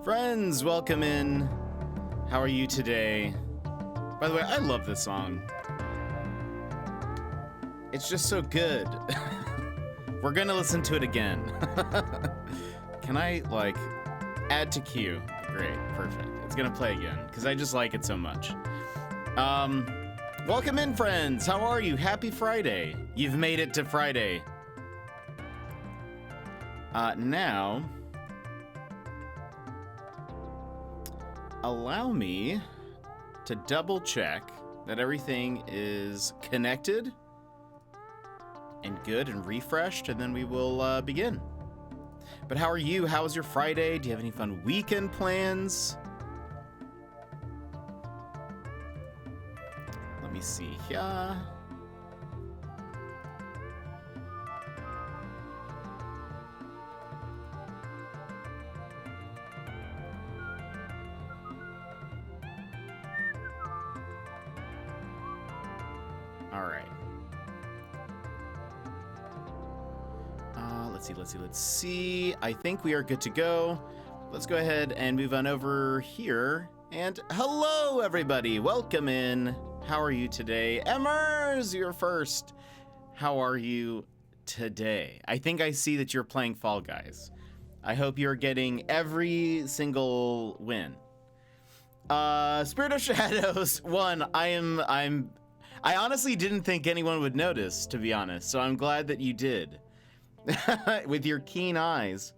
Friends, welcome in. How are you today? By the way, I love this song. It's just so good. We're gonna listen to it again. Can I, like, add to queue? Great, perfect. It's gonna play again, because I just like it so much. Welcome in, friends. How are you? Happy Friday. You've made it to Friday. Now, allow me to double check that everything is connected and good and refreshed, and then we will begin. But how are you? How was your Friday? Do you have any fun weekend plans? Let me see here. All right. Let's see. I think we are good to go. Let's go ahead and move on over here. And hello, everybody. Welcome in. How are you today? Emmers, you're first. How are you today? I think I see that you're playing Fall Guys. I hope you're getting every single win. Spirit of Shadows 1. I honestly didn't think anyone would notice, to be honest, so I'm glad that you did. With your keen eyes.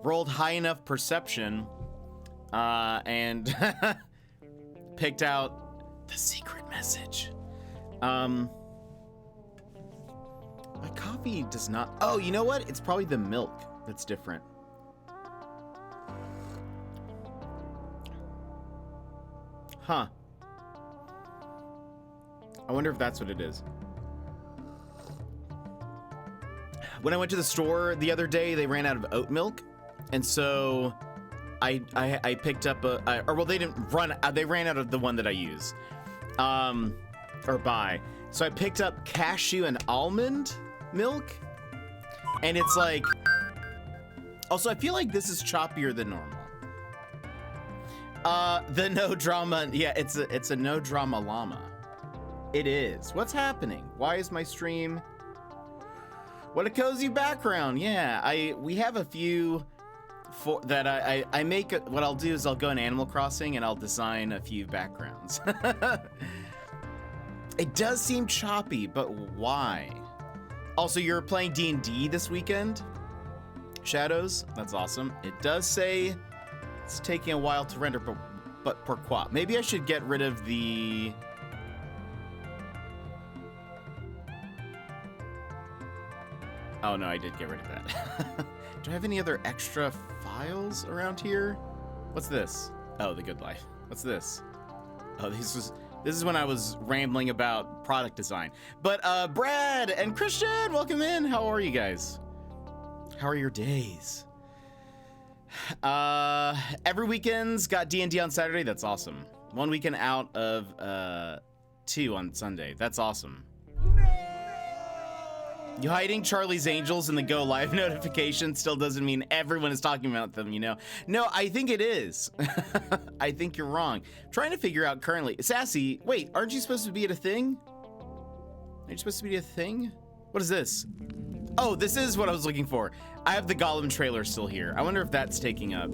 Rolled high enough perception, and picked out the secret message. My coffee does not... Oh, you know what? It's probably the milk that's different. Huh. I wonder if that's what it is. When I went to the store the other day, they ran out of oat milk, and so I picked up they didn't run. They ran out of the one that I use, or buy. So I picked up cashew and almond milk, and it's like. Also, I feel like this is choppier than normal. The no drama. Yeah, it's a no drama llama. It is. What's happening? Why is my stream? What a cozy background. Yeah, we have a few that I make. What I'll do is I'll go in Animal Crossing and I'll design a few backgrounds. It does seem choppy, but why? Also, you're playing D&D this weekend? Shadows? That's awesome. It does say it's taking a while to render, but pourquoi? Maybe I should get rid of the... Oh no, I did get rid of that. Do I have any other extra files around here? What's this? Oh, The Good Life. What's this? Oh, this is when I was rambling about product design. But Brad and Christian, welcome in. How are you guys? How are your days? Every weekend's got D&D on Saturday. That's awesome. One weekend out of 2 on Sunday. That's awesome. You hiding Charlie's Angels in the Go Live notification still doesn't mean everyone is talking about them, you know? No, I think it is. I think you're wrong. Trying to figure out currently. Sassy, wait, aren't you supposed to be at a thing? Are you supposed to be at a thing? What is this? Oh, this is what I was looking for. I have the Gollum trailer still here. I wonder if that's taking up.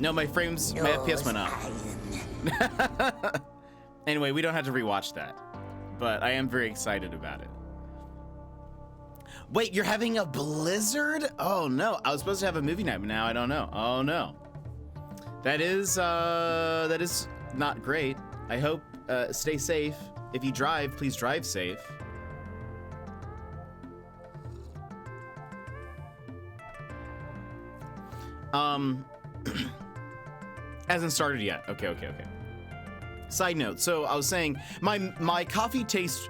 No, my FPS went up. Anyway, we don't have to rewatch that. But I am very excited about it. Wait, you're having a blizzard? Oh no, I was supposed to have a movie night, but now I don't know. Oh no. That is not great. I hope, stay safe. If you drive, please drive safe. Hasn't started yet. Okay. Side note, so I was saying, my coffee tastes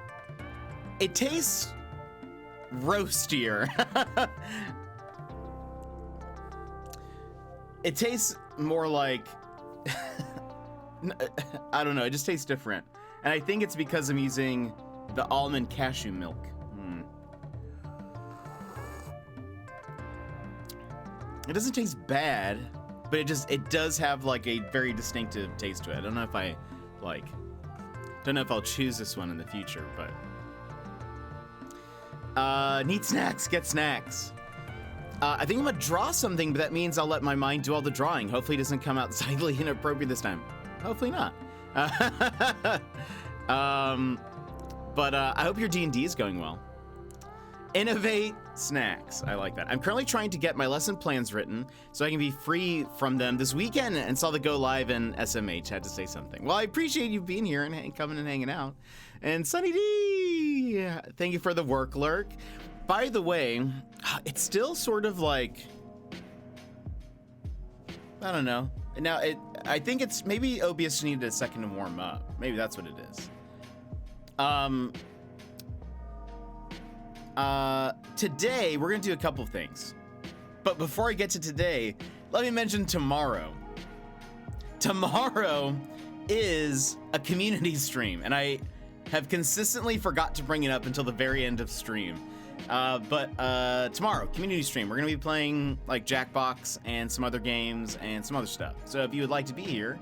roastier. It tastes more like I don't know, it just tastes different. And I think it's because I'm using the almond cashew milk. It doesn't taste bad, but it does have like a very distinctive taste to it. I don't know if I'll choose this one in the future, but need snacks, get snacks. I think I'm gonna draw something, but that means I'll let my mind do all the drawing. Hopefully it doesn't come out slightly inappropriate this time. Hopefully not. But I hope your D&D is going well. Innovate snacks. I like that. I'm currently trying to get my lesson plans written so I can be free from them this weekend, and saw the go live in SMH. Had to say something. Well, I appreciate you being here and coming and hanging out. And Sunny D, thank you for the work lurk. By the way, it's still sort of like, I don't know. Now, I think it's maybe OBS needed a second to warm up. Maybe that's what it is. Today, we're going to do a couple things. But before I get to today, let me mention tomorrow. Tomorrow is a community stream, and I have consistently forgot to bring it up until the very end of stream. But tomorrow, community stream, we're going to be playing like Jackbox and some other games and some other stuff. So if you would like to be here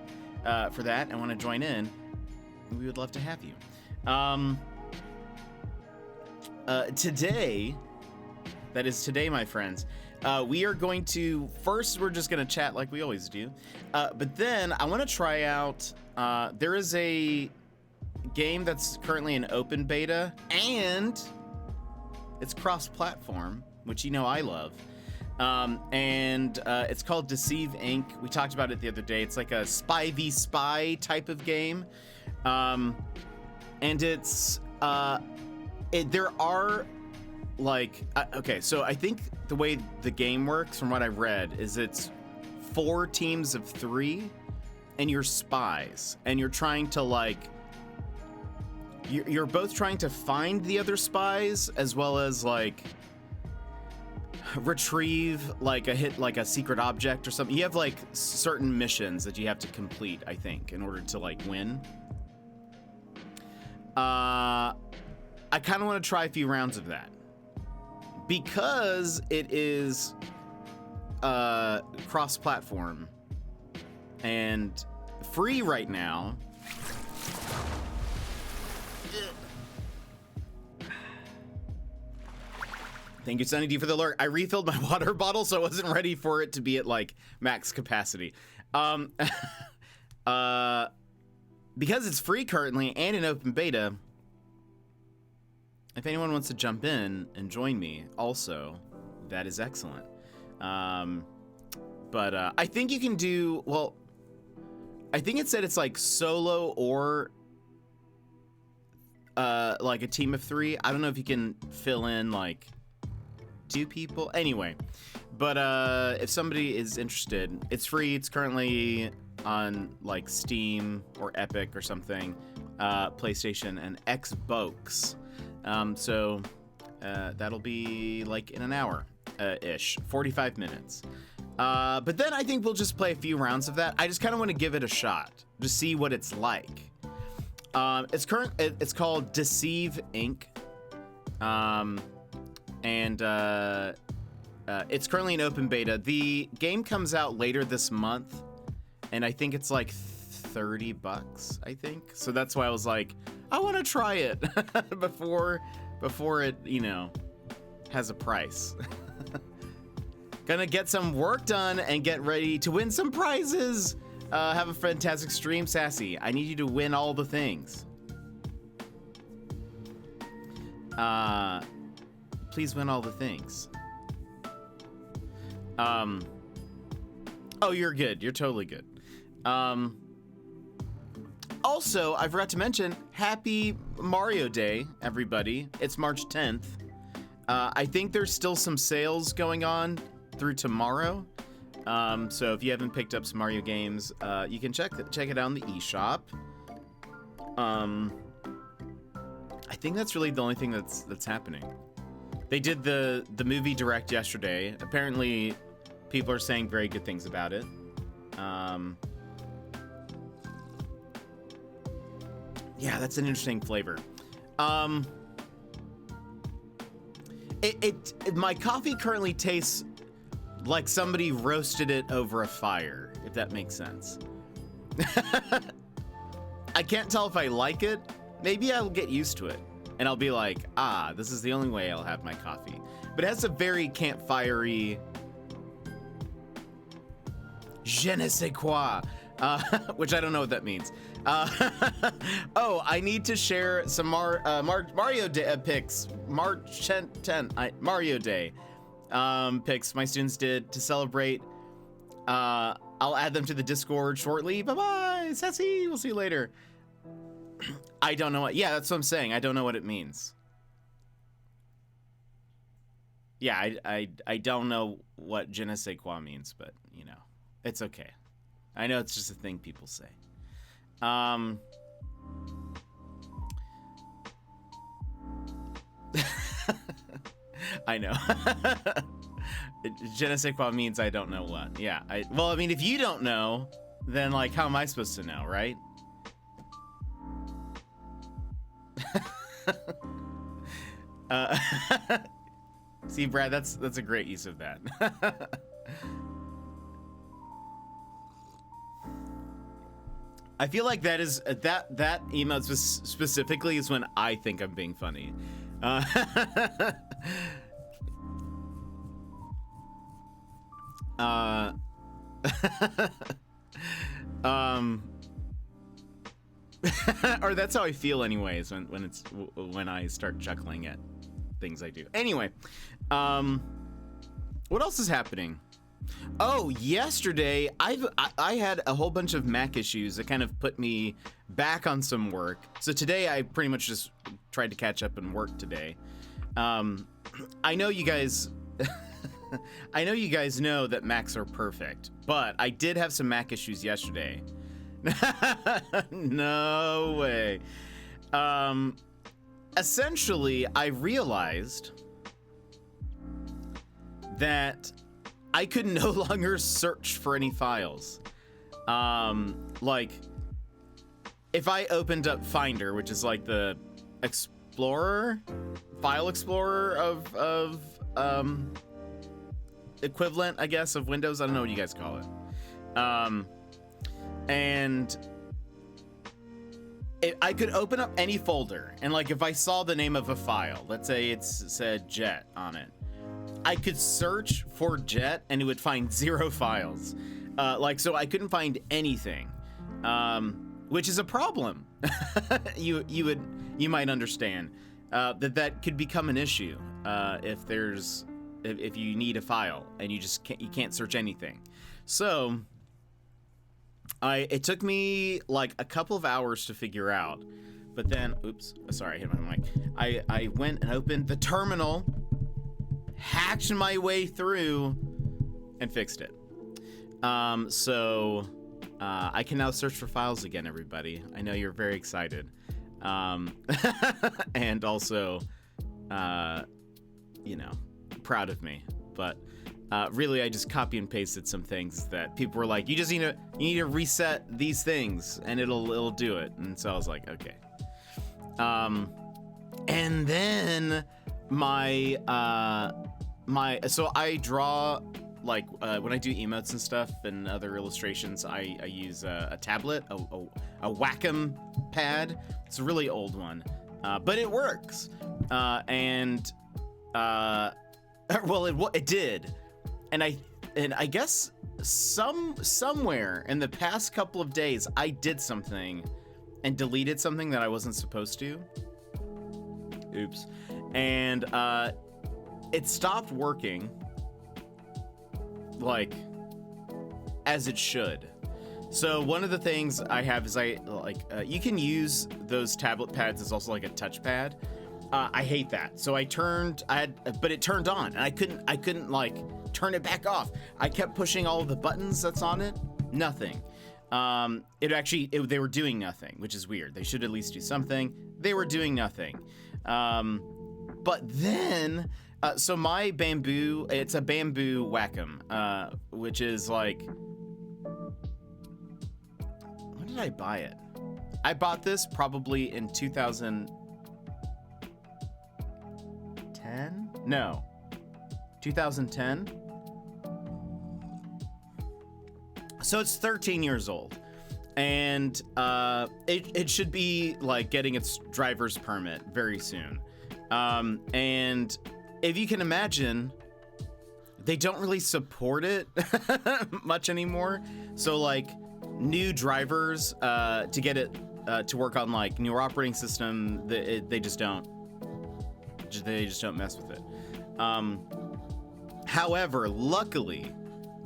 for that and want to join in, we would love to have you. Today, that is today, my friends, we are going to, first we're just going to chat like we always do. But then I want to try out, there is a game that's currently in open beta, and it's cross-platform, which you know I love. And it's called Deceive Inc. We talked about it the other day. It's like a spy v spy type of game. And it's, there are like, okay, so I think the way the game works from what I've read is it's 4 teams of 3 and you're spies, and you're trying to like, you're both trying to find the other spies as well as like retrieve like a secret object or something. You have like certain missions that you have to complete, I think, in order to like win. I kind of want to try a few rounds of that because it is cross-platform and free right now. Thank you, Sunny D, for the alert. I refilled my water bottle, so I wasn't ready for it to be at like max capacity. Because it's free currently and in open beta, if anyone wants to jump in and join me also, that is excellent. But I think you can do, well, I think it said it's like solo or like a team of 3. I don't know if you can fill in like 2 people. Anyway, but if somebody is interested, it's free. It's currently on like Steam or Epic or something, PlayStation and Xbox. So that'll be like in an hour ish, 45 minutes. But then I think we'll just play a few rounds of that. I just kind of want to give it a shot to see what it's like. It's called Deceive Inc. And it's currently in open beta. The game comes out later this month, and I think it's like $30, I think. So that's why I was like, I want to try it before it, you know, has a price. Gonna get some work done and get ready to win some prizes. Have a fantastic stream, Sassy. I need you to win all the things. Please win all the things. Oh, you're good. You're totally good. Also, I forgot to mention, happy Mario Day, everybody. It's March 10th. I think there's still some sales going on through tomorrow. So if you haven't picked up some Mario games, you can check it out in the eShop. I think that's really the only thing that's happening. They did the movie direct yesterday. Apparently, people are saying very good things about it. Yeah, that's an interesting flavor. My coffee currently tastes Like somebody roasted it over a fire, if that makes sense. I can't tell if I like it. Maybe I'll get used to it. And I'll be like, ah, this is the only way I'll have my coffee. But it has a very campfire-y je ne sais quoi, which I don't know what that means. Oh, I need to share some Mario Day pics. March 10th, Mario Day pics my students did to celebrate. I'll add them to the Discord shortly. Bye-bye, Sassy. We'll see you later. I don't know what. Yeah, that's what I'm saying. I don't know what it means. Yeah, I don't know what je ne sais quoi means, but you know, it's okay. I know it's just a thing people say. I know. Je ne sais quoi means I don't know what. Yeah. Well, I mean, if you don't know, then like, how am I supposed to know, right? See, Brad, that's a great use of that. I feel like that is that emote specifically is when I think I'm being funny. Or that's how I feel anyways when I start chuckling at things I do. Anyway, what else is happening? Oh, yesterday I had a whole bunch of Mac issues that kind of put me back on some work. So today I pretty much just tried to catch up and work today. I know you guys I know you guys know that Macs are perfect, but I did have some Mac issues yesterday. No way. Essentially, I realized that I could no longer search for any files. Like, if I opened up Finder, which is like the file explorer of equivalent, I guess, of Windows. I don't know what you guys call it. I could open up any folder, and like if I saw the name of a file, let's say it said Jet on it, I could search for Jet and it would find 0 files. So I couldn't find anything, which is a problem. You might understand that could become an issue if you need a file and you can't search anything. So it took me like a couple of hours to figure out, but then, oops, sorry, I hit my mic. I went and opened the terminal, hacked my way through, and fixed it. So I can now search for files again, everybody. I know you're very excited. And also, proud of me, but really I just copy and pasted some things that people were like, you need to reset these things and it'll do it. And so I was like, okay. And then so I draw, like when I do emotes and stuff and other illustrations, I use a tablet, a Wacom pad. It's a really old one, but it works. Well, it did, and I guess somewhere in the past couple of days I did something and deleted something that I wasn't supposed to. Oops. And it stopped working like as it should. So one of the things I have is you can use those tablet pads as also like a touchpad. I hate that. So but it turned on and I couldn't like turn it back off. I kept pushing all of the buttons that's on it. Nothing. They were doing nothing, which is weird. They should at least do something. They were doing nothing. But then, so my bamboo, it's a bamboo Wacom, which is like, when did I buy it? I bought this probably in 2010? No, 2010? So it's 13 years old, and it should be like getting its driver's permit very soon. And if you can imagine, they don't really support it much anymore. So like new drivers to get it to work on like newer operating system, they just don't mess with it. However, luckily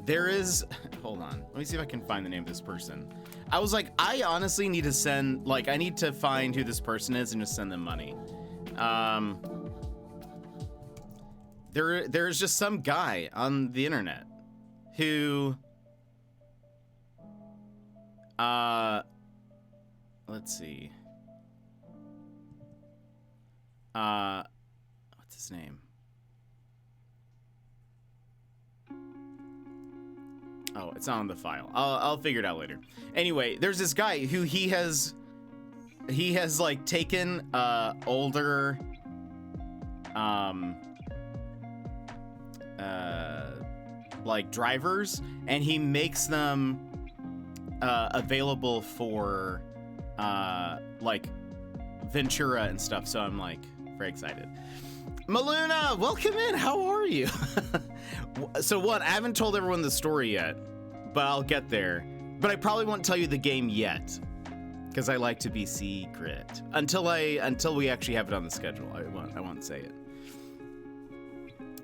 there is, hold on, let me see if I can find the name of this person. I was like, I honestly need to send, like, I need to find who this person is and just send them money. There's just some guy on the internet who, let's see. What's his name? Oh, it's not on the file. I'll figure it out later. Anyway, there's this guy who he has like taken older like drivers, and he makes them available for like Ventura and stuff. So I'm like very excited. Maluna, welcome in. How are you? So what? I haven't told everyone the story yet, but I'll get there. But I probably won't tell you the game yet, because I like to be secret until we actually have it on the schedule. I won't say it.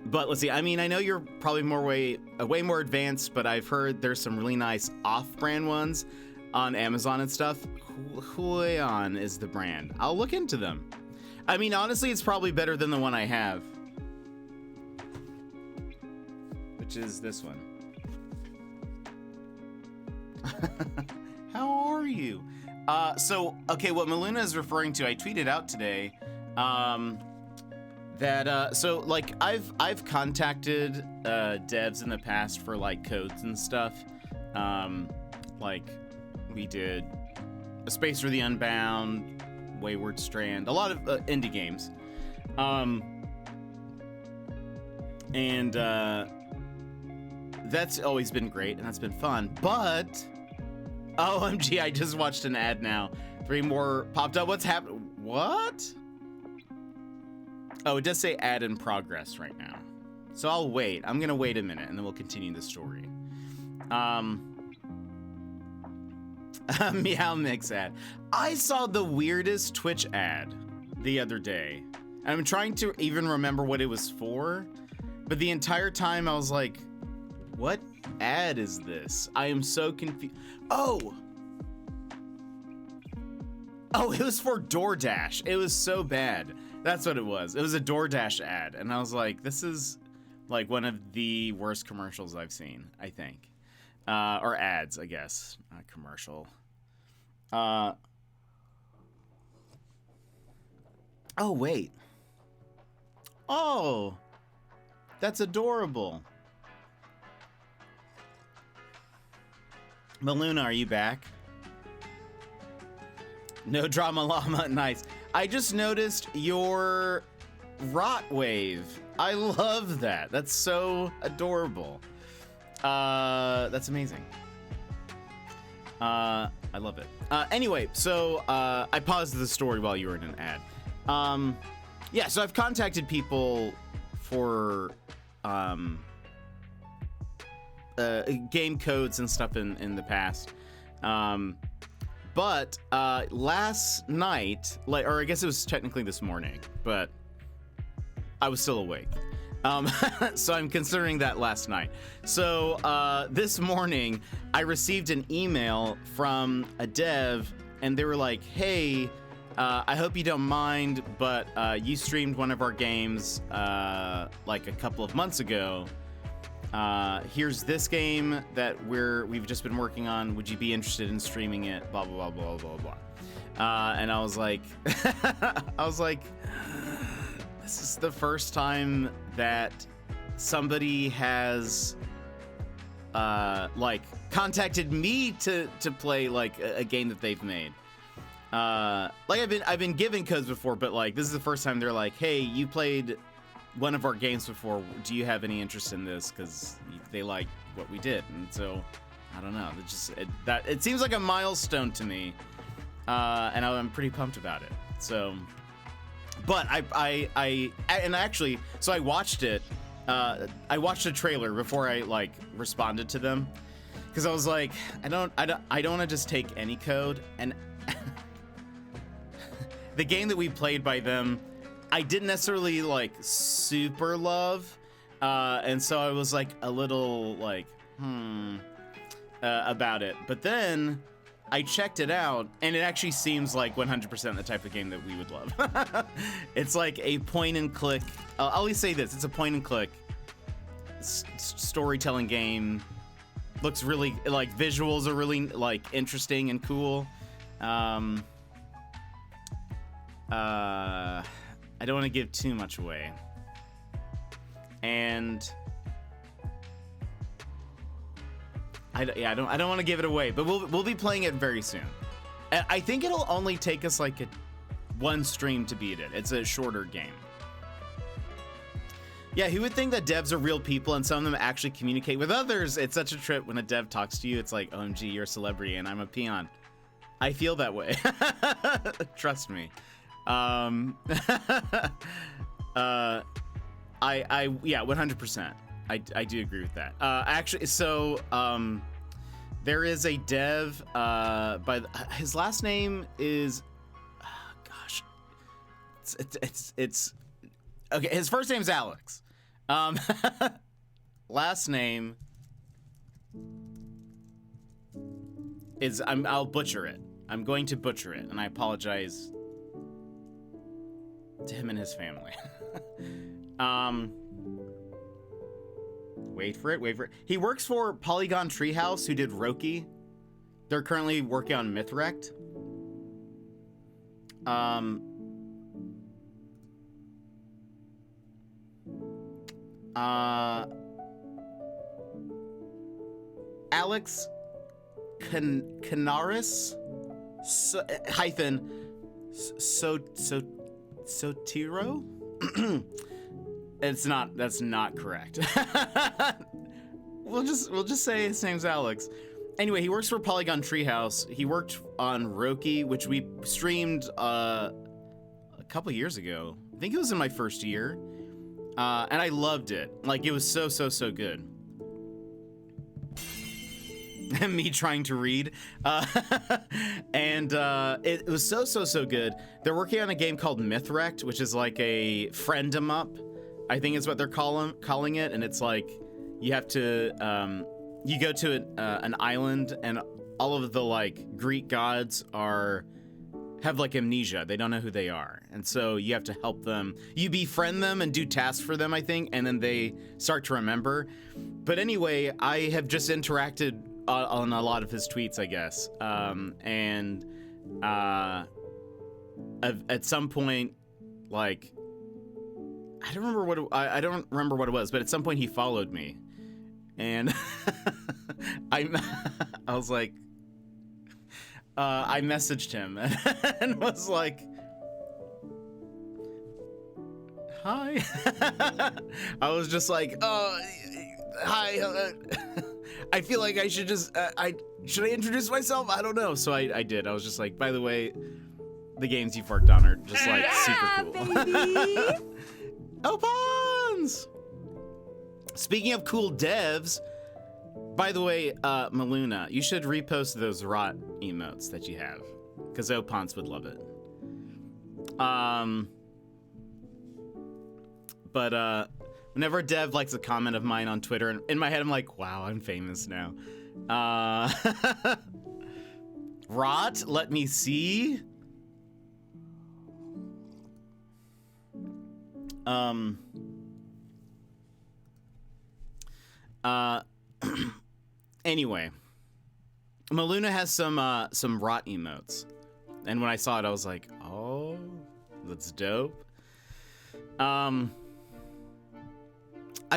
But let's see. I mean, I know you're probably way more advanced, but I've heard there's some really nice off-brand ones on Amazon and stuff. Huion is the brand. I'll look into them. I mean, honestly, it's probably better than the one I have, which is this one. How are you? So, okay, what Maluna is referring to, I tweeted out today, that, so, like, I've contacted, devs in the past for, like, codes and stuff. Like, we did A Space for the Unbound, Wayward Strand, a lot of indie games. And that's always been great, and that's been fun. But OMG, I just watched an ad now. 3 more popped up. What's happening? What? Oh, it does say ad in progress right now. So I'll wait. I'm gonna wait a minute, and then we'll continue the story. Meow Mix ad. I saw the weirdest Twitch ad the other day. I'm trying to even remember what it was for, but the entire time I was like, what ad is this? I am so confused. Oh, it was for DoorDash. It was so bad. That's what it was. It was a DoorDash ad, and I was like, this is like one of the worst commercials I've seen, I think. Or ads, I guess, not commercial. Oh, wait. Oh, that's adorable. Maluna, are you back? No drama llama, nice. I just noticed your rot wave. I love that. That's so adorable. That's amazing. I love it. Anyway, so I paused the story while you were in an ad. Yeah, so I've contacted people for game codes and stuff in the past. But last night, or I guess it was technically this morning, but I was still awake. So I'm considering that last night. So this morning, I received an email from a dev, and they were like, hey, I hope you don't mind, but you streamed one of our games like a couple of months ago. Here's this game that we've just been working on. Would you be interested in streaming it? Blah, blah, blah, blah, blah, blah. And I was like, this is the first time that somebody has like contacted me to play like a game that they've made. Like I've been given codes before, but like this is the first time they're like, hey, you played one of our games before. Do you have any interest in this? Because they like what we did. And so I don't know. It seems like a milestone to me, and I'm pretty pumped about it. So, but I watched it. I watched a trailer before I like responded to them, because I was like, I don't want to just take any code. And the game that we played by them, I didn't necessarily like super love, and so I was like a little like about it. But then I checked it out, and it actually seems like 100% the type of game that we would love. It's like a point and click. I'll at least say this: it's a point and click storytelling game. Looks really like visuals are really like interesting and cool. I don't want to give too much away, and I don't want to give it away, but we'll be playing it very soon. I think it'll only take us like one stream to beat it. It's a shorter game. Yeah, who would think that devs are real people and some of them actually communicate with others? It's such a trip when a dev talks to you. It's like, OMG, you're a celebrity and I'm a peon. I feel that way. Trust me. Yeah, 100%. I do agree with that. Actually, so there is a dev his last name is gosh, it's okay. His first name's Alex. Last name is I'll butcher it. I'm going to butcher it, and I apologize to him and his family. Wait for it. He works for Polygon Treehouse, who did Roki. They're currently working on Mythwrecked. Alex Canaris hyphen Sotiro. That's not correct. We'll just say his name's Alex. Anyway, he works for Polygon Treehouse. He worked on Roki, which we streamed a couple years ago. I think it was in my first year. And I loved it. Like, it was so good. Me trying to read. And it was so good. They're working on a game called Mythwrecked, which is like a friend 'em up, I think is what they're calling it. And it's like, you have to, you go to an island, and all of the like Greek gods have like amnesia. They don't know who they are. And so you have to help them. You befriend them and do tasks for them, I think, and then they start to remember. But anyway, I have just interacted on a lot of his tweets, I guess. And at some point, like, I don't remember what it was, but at some point he followed me. And I was like, I messaged him and was like, hi. I was just like, hi. I feel like I should just, should I introduce myself? I don't know. So I did. I was just like, by the way, the games you've worked on are just like super cool. Opons! Speaking of cool devs, by the way, Maluna, you should repost those rot emotes that you have, because Opons would love it. But whenever a dev likes a comment of mine on Twitter, and in my head I'm like, wow, I'm famous now. Rot, let me see. Anyway, Maluna has some rot emotes, and when I saw it, I was like, oh, that's dope. I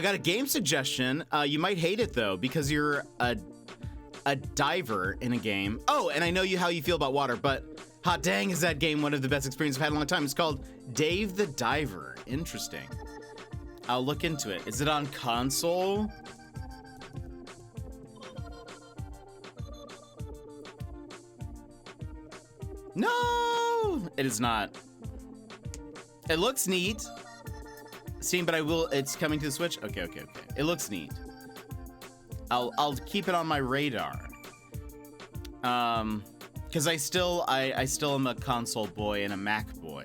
got a game suggestion. You might hate it though, because you're a diver in a game. Oh, and I know how you feel about water, but hot dang, is that game one of the best experiences I've had in a long time. It's called Dave the Diver. Interesting. I'll look into it. Is it on console? No, it is not. It looks neat. Steam, but it's coming to the Switch. Okay. It looks neat. I'll keep it on my radar. Because I still am a console boy and a Mac boy.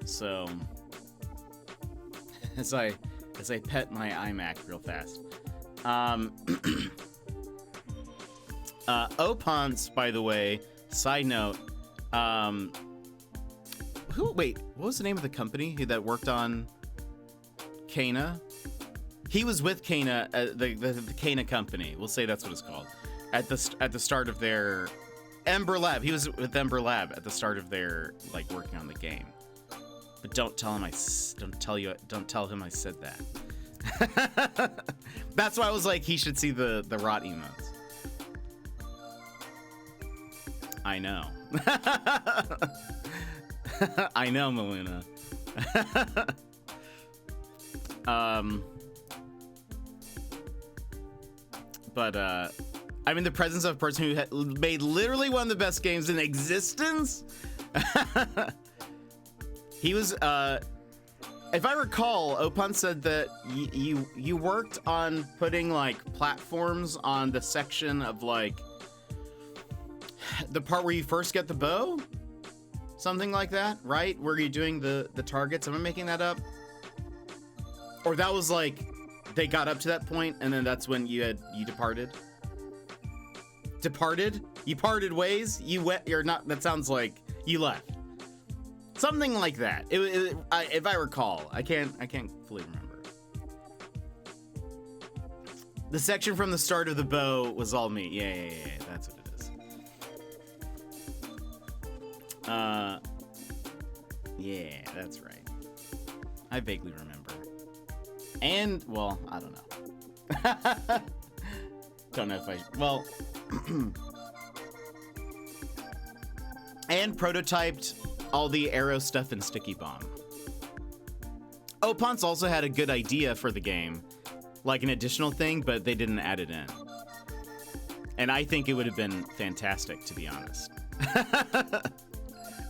So as I pet my iMac real fast. Opance, by the way, side note, wait, what was the name of the company that worked on Kena? He was with Kena, the Kena company. We'll say that's what it's called. At the start of their Ember Lab. He was with Ember Lab at the start of their working on the game. But don't tell him I said that. That's why I was like, he should see the rot emotes. I know. I know, Maluna. But I'm in the presence of a person who made literally one of the best games in existence. He was, if I recall, Opan said that you worked on putting platforms on the section of the part where you first get the bow, something like that, right? Where you're doing the targets. Am I making that up? Or that was they got up to that point and then that's when you departed. Departed? You parted ways? You're not. That sounds like you left. Something like that. If I recall, I can't fully remember. The section from the start of the bow was all me. Yeah. That's what it is. Yeah, that's right. I vaguely remember. And well, I don't know. Don't know if well. And prototyped all the arrow stuff in Sticky Bomb. Opance also had a good idea for the game, an additional thing, but they didn't add it in. And I think it would have been fantastic, to be honest.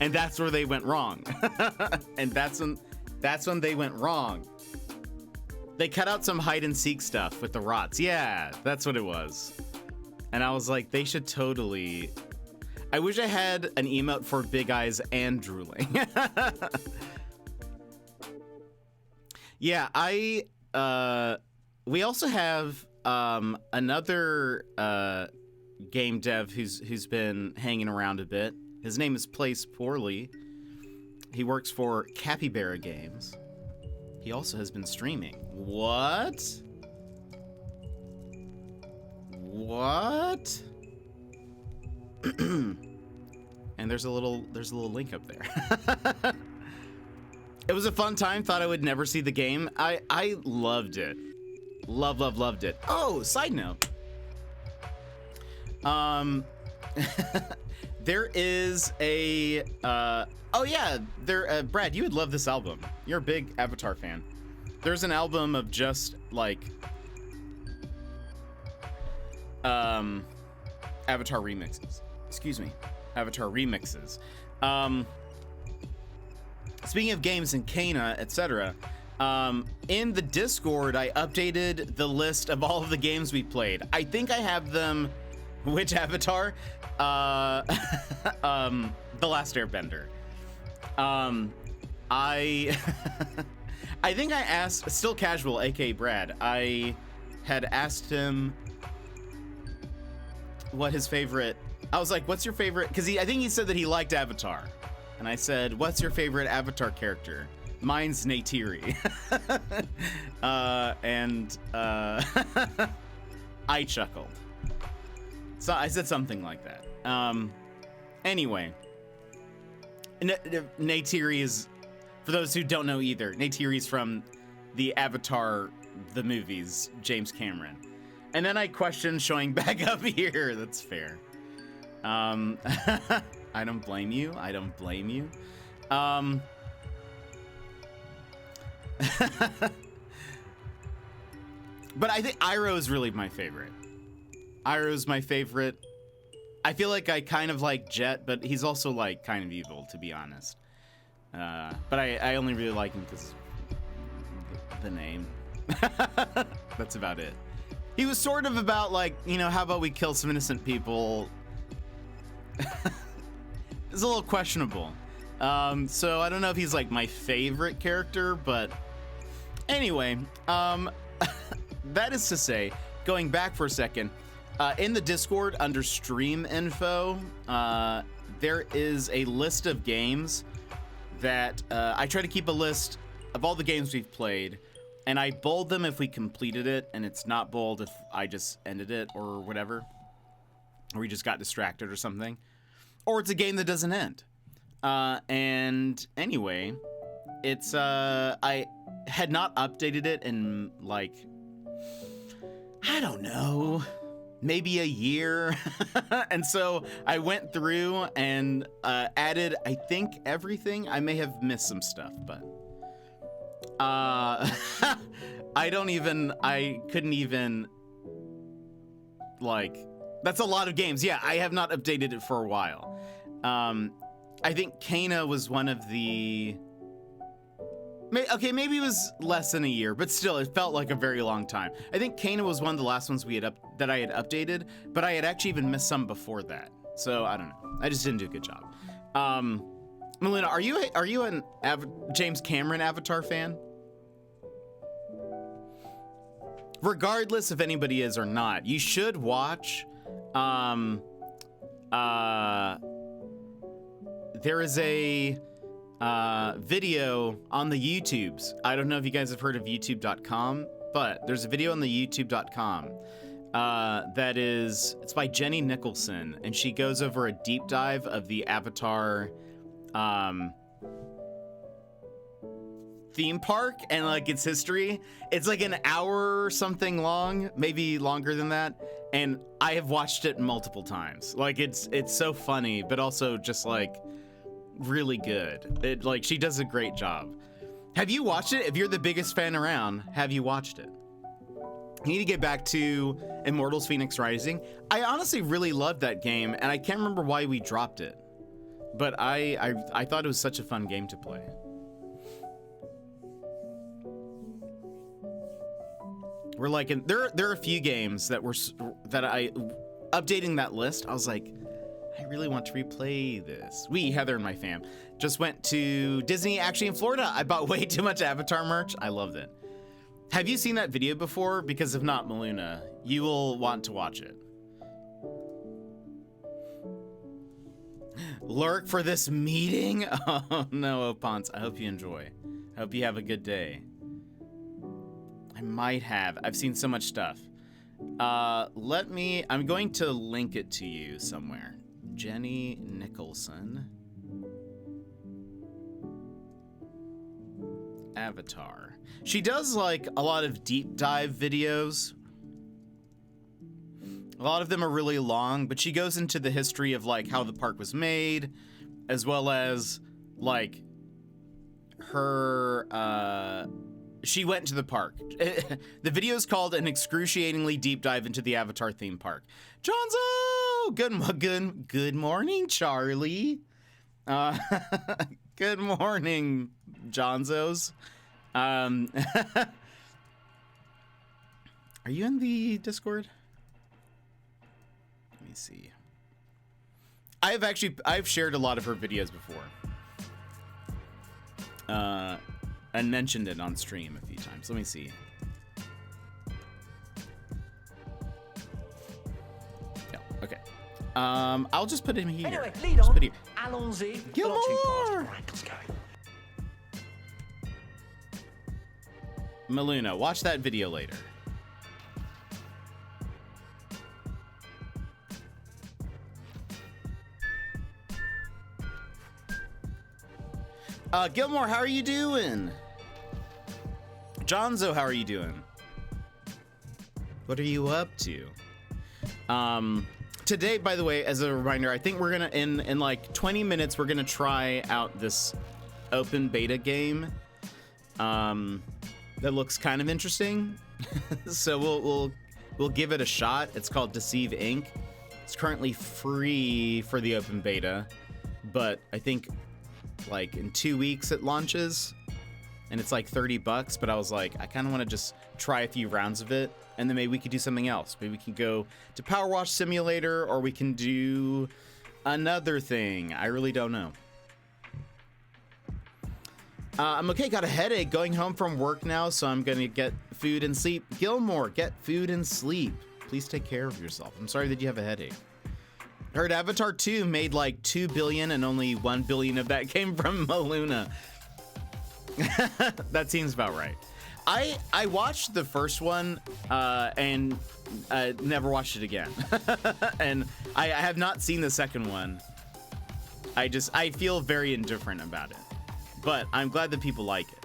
And that's where they went wrong. And that's when they went wrong. They cut out some hide and seek stuff with the rots. Yeah, that's what it was. And I was like, they should totally. I wish I had an emote for big eyes and drooling. Yeah, we also have another game dev who's been hanging around a bit. His name is Place Poorly. He works for Capybara Games. He also has been streaming. What? What? And there's a little link up there. It was a fun time. Thought I would never see the game. I loved it. Loved it. Oh, side note. There is a oh yeah, Brad, you would love this album. You're a big Avatar fan. There's an album of just Avatar remixes. Excuse me. Avatar remixes. Speaking of games in Kena, etc., in the Discord, I updated the list of all of the games we played. I think I have them. Which Avatar? The Last Airbender. I think I asked Still Casual, aka Brad. I had asked him what his favorite. I was like, "What's your favorite?" Because I think he said that he liked Avatar, and I said, "What's your favorite Avatar character?" Mine's Neytiri. I chuckled. So I said something like that. Anyway, Neytiri is, for those who don't know either, Neytiri is from the Avatar, the movies, James Cameron. And then I questioned showing back up here. That's fair. I don't blame you. I don't blame you. But I think Iroh is really my favorite. Iroh's my favorite. I feel like I kind of like Jet, but he's also like kind of evil, to be honest. But I only really like him because the name. That's about it. He was sort of about like, you know, how about we kill some innocent people? It's a little questionable. So I don't know if he's like my favorite character, but anyway, that is to say, going back for a second, in the Discord under stream info, there is a list of games that I try to keep a list of all the games we've played, and I bold them if we completed it, and it's not bold if I just ended it or whatever, or we just got distracted or something, or it's a game that doesn't end. And anyway, it's I had not updated it in like, I don't know, maybe a year. And so I went through and added, I think, everything. I may have missed some stuff, but I couldn't even, like, that's a lot of games. Yeah, I have not updated it for a while. I think Kana was one of the, okay, maybe it was less than a year, but still, it felt like a very long time. I think Kana was one of the last ones that I had updated, but I had actually even missed some before that. So I don't know. I just didn't do a good job. Melina, are you an James Cameron Avatar fan? Regardless if anybody is or not, you should watch. There is a video on the YouTubes. I don't know if you guys have heard of youtube.com, but there's a video on the youtube.com it's by Jenny Nicholson, and she goes over a deep dive of the Avatar theme park and like its history. It's like an hour or something long, maybe longer than that, and I have watched it multiple times. Like it's so funny, but also just like really good. Like she does a great job. Have you watched it? If you're the biggest fan around, have you watched it? You need to get back to Immortals Phoenix Rising. I honestly really loved that game, and I can't remember why we dropped it, but I thought it was such a fun game to play. We're like, there are a few games that updating that list, I was like, I really want to replay this. Heather and my fam, just went to Disney, actually in Florida. I bought way too much Avatar merch. I loved it. Have you seen that video before? Because if not, Meluna, you will want to watch it. Lurk for this meeting? Oh no, Opons. I hope you enjoy. I hope you have a good day. I might have. I've seen so much stuff. I'm going to link it to you somewhere. Jenny Nicholson. Avatar. She does like a lot of deep dive videos. A lot of them are really long, but she goes into the history of like how the park was made, as well as like her she went to the park. The video is called An Excruciatingly Deep Dive into the Avatar Theme Park. Johnzo! Good morning, Charlie. Good morning, Johnzos. Are you in the Discord? Let me see. I've shared a lot of her videos before. And mentioned it on stream a few times. Let me see. Yeah, okay. I'll just put him here. Anyway, lead on. Put here. Allons-y. Gilmore! Not too fast. Right, let's go. Meluna, watch that video later. Gilmore, how are you doing? Johnzo, how are you doing? What are you up to? Today, by the way, as a reminder, I think we're gonna in like 20 minutes we're gonna try out this open beta game that looks kind of interesting. So we'll give it a shot. It's called Deceive Inc. It's currently free for the open beta, but I think like in 2 weeks it launches, and it's like $30. But I was like, I kind of want to just try a few rounds of it, and then maybe we could do something else. Maybe we can go to Power Wash Simulator, or we can do another thing. I really don't know. I'm okay, got a headache going home from work now, so I'm gonna get food and sleep. Gilmore, get food and sleep. Please take care of yourself. I'm sorry that you have a headache. Heard Avatar 2 made like 2 billion and only 1 billion of that came from Maluna. That seems about right. I watched the first one and never watched it again. And I have not seen the second one. I feel very indifferent about it. But I'm glad that people like it.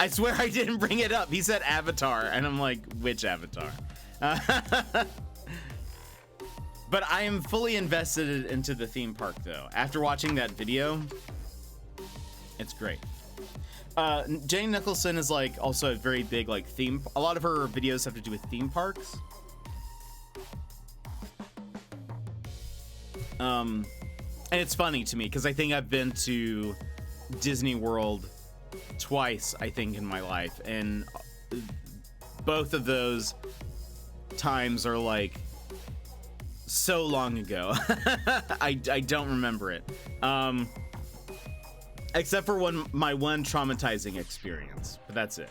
I swear I didn't bring it up. He said Avatar, and I'm like, which Avatar? But I am fully invested into the theme park, though. After watching that video, it's great. Jane Nicholson is like also a very big like theme. A lot of her videos have to do with theme parks. And it's funny to me because I think I've been to Disney World twice, I think, in my life, and both of those times are like so long ago. I don't remember it, except for my one traumatizing experience, but that's it.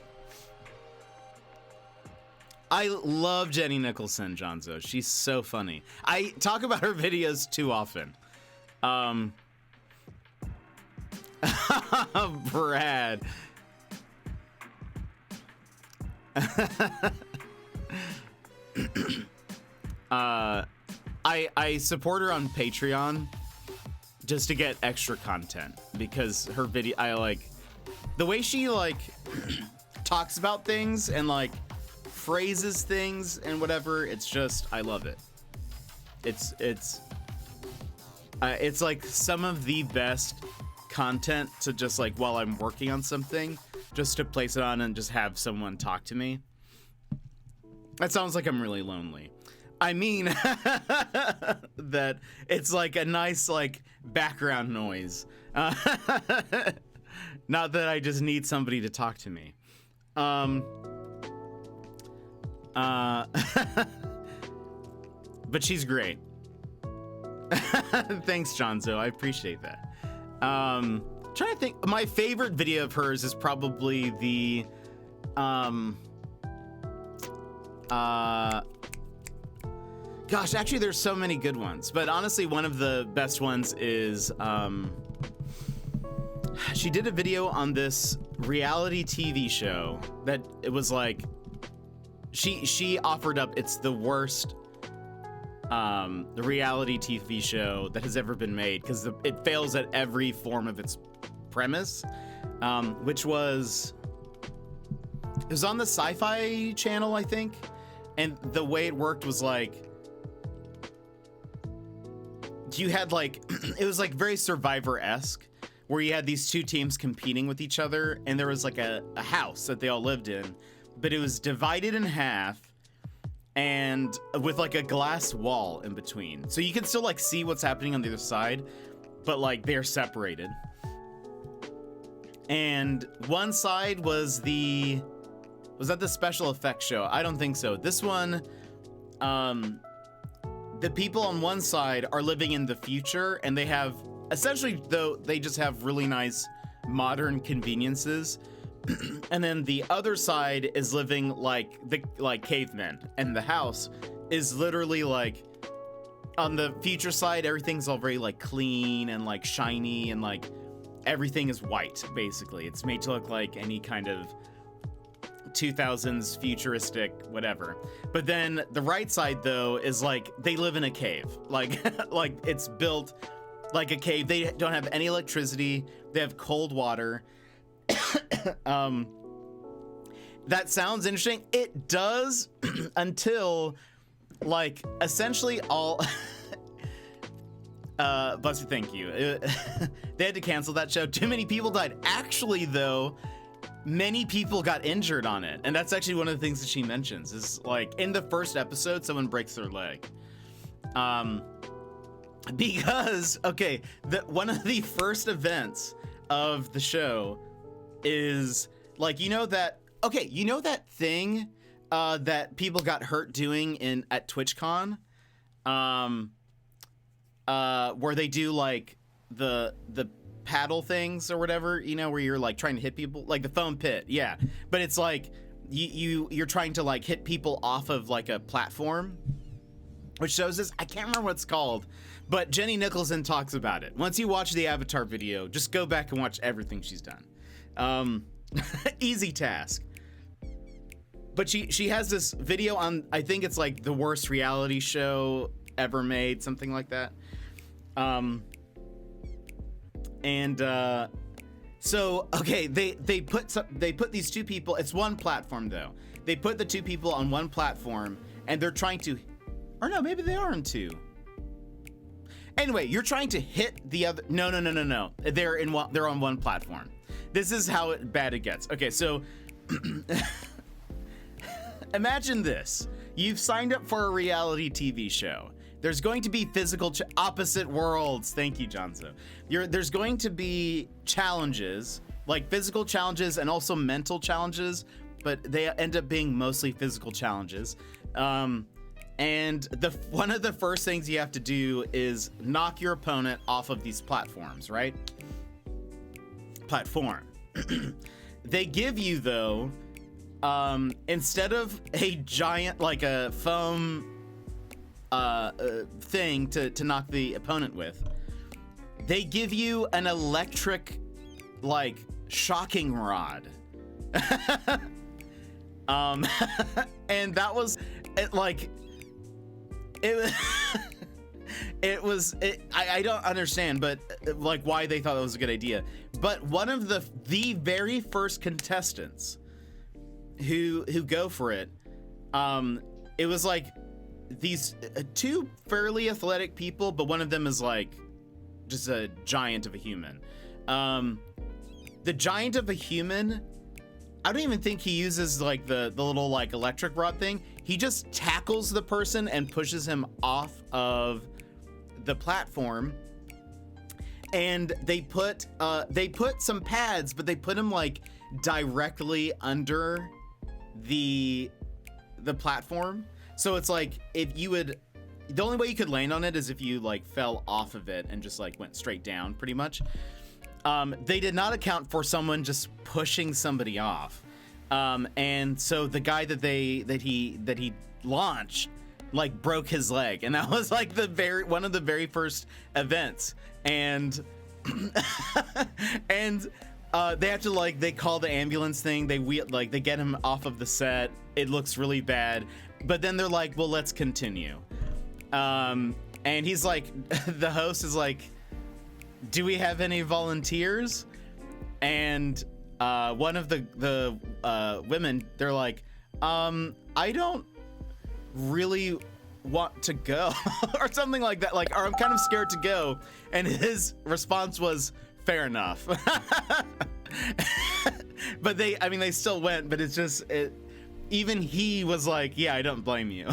I love Jenny Nicholson, Jonzo. She's so funny. I talk about her videos too often. Brad. I support her on Patreon just to get extra content because her video, I like the way she like talks about things and like phrases things and whatever. It's just, I love it. It's like some of the best content to just like while I'm working on something, just to place it on and just have someone talk to me. That sounds like I'm really lonely. I mean that it's like a nice like background noise. Not that I just need somebody to talk to me. But she's great. Thanks, Jonzo. I appreciate that. Trying to think. My favorite video of hers is probably the gosh, actually there's so many good ones, but honestly one of the best ones is she did a video on this reality TV show that it was like she offered up it's the worst the reality TV show that has ever been made because it fails at every form of its premise, which was it was on the Sci-Fi Channel, I think, and the way it worked was like you had like it was like very Survivor-esque where you had these two teams competing with each other, and there was like a house that they all lived in, but it was divided in half and with like a glass wall in between, so you can still like see what's happening on the other side, but like they're separated. And one side was that the special effects show? I don't think so. This one, the people on one side are living in the future, and they have essentially, though, they just have really nice modern conveniences. And then the other side is living like cavemen, and the house is literally like on the future side, everything's all very like clean and like shiny, and like everything is white. Basically, it's made to look like any kind of 2000s futuristic whatever. But then the right side though is like they live in a cave, like like it's built like a cave. They don't have any electricity, they have cold water. That sounds interesting. It does until like essentially all Buster, thank you. They had to cancel that show. Too many people died. Actually though, many people got injured on it, and that's actually one of the things that she mentions is like in the first episode someone breaks their leg, Because one of the first events of the show is like, that thing that people got hurt doing at TwitchCon, where they do like the paddle things or whatever, where you're like trying to hit people, like the foam pit. Yeah, but it's like you're trying to like hit people off of like a platform, which shows this. I can't remember what it's called, but Jenny Nicholson talks about it. Once you watch the Avatar video, just go back and watch everything she's done. Easy task. But she has this video on, I think it's like the worst reality show ever made, something like that. So they put these two people. It's one platform though. They put the two people on one platform, and they're trying to, or no, maybe they are in two. Anyway, you're trying to hit the other. No. They're on one platform. This is how bad it gets. Okay, so imagine this. You've signed up for a reality TV show. There's going to be physical opposite worlds. Thank you, Jonzo. There's going to be challenges, like physical challenges and also mental challenges, but they end up being mostly physical challenges. And one of the first things you have to do is knock your opponent off of these platforms, right? Platform. They give you, though, instead of a giant, like a foam thing to knock the opponent with, they give you an electric, like, shocking rod. And that was it, like, I don't understand, but like why they thought that was a good idea. But one of the very first contestants who go for it, it was like these two fairly athletic people, but one of them is like just a giant of a human. The giant of a human, I don't even think he uses like the little like electric rod thing. He just tackles the person and pushes him off of the platform. And they put some pads, but they put him like directly under the platform. So it's like the only way you could land on it is if you like fell off of it and just like went straight down, pretty much. They did not account for someone just pushing somebody off. And so the guy that he launched like broke his leg, and that was like one of the very first events. And and they have to they call the ambulance thing. They get him off of the set. It looks really bad, but then they're like, well, let's continue. And he's like, the host is like, do we have any volunteers? And one of the women, they're like, I don't really want to go or something like that, or I'm kind of scared to go. And his response was, fair enough. But they still went, but it's just even he was like, yeah, I don't blame you.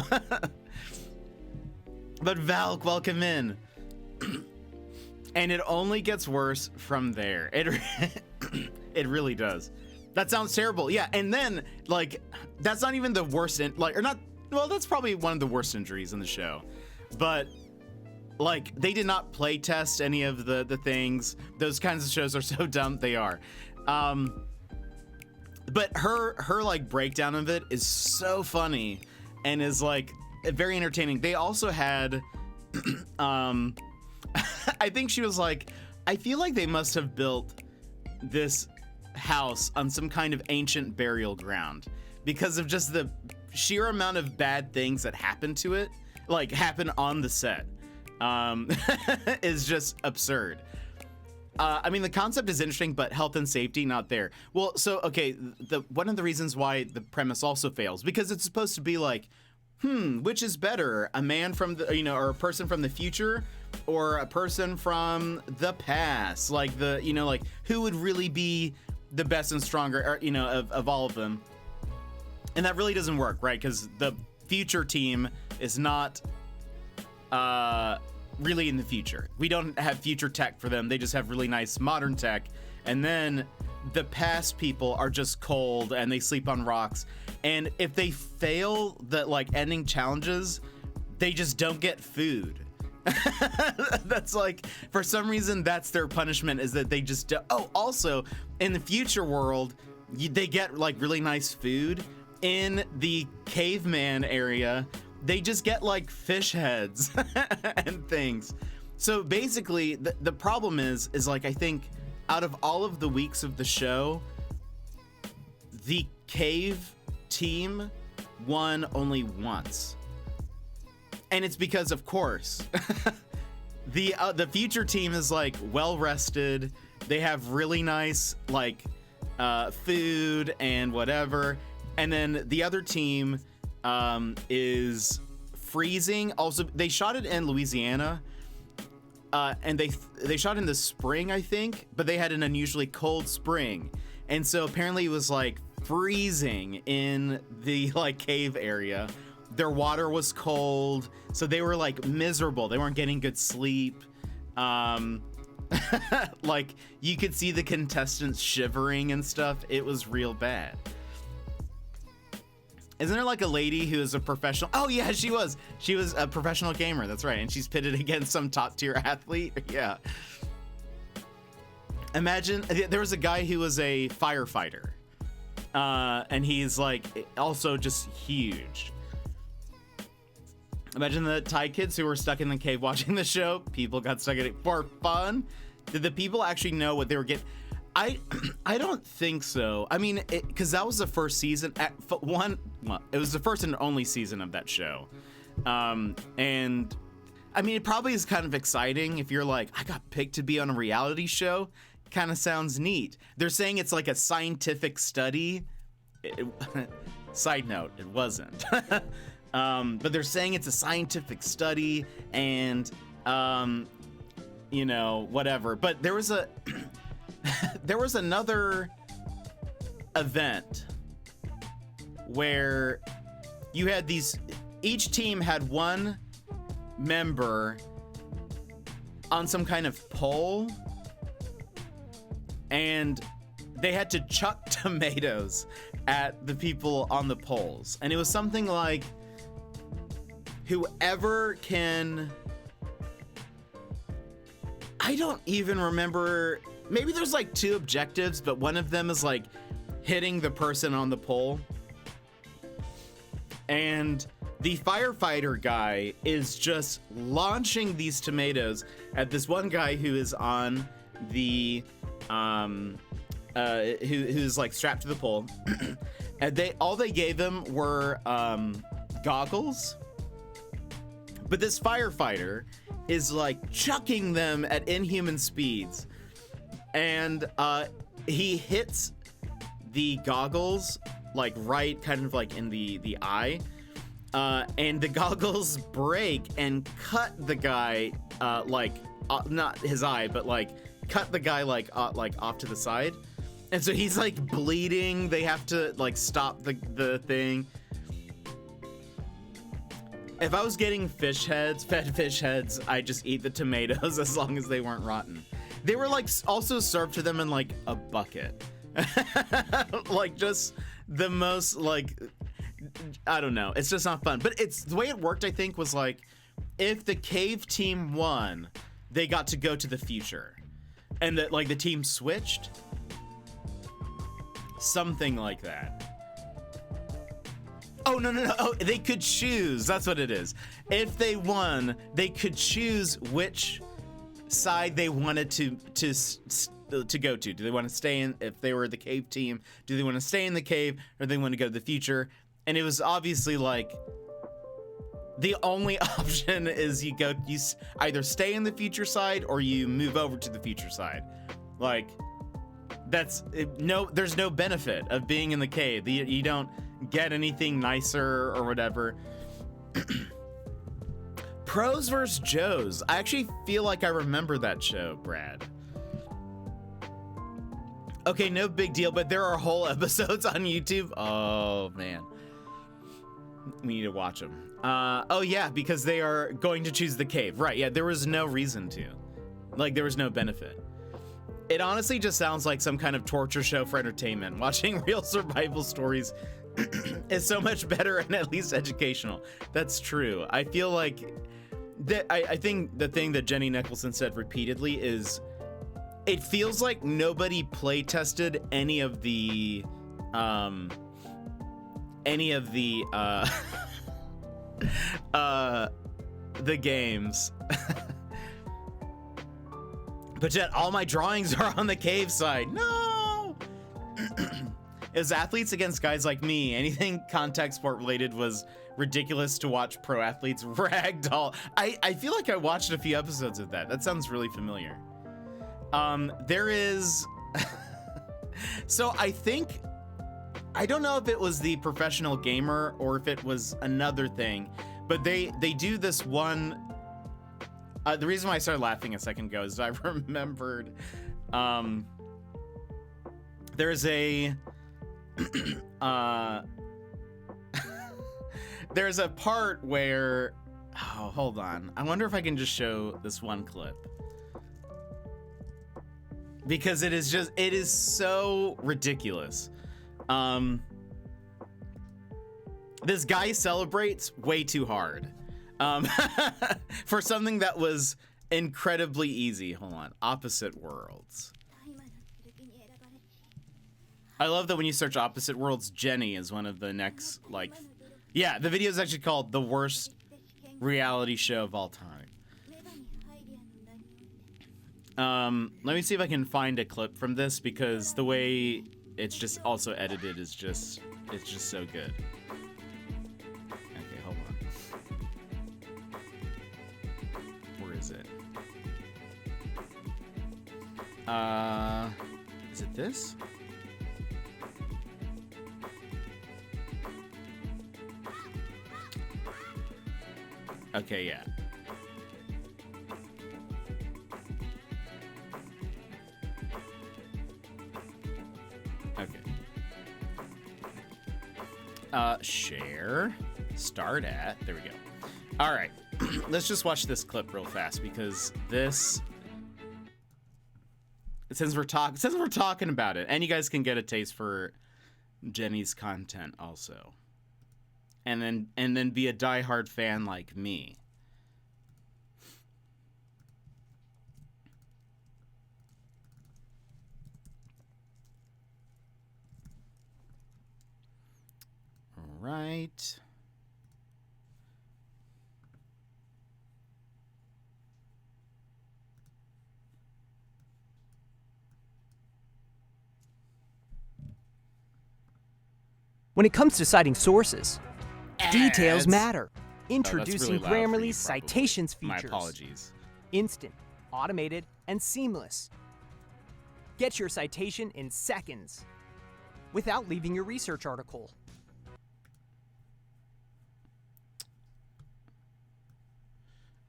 But Valk, welcome in. And it only gets worse from there. It really does. That sounds terrible. Yeah, and then that's not even the worst that's probably one of the worst injuries in the show. But they did not play test any of the things. Those kinds of shows are so dumb. They are. But her breakdown of it is so funny and is very entertaining. They also had I think she was like, I feel like they must have built this house on some kind of ancient burial ground because of just the sheer amount of bad things that happen to it, happen on the set, is just absurd. The concept is interesting, but health and safety not there. Well, so okay, one of the reasons why the premise also fails, because it's supposed to be which is better, a man from the or a person from the future or a person from the past, who would really be the best and stronger, of all of them. And that really doesn't work, right? Because the future team is not really in the future. We don't have future tech for them. They just have really nice modern tech. And then the past people are just cold and they sleep on rocks. And if they fail the like ending challenges, they just don't get food. That's like, for some reason, that's their punishment, is that they just do. Oh, also in the future world, they get like really nice food. In the caveman area, they just get like fish heads and things. So basically the problem is like, I think out of all of the weeks of the show, the cave team won only once. And it's because, of course, the future team is like well rested. They have really nice like food and whatever. And then the other team is freezing. Also, they shot it in Louisiana, and they shot in the spring, I think, but they had an unusually cold spring, and so apparently it was like freezing in the like cave area. Their water was cold, so they were like miserable. They weren't getting good sleep. Like you could see the contestants shivering and stuff. It was real bad. Isn't there like a lady who is a professional? Oh yeah, she was a professional gamer. That's right. And she's pitted against some top tier athlete. Yeah. Imagine there was a guy who was a firefighter. And he's like also just huge. Imagine the Thai kids who were stuck in the cave watching the show. People got stuck in it for fun. Did the people actually know what they were getting? I don't think so. I mean, because that was the first season. It was the first and only season of that show. And I mean, it probably is kind of exciting if you're like, I got picked to be on a reality show. Kind of sounds neat. They're saying it's like a scientific study. Side note, it wasn't. But they're saying it's a scientific study and, you know, whatever. But there was there was another event where you had each team had one member on some kind of pole, and they had to chuck tomatoes at the people on the poles. And it was something like, whoever can, I don't even remember, maybe there's like two objectives, but one of them is like hitting the person on the pole. And the firefighter guy is just launching these tomatoes at this one guy who is on the who's like strapped to the pole. And all they gave him were goggles. But this firefighter is like chucking them at inhuman speeds. And he hits the goggles like right kind of like in the eye. And the goggles break and cut the guy not his eye, but like cut the guy like off to the side. And so he's like bleeding. They have to like stop the thing. If I was getting fed fish heads, I'd just eat the tomatoes as long as they weren't rotten. They were like also served to them in like a bucket. Like just the most like, I don't know. It's just not fun. But it's the way it worked, I think, was like if the cave team won, they got to go to the future. And that like the team switched. Something like that. Oh, no. Oh, they could choose. That's what it is. If they won, they could choose which side they wanted to go to. Do they want to stay in, if they were the cave team, do they want to stay in the cave, or do they want to go to the future? And it was obviously like the only option is you either stay in the future side or you move over to the future side. Like there's no benefit of being in the cave. You don't get anything nicer or whatever. Pros vs. Joes. I actually feel like I remember that show, Brad. Okay, no big deal, but there are whole episodes on YouTube. Oh, man. We need to watch them. Oh yeah, because they are going to choose the cave. Right, yeah, there was no reason to. Like, there was no benefit. It honestly just sounds like some kind of torture show for entertainment. Watching real survival stories is so much better and at least educational. That's true. I feel like I think the thing that Jenny Nicholson said repeatedly is it feels like nobody play tested any of the the games. But yet all my drawings are on the cave side. No. As athletes against guys like me, anything contact sport related was ridiculous to watch pro athletes ragdoll. I feel like I watched a few episodes of that. That sounds really familiar. There is so I don't know if it was the professional gamer or if it was another thing, but they do this one. The reason why I started laughing a second ago is I remembered there's a there's a part where, oh, hold on. I wonder if I can just show this one clip. Because it is so ridiculous. This guy celebrates way too hard. For something that was incredibly easy. Hold on. Opposite worlds. I love that when you search opposite worlds, Jenny is one of the next, like, yeah, the video is actually called The Worst Reality Show of All Time. Let me see if I can find a clip from this, because the way it's just also edited is just, it's just so good. Okay, hold on. Where is it? Is it this? Okay, yeah. Okay. Share. Start at. There we go. All right. Let's just watch this clip real fast, because this, since we're talking about it, and you guys can get a taste for Jenny's content also. And then be a diehard fan like me. All right. When it comes to citing sources, details Ads. matter. Oh, Introducing that's really loud for Grammarly's you, probably. citations features. My apologies. Instant, automated, and seamless. Get your citation in seconds without leaving your research article.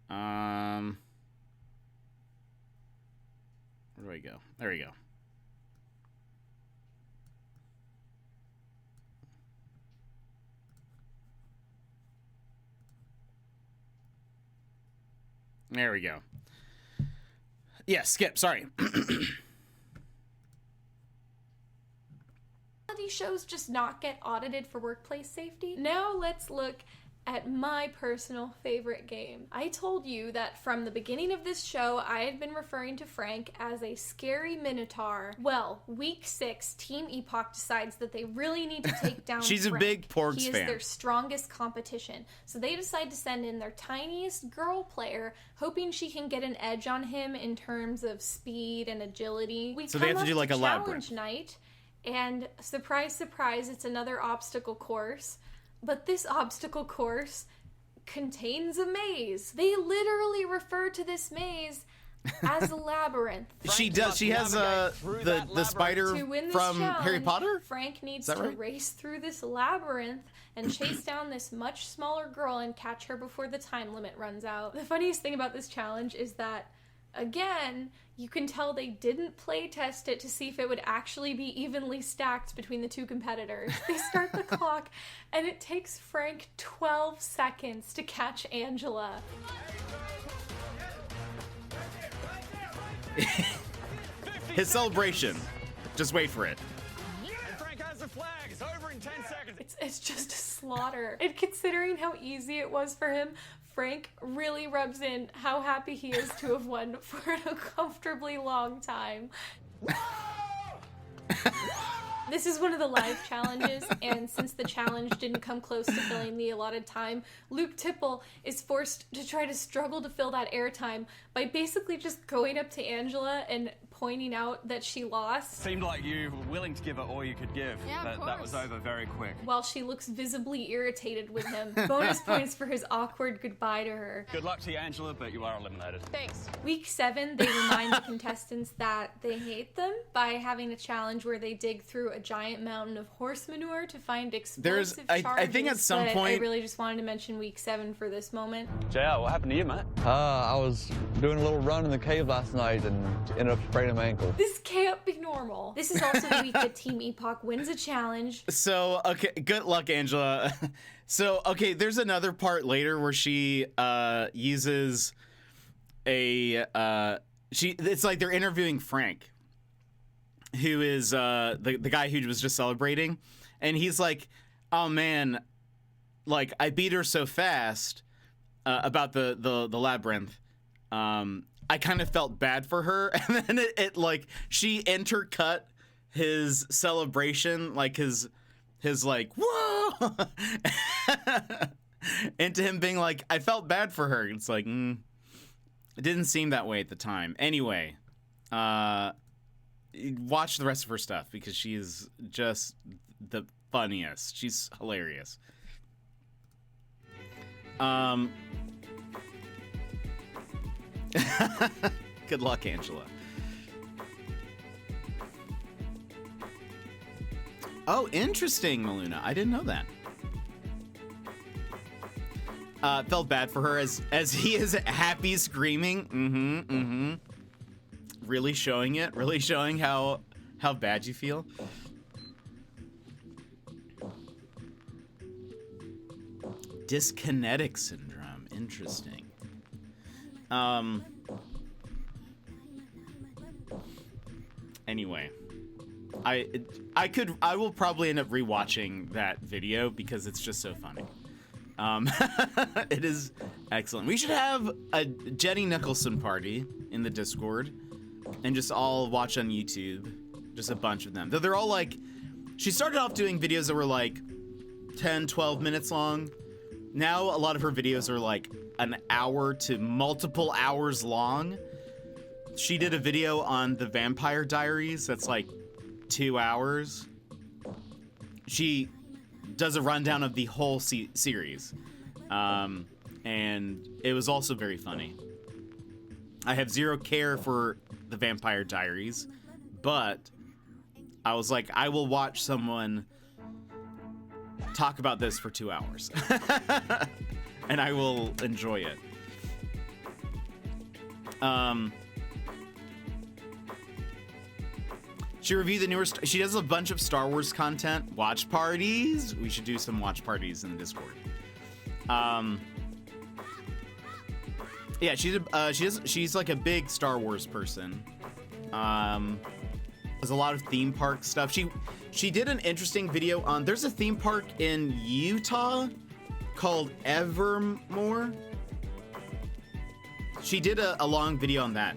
Where do I go? There we go. There we go. Yeah, skip, sorry. These shows just not get audited for workplace safety. Now let's look at my personal favorite game. I told you that from the beginning of this show, I had been referring to Frank as a scary minotaur. Well, week 6, Team Epoch decides that they really need to take down She's Frank. a big Porgs He is fan. their strongest competition. So they decide to send in their tiniest girl player, hoping she can get an edge on him in terms of speed and agility. We So they have to come do up like a challenge labyrinth. night, and surprise, surprise, it's another obstacle course. But this obstacle course contains a maze. They literally refer to this maze as a labyrinth. She does. She has the spider To win this from challenge, Harry Potter. Frank needs that to right? race through this labyrinth and chase down this much smaller girl and catch her before the time limit runs out. The funniest thing about this challenge is that Again, you can tell they didn't play test it to see if it would actually be evenly stacked between the two competitors. They start the clock, and it takes Frank 12 seconds to catch Angela. His celebration. Just wait for it. Frank has the flag. It's over in 10 seconds. It's just a slaughter. And considering how easy it was for him, Frank really rubs in how happy he is to have won for an uncomfortably long time. This is one of the live challenges, and since the challenge didn't come close to filling the allotted time, Luke Tipple is forced to try to struggle to fill that airtime by basically just going up to Angela and pointing out that she lost. Seemed like you were willing to give it all you could give. Yeah, of That was course. over very quick. While she looks visibly irritated with him. Bonus points for his awkward goodbye to her. Good luck to you, Angela, but you are eliminated. Thanks. Week 7, they remind the contestants that they hate them by having a challenge where they dig through a giant mountain of horse manure to find explosive charges. I think at some but point- I really just wanted to mention Week 7 for this moment. JR, what happened to you, mate? I was doing a little run in the cave last night and ended up spraining my ankle. This can't be normal. This is also the week that Team Epoch wins a challenge. So, okay, good luck, Angela. So, okay, there's another part later where she uses a it's like they're interviewing Frank, who is the guy who was just celebrating, and he's like, "Oh man, like I beat her so fast about the labyrinth. I kind of felt bad for her," and then it like she intercut his celebration, like his like whoa, into him being like, "I felt bad for her." It's like, it didn't seem that way at the time. Anyway, watch the rest of her stuff because she is just the funniest. She's hilarious. Good luck, Angela. Oh, interesting, Maluna. I didn't know that. Felt bad for her as he is happy screaming. Really showing it. Really showing how bad you feel. Dyskinetic syndrome. Interesting. Anyway, I will probably end up rewatching that video because it's just so funny. It is excellent. We should have a Jenny Nicholson party in the Discord and just all watch on YouTube. Just a bunch of them. Though they're all like, she started off doing videos that were like 10, 12 minutes long. Now a lot of her videos are like an hour to multiple hours long. She did a video on the Vampire Diaries that's like 2 hours. She does a rundown of the whole series. And it was also very funny. I have zero care for the Vampire Diaries, but I was like, I will watch someone talk about this for 2 hours. And I will enjoy it. She reviewed the newer. She does a bunch of Star Wars content. Watch parties. We should do some watch parties in the Discord. Yeah, she's like a big Star Wars person. There's a lot of theme park stuff. She did an interesting video on. There's a theme park in Utah called Evermore. She did a long video on that.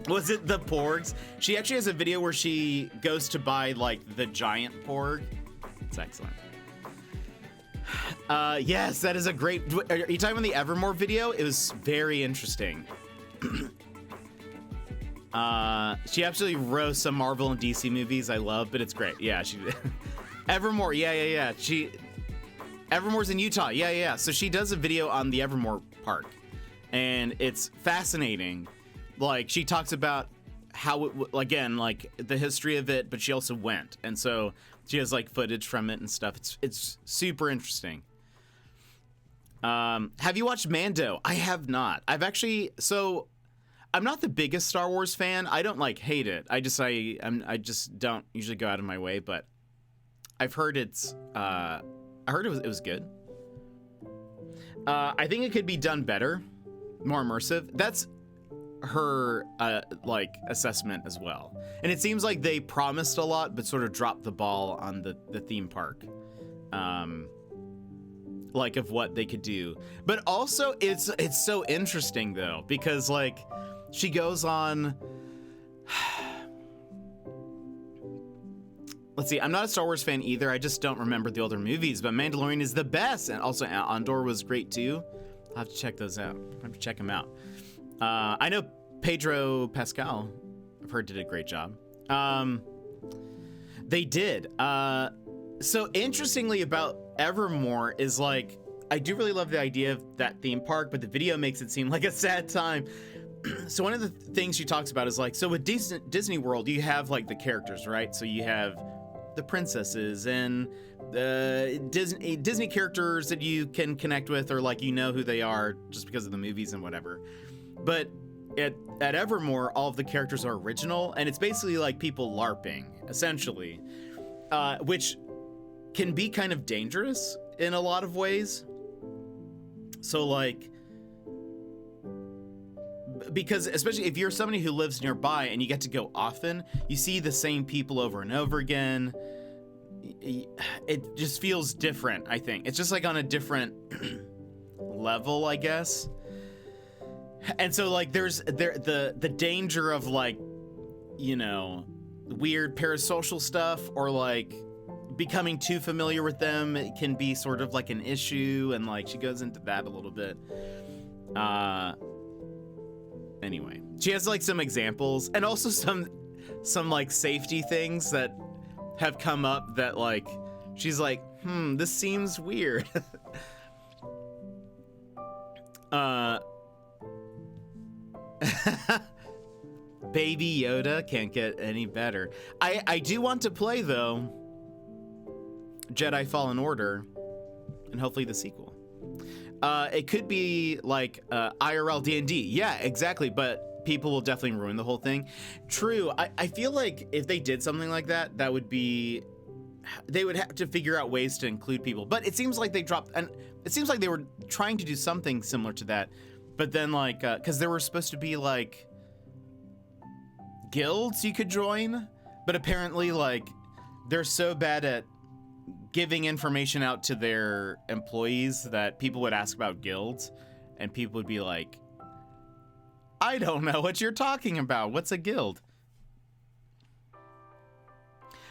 Was it the porgs? She actually has a video where she goes to buy like the giant porg. It's excellent. Yes, that is a great. Are you talking about the Evermore video? It was very interesting. She absolutely roasts some Marvel and DC movies I love, but it's great. Yeah, she Evermore. Yeah. Evermore's in Utah. Yeah. So she does a video on the Evermore Park, and it's fascinating. Like, she talks about how it, again, like the history of it, but she also went, and so she has like footage from it and stuff. It's super interesting. Have you watched Mando? I have not. I've actually, so I'm not the biggest Star Wars fan. I don't like hate it. I just don't usually go out of my way, but I've heard I heard it was good. I think it could be done better, more immersive. That's her like assessment as well. And it seems like they promised a lot but sort of dropped the ball on the theme park. Like of what they could do. But also it's so interesting though, because like she goes on let's see, I'm not a Star Wars fan either. I just don't remember the older movies, but Mandalorian is the best, and also Andor was great too. I'll have to check those out. I'll have to check them out. I know Pedro Pascal, I've heard, did a great job. They did. So interestingly about Evermore is like, I do really love the idea of that theme park, but the video makes it seem like a sad time. So one of the things she talks about is like, so with Disney World, you have like the characters, right? So you have the princesses and the Disney characters that you can connect with, or like, you know who they are just because of the movies and whatever. But at Evermore, all of the characters are original, and it's basically like people LARPing, essentially, which can be kind of dangerous in a lot of ways. So like, because especially if you're somebody who lives nearby and you get to go often, you see the same people over and over again. It just feels different, I think. It's just like on a different level, I guess. And so like there's the danger of like, you know, weird parasocial stuff, or like becoming too familiar with them. It can be sort of like an issue, and like she goes into that a little bit. Anyway, she has like some examples, and also some like safety things that have come up that like she's like, this seems weird. Baby Yoda can't get any better. I do want to play though Jedi Fallen Order, and hopefully the sequel. It could be like IRL D&D. Yeah, exactly. But people will definitely ruin the whole thing. True. I feel like if they did something like that, that would be, they would have to figure out ways to include people. But it seems like they dropped, and it seems like they were trying to do something similar to that. But then like, because there were supposed to be like guilds you could join, but apparently like they're so bad at giving information out to their employees that people would ask about guilds, and people would be like, I don't know what you're talking about. What's a guild?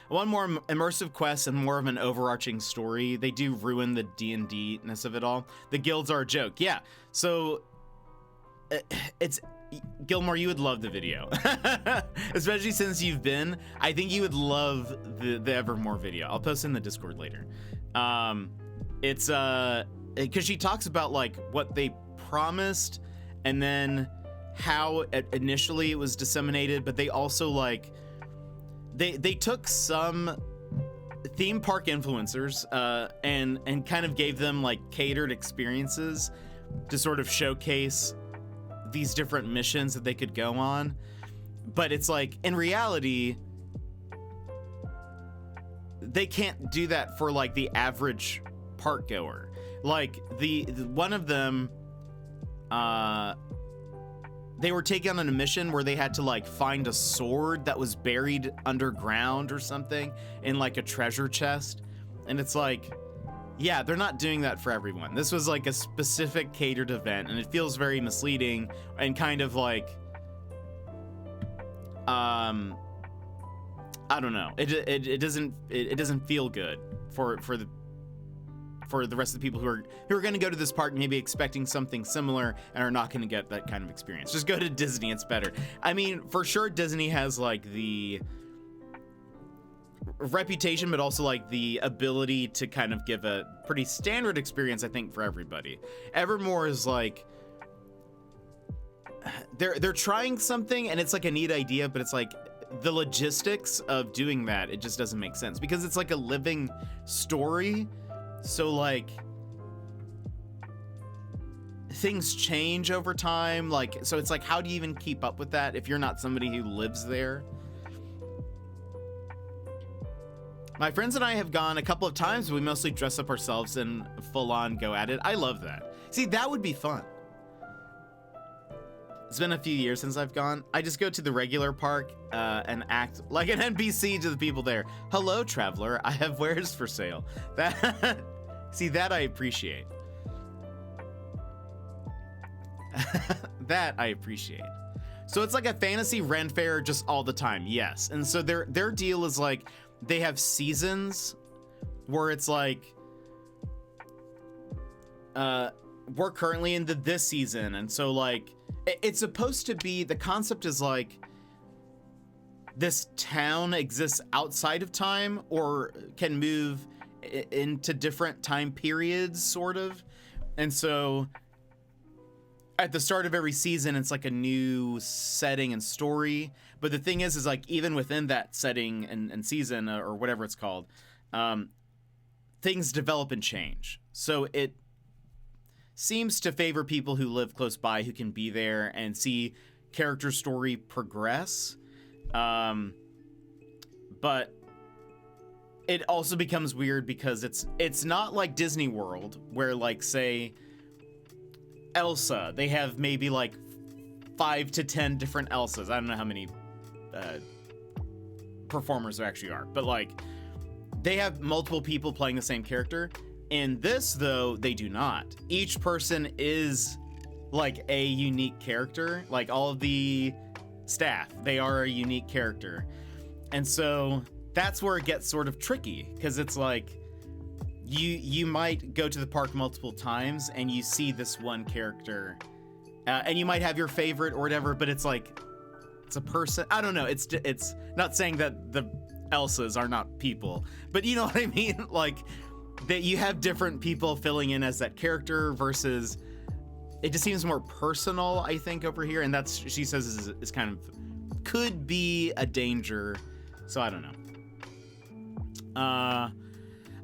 One more immersive quest and more of an overarching story. They do ruin the D&D-ness of it all. The guilds are a joke. Yeah. So it's Gilmore, you would love the video, especially since you've been. I think you would love the Evermore video. I'll post it in the Discord later. It's because she talks about like what they promised and then how initially it was disseminated, but they also like they took some theme park influencers and kind of gave them like catered experiences to sort of showcase these different missions that they could go on. But it's like, in reality, they can't do that for like the average park goer. Like the one of them, they were taking on a mission where they had to like find a sword that was buried underground or something in like a treasure chest. And it's like, yeah, they're not doing that for everyone. This was like a specific catered event, and it feels very misleading and kind of like, I don't know. It doesn't feel good for the rest of the people who are going to go to this park maybe expecting something similar and are not going to get that kind of experience. Just go to Disney, it's better. I mean, for sure Disney has like the reputation, but also like the ability to kind of give a pretty standard experience, I think, for everybody. Evermore is like, they're trying something, and it's like a neat idea, but it's like the logistics of doing that, it just doesn't make sense because it's like a living story. So like things change over time. Like, so it's like, how do you even keep up with that if you're not somebody who lives there? My friends and I have gone a couple of times, but we mostly dress up ourselves and full on go at it. I love that. See, that would be fun. It's been a few years since I've gone. I just go to the regular park and act like an NPC to the people there. Hello, traveler. I have wares for sale. That, see, that I appreciate. That I appreciate. So it's like a fantasy Ren fair just all the time. Yes. And so their deal is like, they have seasons where it's like, we're currently in this season. And so like, it's supposed to be, the concept is like, this town exists outside of time or can move into different time periods, sort of. And so at the start of every season, it's like a new setting and story. But the thing is like, even within that setting and season or whatever it's called, things develop and change. So it seems to favor people who live close by, who can be there and see character story progress. But it also becomes weird because it's not like Disney World where, like, say Elsa, they have maybe like 5 to 10 different Elsas. I don't know how many performers there actually are, but like they have multiple people playing the same character. In this, though, they do not. Each person is like a unique character. Like all of the staff, they are a unique character. And so that's where it gets sort of tricky, because it's like you might go to the park multiple times and you see this one character and you might have your favorite or whatever, but it's like, it's a person. I don't know. It's not saying that the Elsas are not people, but you know what I mean? Like, that you have different people filling in as that character versus it just seems more personal, I think, over here. And that's, she says, is kind of, could be a danger. So I don't know.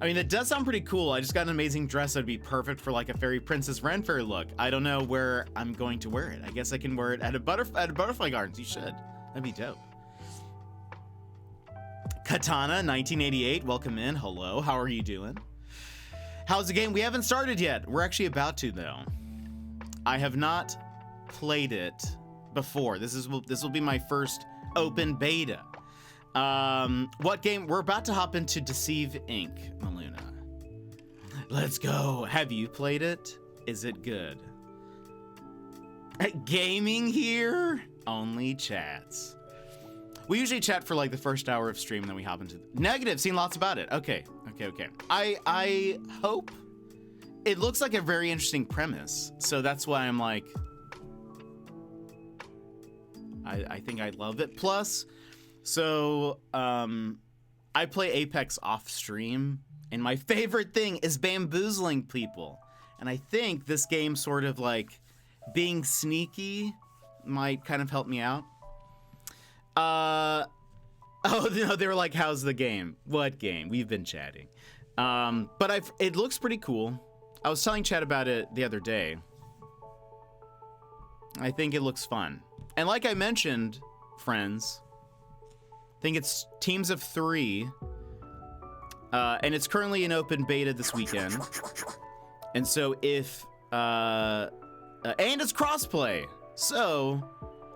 I mean, it does sound pretty cool. I just got an amazing dress that'd be perfect for like a fairy princess Ren fair look. I don't know where I'm going to wear it. I guess I can wear it at a butterfly gardens. You should. That'd be dope. Katana 1988, welcome in. Hello, how are you doing? How's the game? We haven't started yet. We're actually about to, though. I have not played it before. This will be my first open beta. What game? We're about to hop into Deceive Inc., Maluna. Let's go. Have you played it? Is it good? Gaming here? Only chats. We usually chat for like the first hour of stream, and then we hop into negative. Seen lots about it. Okay. I hope it looks like a very interesting premise, so that's why I'm like, I think I love it. Plus, so I play Apex off stream, and my favorite thing is bamboozling people, and I think this game sort of like being sneaky might kind of help me out. Oh no, they were like, how's the game? What game? We've been chatting. But it looks pretty cool. I was telling Chad about it the other day. I think it looks fun. And like I mentioned, friends, I think it's teams of 3. And it's currently in open beta this weekend. And so if, and it's crossplay. So,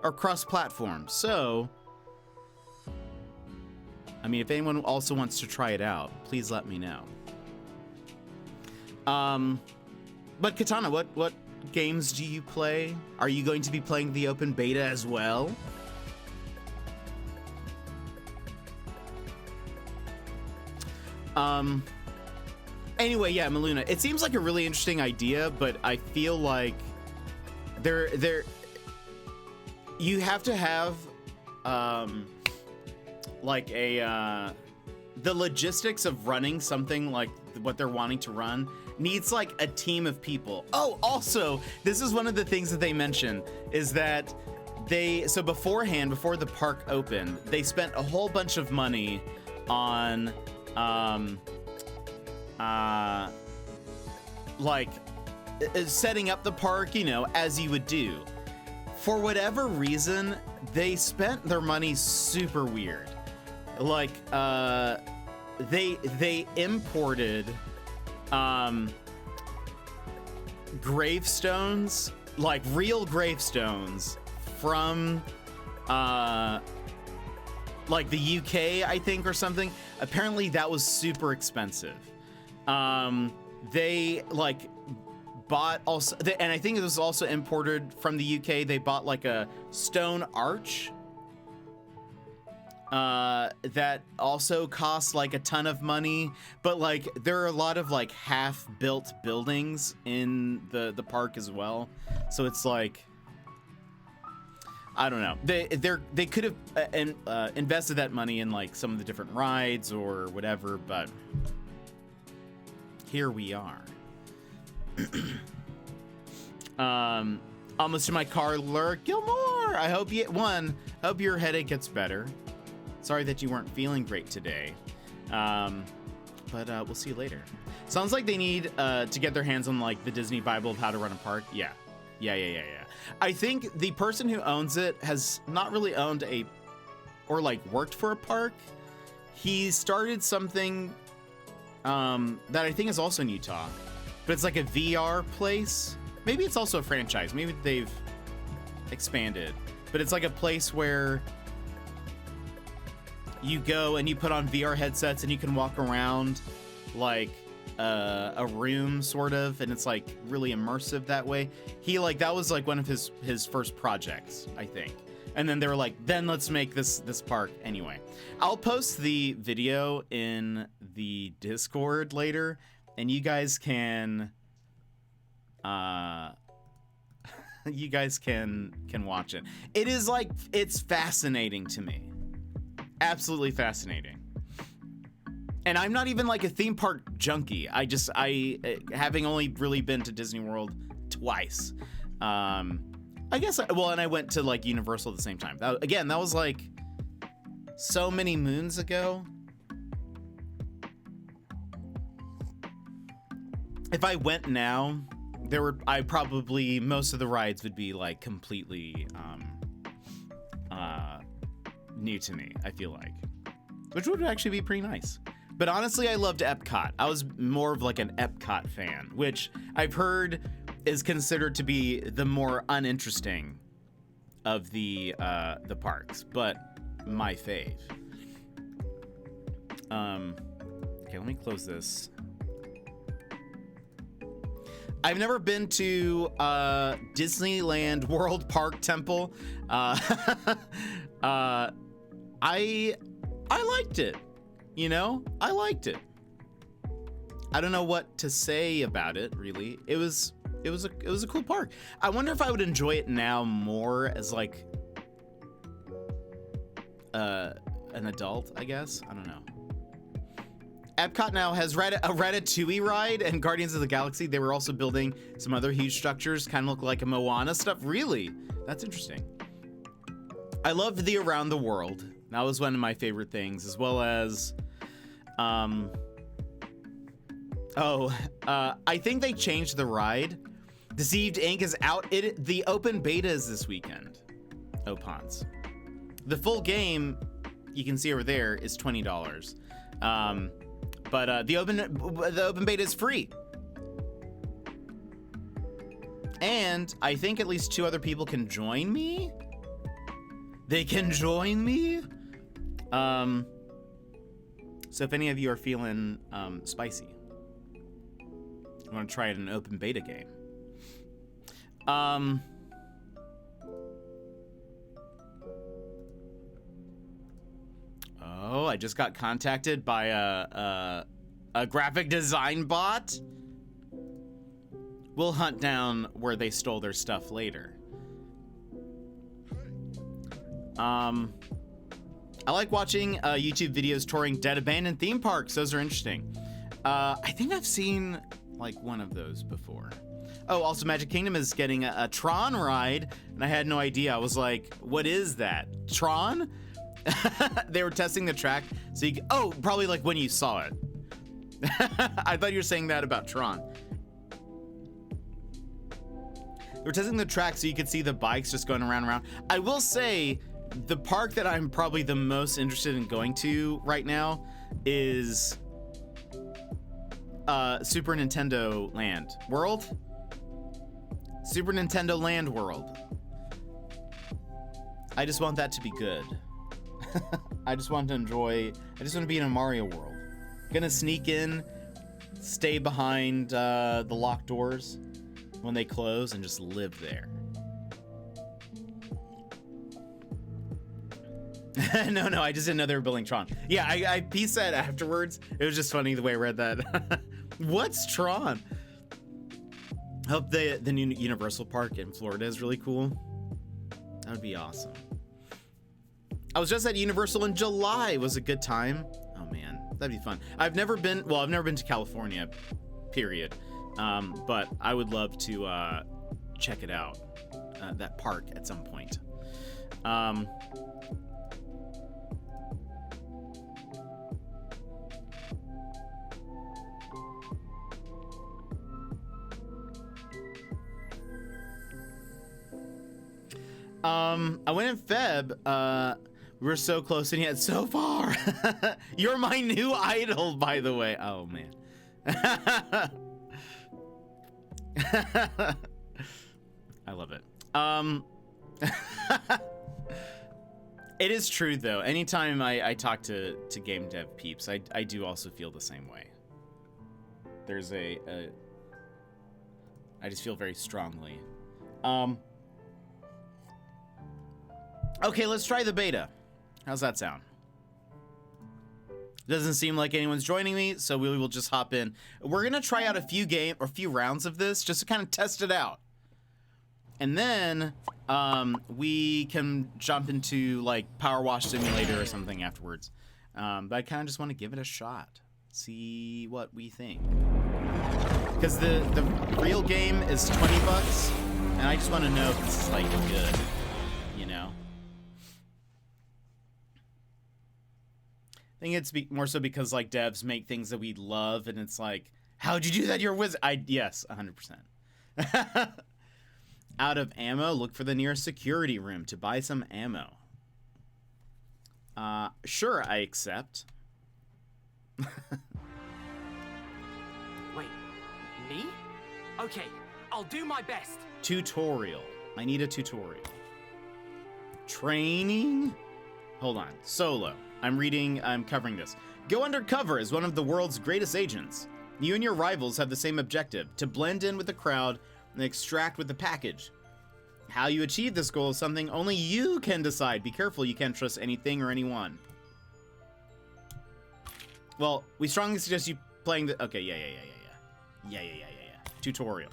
or cross-platform. So, I mean, if anyone also wants to try it out, please let me know. But Katana, what games do you play? Are you going to be playing the open beta as well? Anyway, yeah, Maluna, it seems like a really interesting idea, but I feel like you have to have like a the logistics of running something like what they're wanting to run needs like a team of people. Oh, also, this is one of the things that they mention is that so beforehand, before the park opened, they spent a whole bunch of money on like setting up the park, you know, as you would do. For whatever reason, they spent their money super weird. Like, they imported gravestones, like real gravestones from like the UK, I think, or something. Apparently that was super expensive. They like bought also, and I think it was also imported from the UK. They bought like a stone arch that also costs like a ton of money, but like there are a lot of like half-built buildings in the park as well. So it's like, I don't know. They could have invested that money in like some of the different rides or whatever, but here we are. Almost to my car, Lurk Gilmore. I hope your headache gets better. Sorry that you weren't feeling great today, but we'll see you later. Sounds like they need to get their hands on like the Disney Bible of how to run a park. Yeah. I think the person who owns it has not really owned or like worked for a park. He started something that I think is also in Utah, but it's like a VR place. Maybe it's also a franchise. Maybe they've expanded, but it's like a place where you go and you put on VR headsets and you can walk around like a room sort of, and it's like really immersive that way. That was like one of his first projects, I think. And then they were like, then let's make this park anyway. I'll post the video in the Discord later, and you guys can can watch it. It is like, it's fascinating to me. Absolutely fascinating. And I'm not even like a theme park junkie. I having only really been to Disney World twice. I guess, and I went to like Universal at the same time. That was like so many moons ago. If I went now, most of the rides would be like completely new to me, I feel like, which would actually be pretty nice. But honestly, I loved Epcot. I was more of like an Epcot fan, which I've heard is considered to be the more uninteresting of the parks, but my fave. Okay, let me close this. I've never been to Disneyland World Park Temple. I liked it. You know, I liked it. I don't know what to say about it, really. It was a cool park. I wonder if I would enjoy it now more as like an adult, I guess. I don't know. Epcot now has a Ratatouille ride, and Guardians of the Galaxy, they were also building some other huge structures, kind of look like a Moana stuff. Really? That's interesting. I loved the Around the World. That was one of my favorite things, as well as I think they changed the ride. Deceived Inc. is out. The open beta is this weekend. Opans. The full game, you can see over there, is $20. But the open beta is free. And I think at least 2 other people can join me. They can join me. So if any of you are feeling spicy, I want to try it in an open beta game. Oh, I just got contacted by a graphic design bot. We'll hunt down where they stole their stuff later. I like watching YouTube videos touring dead abandoned theme parks. Those are interesting. I think I've seen like one of those before. Oh, also Magic Kingdom is getting a Tron ride, and I had no idea. I was like, what is that? Tron? They were testing the track, so probably like when you saw it. I thought you were saying that about Tron. were testing the track so you could see the bikes just going around and around. I will say, the park that I'm probably the most interested in going to right now is Super Nintendo Land World. Super Nintendo Land World. I just want that to be good. I just want to enjoy. I just want to be in a Mario world. Gonna sneak in, stay behind the locked doors when they close, and just live there. No, I just didn't know they were building Tron. Yeah, I pieced that afterwards. It was just funny the way I read that. What's Tron? Hope the new Universal Park in Florida is really cool. That would be awesome. I was just at Universal in July. It was a good time. Oh man, that'd be fun. I've never been to California, period. But I would love to check it out, that park at some point. I went in Feb. We were so close and yet so far. You're my new idol, by the way. Oh man. I love it. It is true though. Anytime I talk to game dev peeps, I do also feel the same way. There's I just feel very strongly. Okay, let's try the beta. How's that sound? Doesn't seem like anyone's joining me, so we will just hop in. We're gonna try out a few rounds of this just to kind of test it out, and then we can jump into like Power Wash Simulator or something afterwards. But I kind of just want to give it a shot, see what we think, because the real game is $20, and I just want to know if this is like good, you know. I think it's more so because like devs make things that we love, and it's like, how'd you do that? You're a wizard. Yes, 100%. Out of ammo, look for the nearest security room to buy some ammo. Sure, I accept. Wait, me? Okay, I'll do my best. Tutorial. I need a tutorial. Training? Hold on. Solo. I'm covering this. Go undercover as one of the world's greatest agents. You and your rivals have the same objective, to blend in with the crowd and extract with the package. How you achieve this goal is something only you can decide. Be careful, you can't trust anything or anyone. Well, we strongly suggest you playing the... Okay, yeah. Tutorial.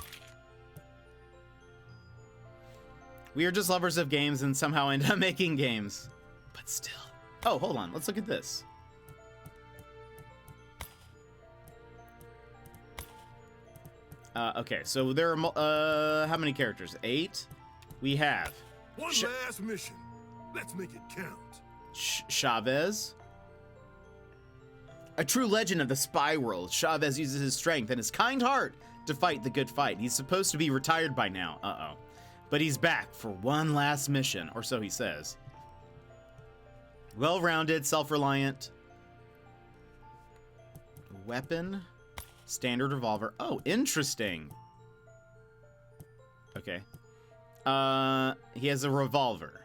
We are just lovers of games and somehow end up making games. But still... Oh, hold on. Let's look at this. Okay, so there are how many characters? 8. We have one last mission. Let's make it count. Chavez. A true legend of the spy world, Chavez uses his strength and his kind heart to fight the good fight. He's supposed to be retired by now. Uh-oh. But he's back for one last mission, or so he says. Well-rounded, self-reliant. Weapon. Standard revolver. Oh, interesting. Okay. He has a revolver.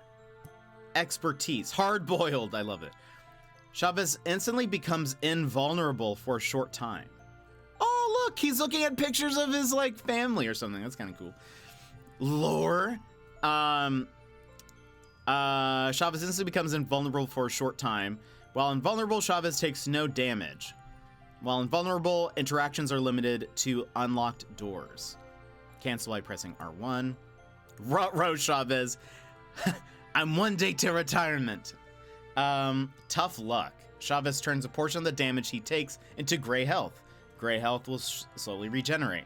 Expertise. Hard-boiled. I love it. Chavez instantly becomes invulnerable for a short time. Oh, look! He's looking at pictures of his, like, family or something. That's kind of cool. Lore. Chavez instantly becomes invulnerable for a short time. While invulnerable, Chavez takes no damage. While invulnerable, interactions are limited to unlocked doors. Cancel by pressing R1. Ruh-roh, Chavez. I'm one day to retirement. Tough luck. Chavez turns a portion of the damage he takes into gray health. Gray health will slowly regenerate.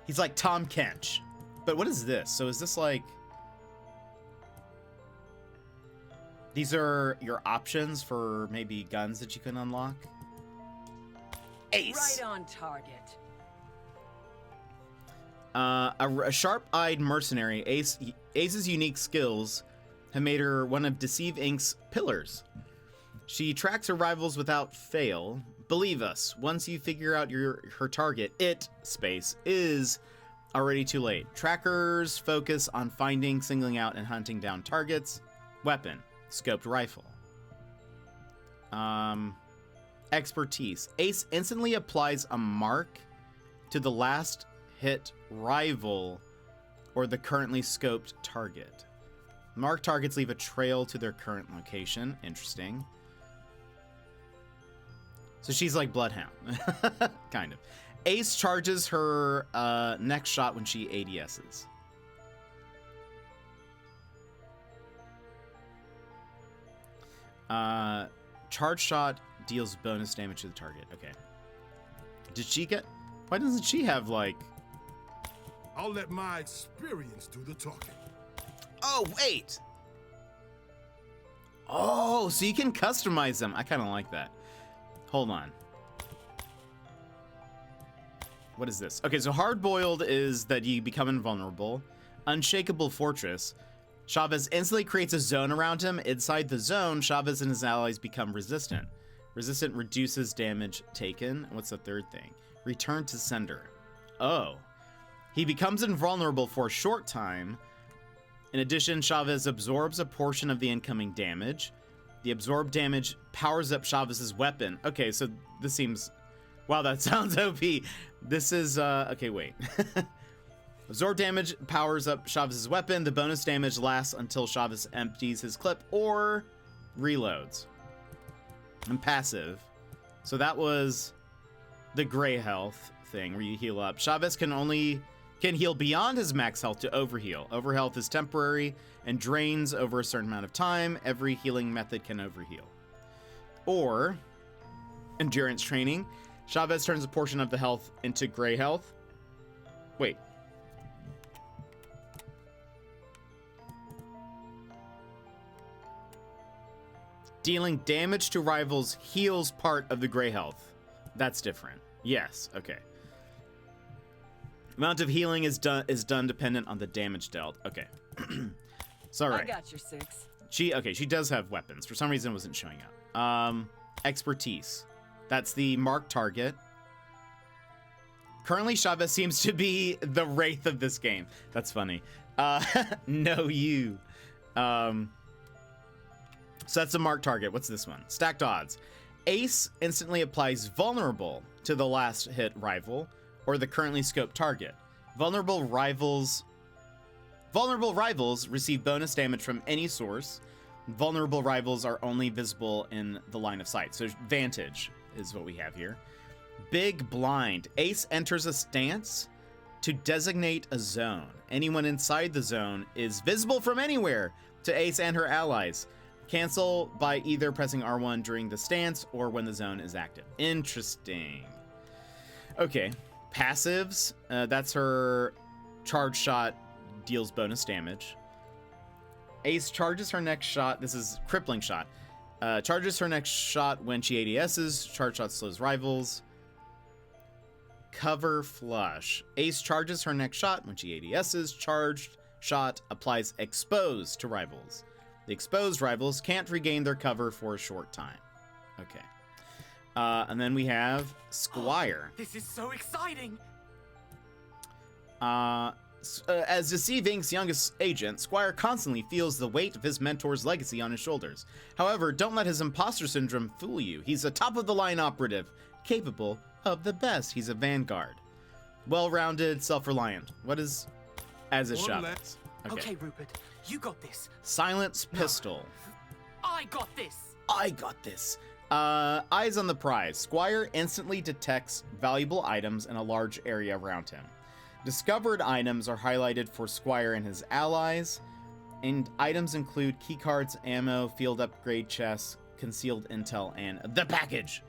He's like Tom Kench. But what is this? So is this like... These are your options for maybe guns that you can unlock? Ace. Right on target. A sharp-eyed mercenary, Ace's unique skills have made her one of Deceive Inc.'s pillars. She tracks her rivals without fail. Believe us, once you figure out her target, space is already too late. Trackers focus on finding, singling out, and hunting down targets. Weapon, scoped rifle. Expertise. Ace instantly applies a mark to the last hit rival or the currently scoped target. Marked targets leave a trail to their current location. Interesting. So she's like Bloodhound. Kind of. Ace charges her next shot when she ADSs. Charge shot deals bonus damage to the target. Okay. Did she get... Why doesn't she have, like... I'll let my experience do the talking. Oh, wait! Oh, so you can customize them. I kind of like that. Hold on. What is this? Okay, so hard-boiled is that you become invulnerable. Unshakable Fortress. Chavez instantly creates a zone around him. Inside the zone, Chavez and his allies become resistant. Resistant reduces damage taken. What's the third thing? Return to sender. Oh. He becomes invulnerable for a short time. In addition, Chavez absorbs a portion of the incoming damage. The absorbed damage powers up Chavez's weapon. Okay, so this seems... Wow, that sounds OP. This is... Okay, wait. Absorb damage powers up Chavez's weapon. The bonus damage lasts until Chavez empties his clip or reloads. And passive. So that was the gray health thing where you heal up. Chavez can heal beyond his max health to overheal. Overhealth is temporary and drains over a certain amount of time. Every healing method can overheal. Or endurance training. Chavez turns a portion of the health into gray health. Wait. Dealing damage to rivals heals part of the gray health. That's different. Yes, okay. Amount of healing is done dependent on the damage dealt. Okay. Sorry. I got your 6. She does have weapons. For some reason it wasn't showing up. Expertise. That's the marked target. Currently Chavez seems to be the wraith of this game. That's funny. No, you. So that's a marked target. What's this one? Stacked odds. Ace instantly applies vulnerable to the last hit rival or the currently scoped target. Vulnerable rivals receive bonus damage from any source. Vulnerable rivals are only visible in the line of sight. So vantage is what we have here. Big blind. Ace enters a stance to designate a zone. Anyone inside the zone is visible from anywhere to Ace and her allies. Cancel by either pressing R1 during the stance or when the zone is active. Interesting. Okay. Passives. That's her charge shot deals bonus damage. Ace charges her next shot. This is crippling shot. Charges her next shot when she ADSs. Charge shot slows rivals. Cover flush. Ace charges her next shot when she ADSs. Charged shot applies expose to rivals. The exposed rivals can't regain their cover for a short time. Okay. And then we have Squire. This is so exciting! As Deceive Inc.'s youngest agent, Squire constantly feels the weight of his mentor's legacy on his shoulders. However, don't let his imposter syndrome fool you. He's a top-of-the-line operative, capable of the best. He's a vanguard. Well-rounded, self-reliant. What is... As a shot. Okay, Rupert, you got this. Silence pistol. I got this. I got this. Eyes on the prize. Squire instantly detects valuable items in a large area around him. Discovered items are highlighted for Squire and his allies, and items include keycards, ammo, field upgrade chests, concealed intel, and the package.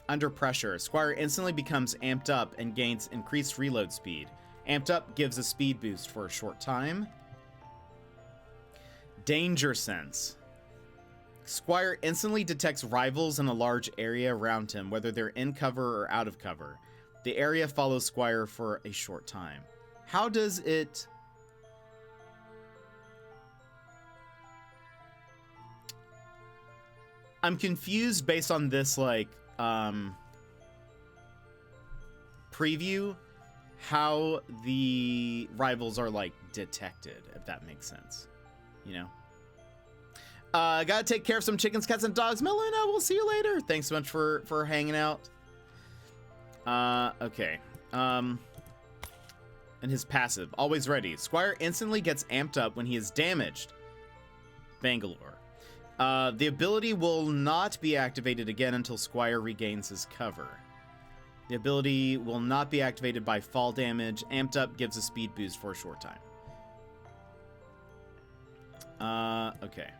Under pressure, Squire instantly becomes amped up and gains increased reload speed. Amped up gives a speed boost for a short time. Danger sense. Squire instantly detects rivals in a large area around him, whether they're in cover or out of cover. The area follows Squire for a short time. How does it... I'm confused based on this, like, preview, how the rivals are, like, detected, if that makes sense. You know? Gotta take care of some chickens, cats, and dogs. Melina, we'll see you later. Thanks so much for hanging out. Okay. And his passive, always ready. Squire instantly gets amped up when he is damaged. Bangalore. The ability will not be activated again until Squire regains his cover. The ability will not be activated by fall damage. Amped up gives a speed boost for a short time. Okay.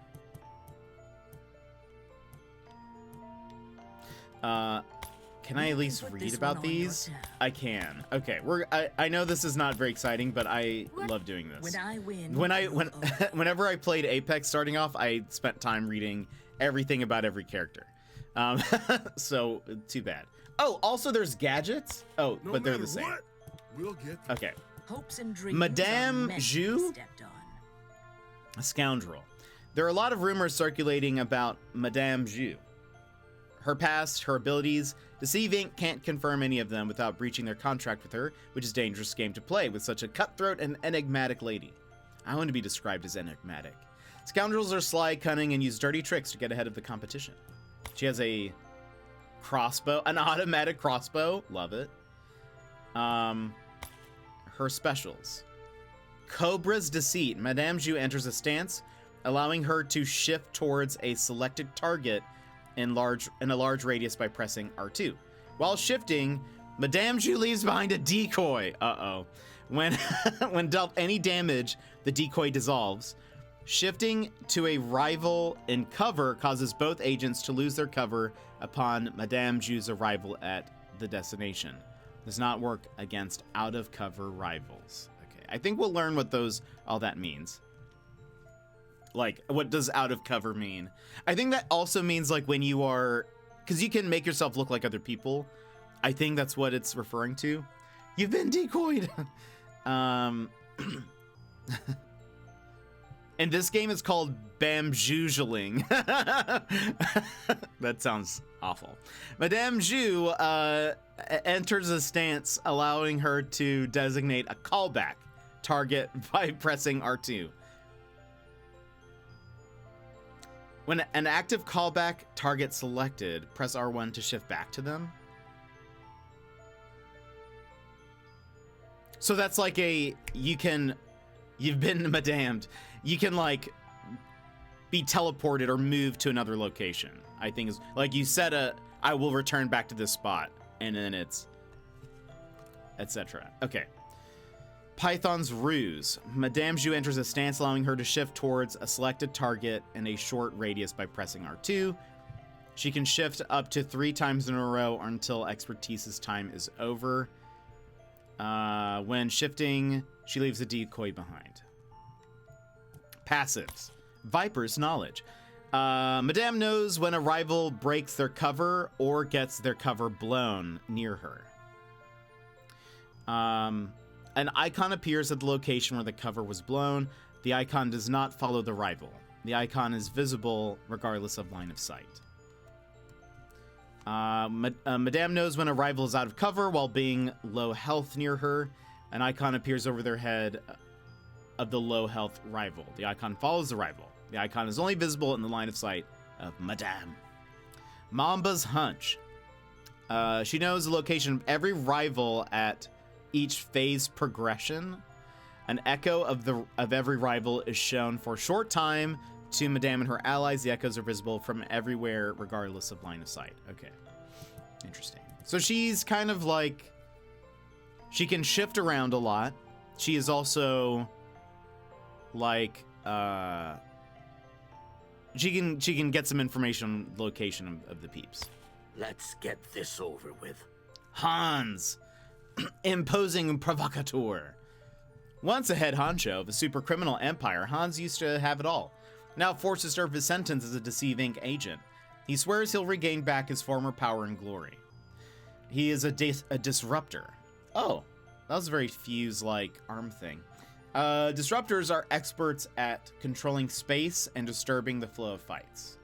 Can I at least read about these? I can. Okay, I know this is not very exciting, but I love doing this. Whenever I played Apex starting off, I spent time reading everything about every character. So too bad. Oh, also there's gadgets. Oh, No but they're matter the same. what, we'll get Okay. Hopes and dreams Madame are Jus? stepped on. A scoundrel. There are a lot of rumors circulating about Madame Jus. Her past, her abilities. Deceive Inc. can't confirm any of them without breaching their contract with her, which is a dangerous game to play with such a cutthroat and enigmatic lady. I want to be described as enigmatic. Scoundrels are sly, cunning, and use dirty tricks to get ahead of the competition. She has a crossbow, an automatic crossbow. Love it. Her specials. Cobra's Deceit. Madame Jus enters a stance, allowing her to shift towards a selected target in a large radius by pressing R2. While shifting, Madame Jus leaves behind a decoy. Uh-oh. When dealt any damage, the decoy dissolves. Shifting to a rival in cover causes both agents to lose their cover upon Madame Jus' arrival at the destination. Does not work against out-of-cover rivals. Okay, I think we'll learn what all that means. Like, what does out of cover mean? I think that also means, like, when you are... Because you can make yourself look like other people. I think that's what it's referring to. You've been decoyed! And this game is called Bamboozling. That sounds awful. Madame Jus enters a stance, allowing her to designate a callback target by pressing R2. When an active callback target selected, press R1 to shift back to them. So that's like you've been madamed. You can like be teleported or moved to another location. I think is like you set I will return back to this spot, and then it's etc. Okay. Python's Ruse. Madame Jus enters a stance, allowing her to shift towards a selected target in a short radius by pressing R2. She can shift up to 3 times in a row or until expertise's time is over. When shifting, she leaves a decoy behind. Passives. Viper's Knowledge. Madame knows when a rival breaks their cover or gets their cover blown near her. An icon appears at the location where the cover was blown. The icon does not follow the rival. The icon is visible regardless of line of sight. Madame knows when a rival is out of cover while being low health near her. An icon appears over their head of the low health rival. The icon follows the rival. The icon is only visible in the line of sight of Madame. Mamba's Hunch. She knows the location of every rival at each phase progression. An echo of every rival is shown for a short time to Madame and her allies. The echoes are visible from everywhere, regardless of line of sight. Okay. Interesting. So she's kind of like... She can shift around a lot. She is also... like... She can get some information on the location of the peeps. Let's get this over with. Hans. Imposing provocateur. Once a head honcho of a super criminal empire, Hans used to have it all. Now forced to serve his sentence as a Deceive Inc. agent. He swears he'll regain back his former power and glory. He is a disruptor. Oh, that was a very Fuse-like arm thing. Disruptors are experts at controlling space and disturbing the flow of fights.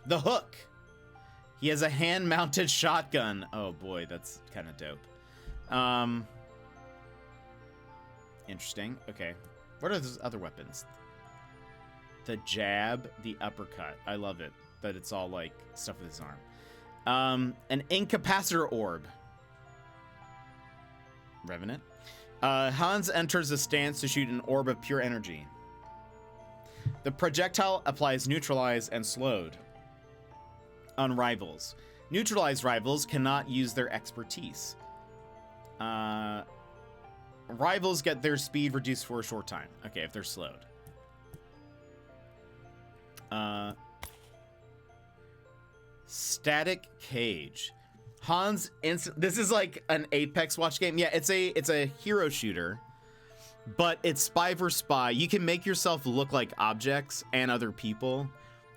The Hook. He has a hand-mounted shotgun. Oh boy, that's kind of dope. Interesting. Okay. What are those other weapons? The jab, the uppercut. I love it that it's all like stuff with his arm. An incapacitor orb. Revenant. Hans enters a stance to shoot an orb of pure energy. The projectile applies neutralize and slowed on rivals. Neutralized rivals cannot use their expertise. Rivals get their speed reduced for a short time. Okay, if they're slowed. Static Cage. Hans this is like an Apex watch game. Yeah, it's a hero shooter, but it's spy versus spy. You can make yourself look like objects and other people.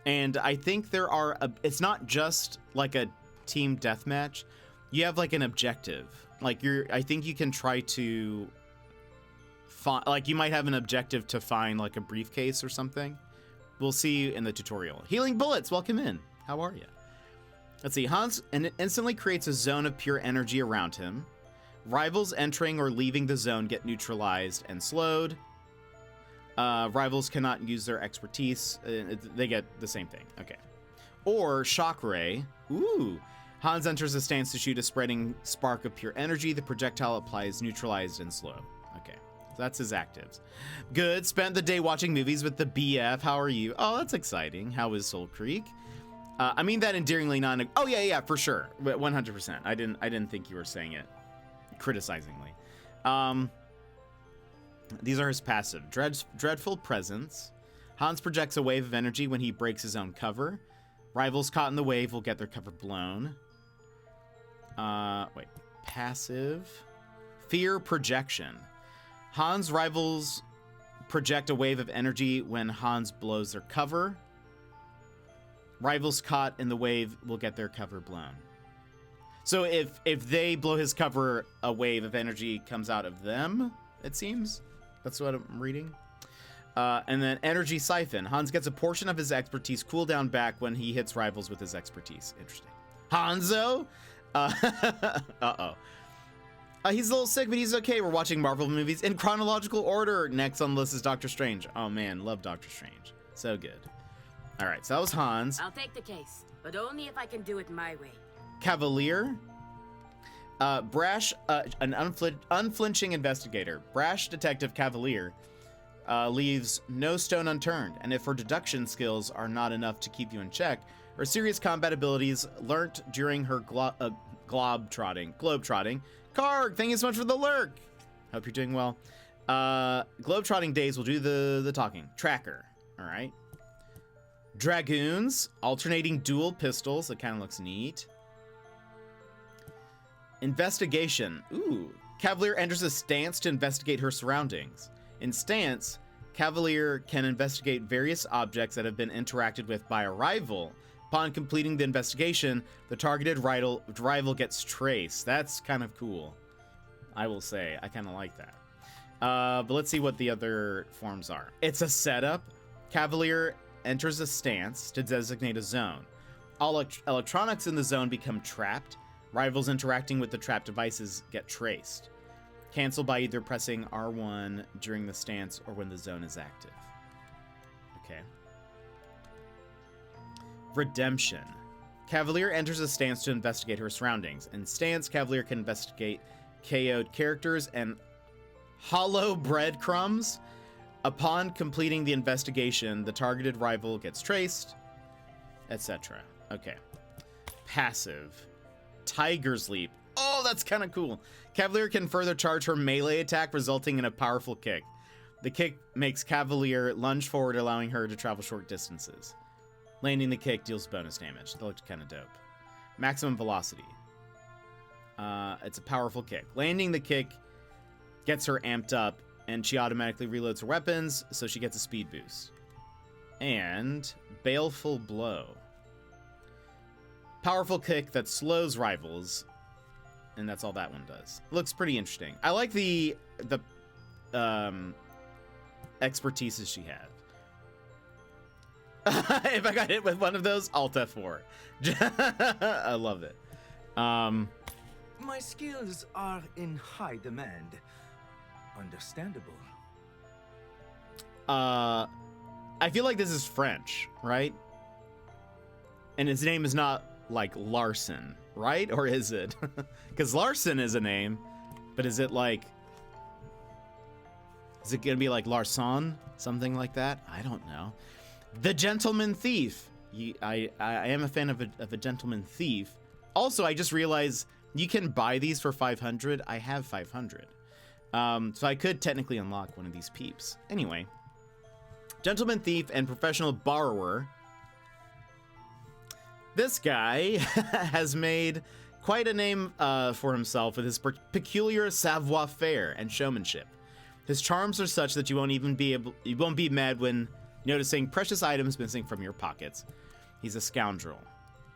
And I think there are it's not just like a team deathmatch. You have like an objective. Like I think you can try to find, like you might have an objective to find like a briefcase or something. We'll see in the tutorial. Healing Bullets, welcome in. How are you? Let's see. Hans instantly creates a zone of pure energy around him. Rivals entering or leaving the zone get neutralized and slowed. Rivals cannot use their expertise. They get the same thing. Okay. Or Shock Ray. Ooh. Hans enters a stance to shoot a spreading spark of pure energy. The projectile applies neutralized and slow. Okay. So that's his actives. Good. Spent the day watching movies with the BF. How are you? Oh, that's exciting. How is Soul Creek? I mean that endearingly oh yeah, for sure. 100%. I didn't think you were saying it criticizingly. These are his passive. Dreadful Presence. Hans projects a wave of energy when he breaks his own cover. Rivals caught in the wave will get their cover blown. Passive. Fear Projection. Hans' rivals project a wave of energy when Hans blows their cover. Rivals caught in the wave will get their cover blown. So if they blow his cover, a wave of energy comes out of them, it seems. That's what I'm reading. And then Energy Siphon. Hans gets a portion of his expertise cooldown back when he hits rivals with his expertise. Interesting. Hanzo? Uh-oh. He's a little sick, but he's okay. We're watching Marvel movies in chronological order. Next on the list is Doctor Strange. Oh man, love Doctor Strange. So good. All right, so that was Hans. I'll take the case, but only if I can do it my way. Cavalier. Brash, an unflinching investigator. Brash Detective Cavalier leaves no stone unturned, and if her deduction skills are not enough to keep you in check, her serious combat abilities learnt during her globetrotting. Karg, thank you so much for the lurk. Hope you're doing well. Globetrotting days will do the talking. Tracker, all right. Dragoons, alternating dual pistols. That kind of looks neat. Investigation. Ooh. Cavalier enters a stance to investigate her surroundings. In stance, Cavalier can investigate various objects that have been interacted with by a rival. Upon completing the investigation, the targeted rival gets traced. That's kind of cool, I will say. I kind of like that. But let's see what the other forms are. It's a setup. Cavalier enters a stance to designate a zone. All electronics in the zone become trapped. Rivals interacting with the trapped devices get traced. Cancel by either pressing R1 during the stance or when the zone is active. Okay. Redemption. Cavalier enters a stance to investigate her surroundings. In stance, Cavalier can investigate KO'd characters and hollow breadcrumbs. Upon completing the investigation, the targeted rival gets traced, etc. Okay. Passive. Tiger's Leap. Oh, that's kind of cool. Cavalier can further charge her melee attack, resulting in a powerful kick. The kick makes Cavalier lunge forward, allowing her to travel short distances. Landing the kick deals bonus damage. That looked kind of dope. Maximum velocity. It's a powerful kick. Landing the kick gets her amped up, and she automatically reloads her weapons, so she gets a speed boost. And Baleful Blow. Powerful kick that slows rivals. and that's all that one does. Looks pretty interesting. I like the expertises she had. If I got hit with one of those, Alt F4. I love it. My skills are in high demand. Understandable. I feel like this is French, right? And his name is not like Larson, right? Or is it? Because Larson is a name, but is it like... Is it gonna be like Larson? Something like that? I don't know. The Gentleman Thief. I am a fan of a Gentleman Thief. Also, I just realized you can buy these for 500. I have 500. So I could technically unlock one of these peeps. Anyway. Gentleman Thief and Professional Borrower. This guy has made quite a name for himself with his peculiar savoir-faire and showmanship. His charms are such that you won't be mad when noticing precious items missing from your pockets. He's a scoundrel.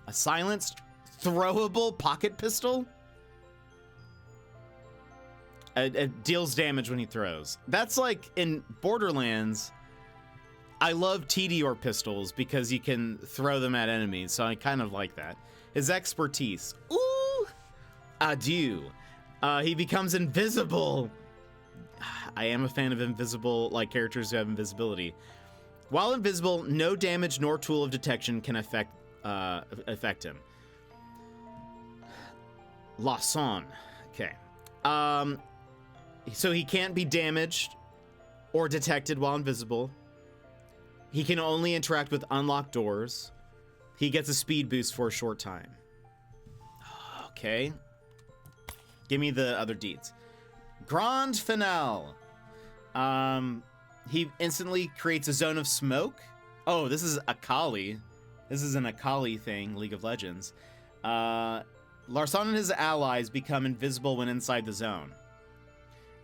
A silenced, throwable pocket pistol? It deals damage when he throws. That's like in Borderlands. I love TDR pistols because you can throw them at enemies, so I kind of like that. His expertise. Ooh! Adieu. He becomes invisible. I am a fan of invisible, like characters who have invisibility. While invisible, no damage nor tool of detection can affect him. Lasson. Okay. So he can't be damaged or detected while invisible. He can only interact with unlocked doors. He gets a speed boost for a short time. Okay. Give me the other deeds. Grand Finale. He instantly creates a zone of smoke. Oh, this is Akali. This is an Akali thing, League of Legends. Larson and his allies become invisible when inside the zone.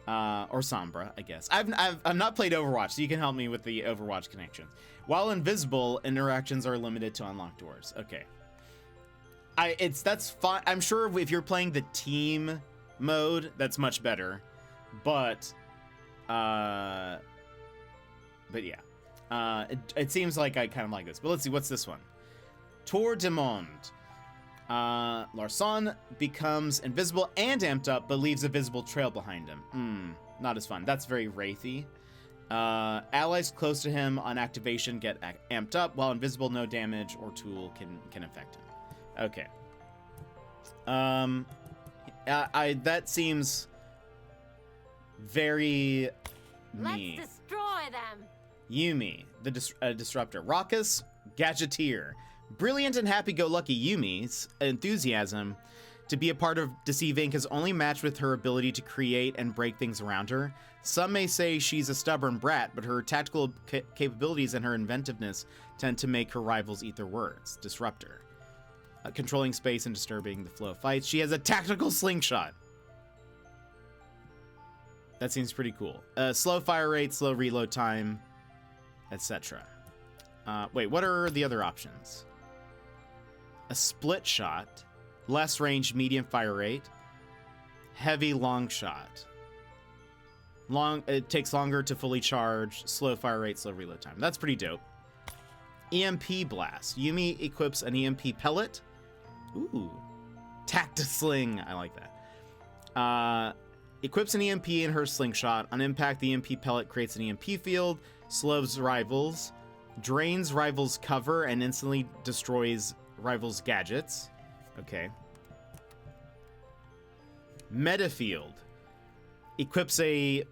Or Sombra, I guess. I've not played Overwatch, so you can help me with the Overwatch connections. While invisible, interactions are limited to unlocked doors. Okay. That's fine. I'm sure if you're playing the team mode, that's much better. But yeah. It seems like I kind of like this. But let's see, what's this one? Tour de Monde. Larson becomes invisible and amped up, but leaves a visible trail behind him. Not as fun. That's very wraithy. Allies close to him on activation get amped up, while invisible, no damage or tool can affect him. Okay. That seems very me. Let's destroy them. Yumi, the disruptor. Raucous gadgeteer. Brilliant and happy-go-lucky Yumi's enthusiasm to be a part of Deceive Inc. is only matched with her ability to create and break things around her. Some may say she's a stubborn brat, but her tactical capabilities and her inventiveness tend to make her rivals eat their words. Disruptor. Controlling space and disturbing the flow of fights. She has a tactical slingshot. That seems pretty cool. Slow fire rate, slow reload time, etc. Wait, what are the other options? A split shot, less range, medium fire rate, heavy long shot. It takes longer to fully charge, slow fire rate, slow reload time. That's pretty dope. EMP blast. Yumi equips an EMP pellet. Ooh. Tactisling. I like that. Equips an EMP in her slingshot. On impact, the EMP pellet creates an EMP field, slows rivals, drains rivals' cover, and instantly destroys rivals' gadgets. Okay. Metafield. Equips a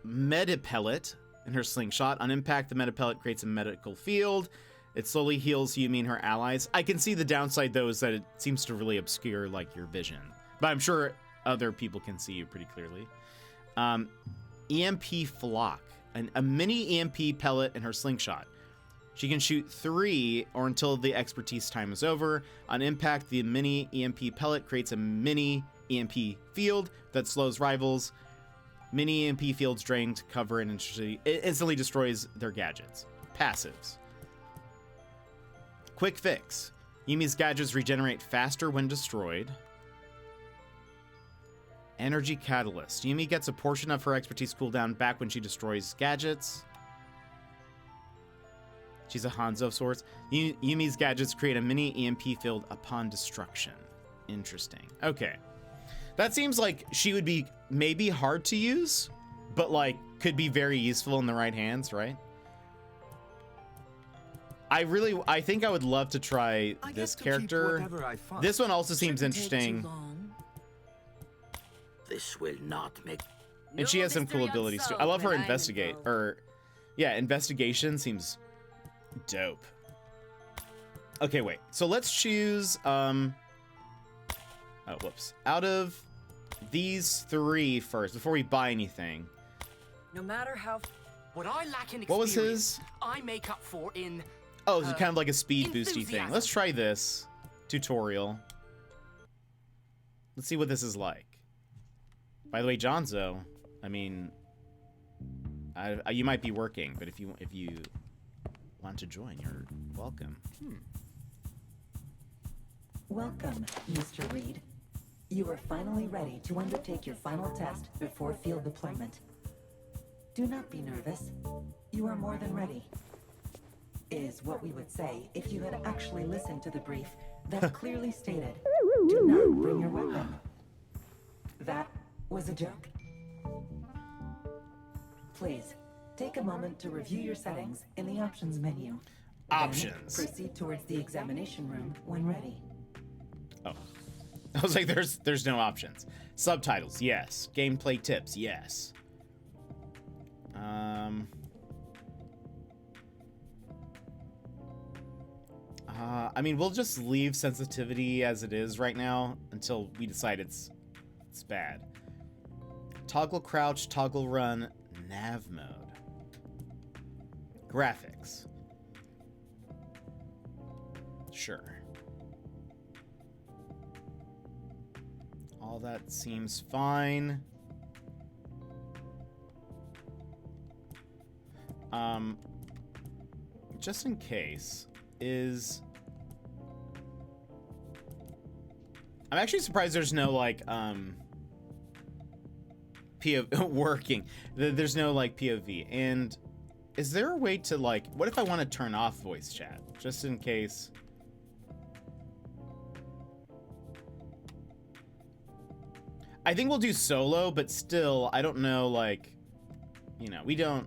Metapellet in her slingshot. On impact, the Metapellet creates a medical field. It slowly heals Yumi and her allies. I can see the downside, though, is that it seems to really obscure, like, your vision. But I'm sure other people can see you pretty clearly. EMP Flock. A mini EMP pellet in her slingshot. She can shoot 3 or until the expertise time is over. On impact, the mini EMP pellet creates a mini EMP field that slows rivals. Mini EMP fields drain to cover and instantly destroys their gadgets. Passives. Quick fix. Yumi's gadgets regenerate faster when destroyed. Energy Catalyst. Yumi gets a portion of her expertise cooldown back when she destroys gadgets. She's a Hanzo of sorts. Yumi's gadgets create a mini EMP field upon destruction. Interesting. Okay. That seems like she would be maybe hard to use, but like could be very useful in the right hands, right? I think I would love to try this character. This one also seems interesting. This will not make... And she has some cool abilities too. I love her investigate, or yeah, investigation seems dope. Okay, wait. So let's choose, oh, whoops. Out of these three first, before we buy anything. No matter how... What I lack in experience, what was his? I make up for in... Oh, it's kind of like a speed boosty thing. Let's try this tutorial. Let's see what this is like. By the way, Jonzo, I mean, you might be working, but if you want to join, you're welcome. Welcome, Mr. Reed. You are finally ready to undertake your final test before field deployment. Do not be nervous. You are more than ready. Is what we would say if you had actually listened to the brief that clearly stated, do not bring your weapon. That was a joke. Please, take a moment to review your settings in the options menu. Options. Then proceed towards the examination room when ready. Oh. I was like, there's no options. Subtitles, yes. Gameplay tips, yes. I mean, we'll just leave sensitivity as it is right now until we decide it's bad. Toggle crouch, toggle run, nav mode. Graphics. Sure. All that seems fine. Just in case, I'm actually surprised there's no like working. There's no like POV. And is there a way to like, what if I want to turn off voice chat just in case? I think we'll do solo, but still, I don't know, like, you know, we don't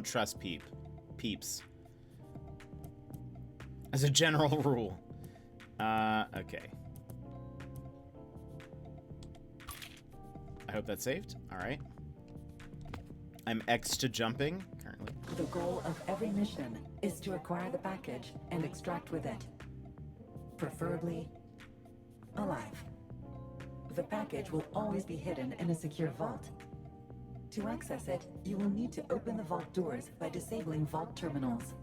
trust peeps. As a general rule. Okay. I hope that's saved. All right. I'm X to jumping currently. The goal of every mission is to acquire the package and extract with it. Preferably alive. The package will always be hidden in a secure vault. To access it, you will need to open the vault doors by disabling vault terminals.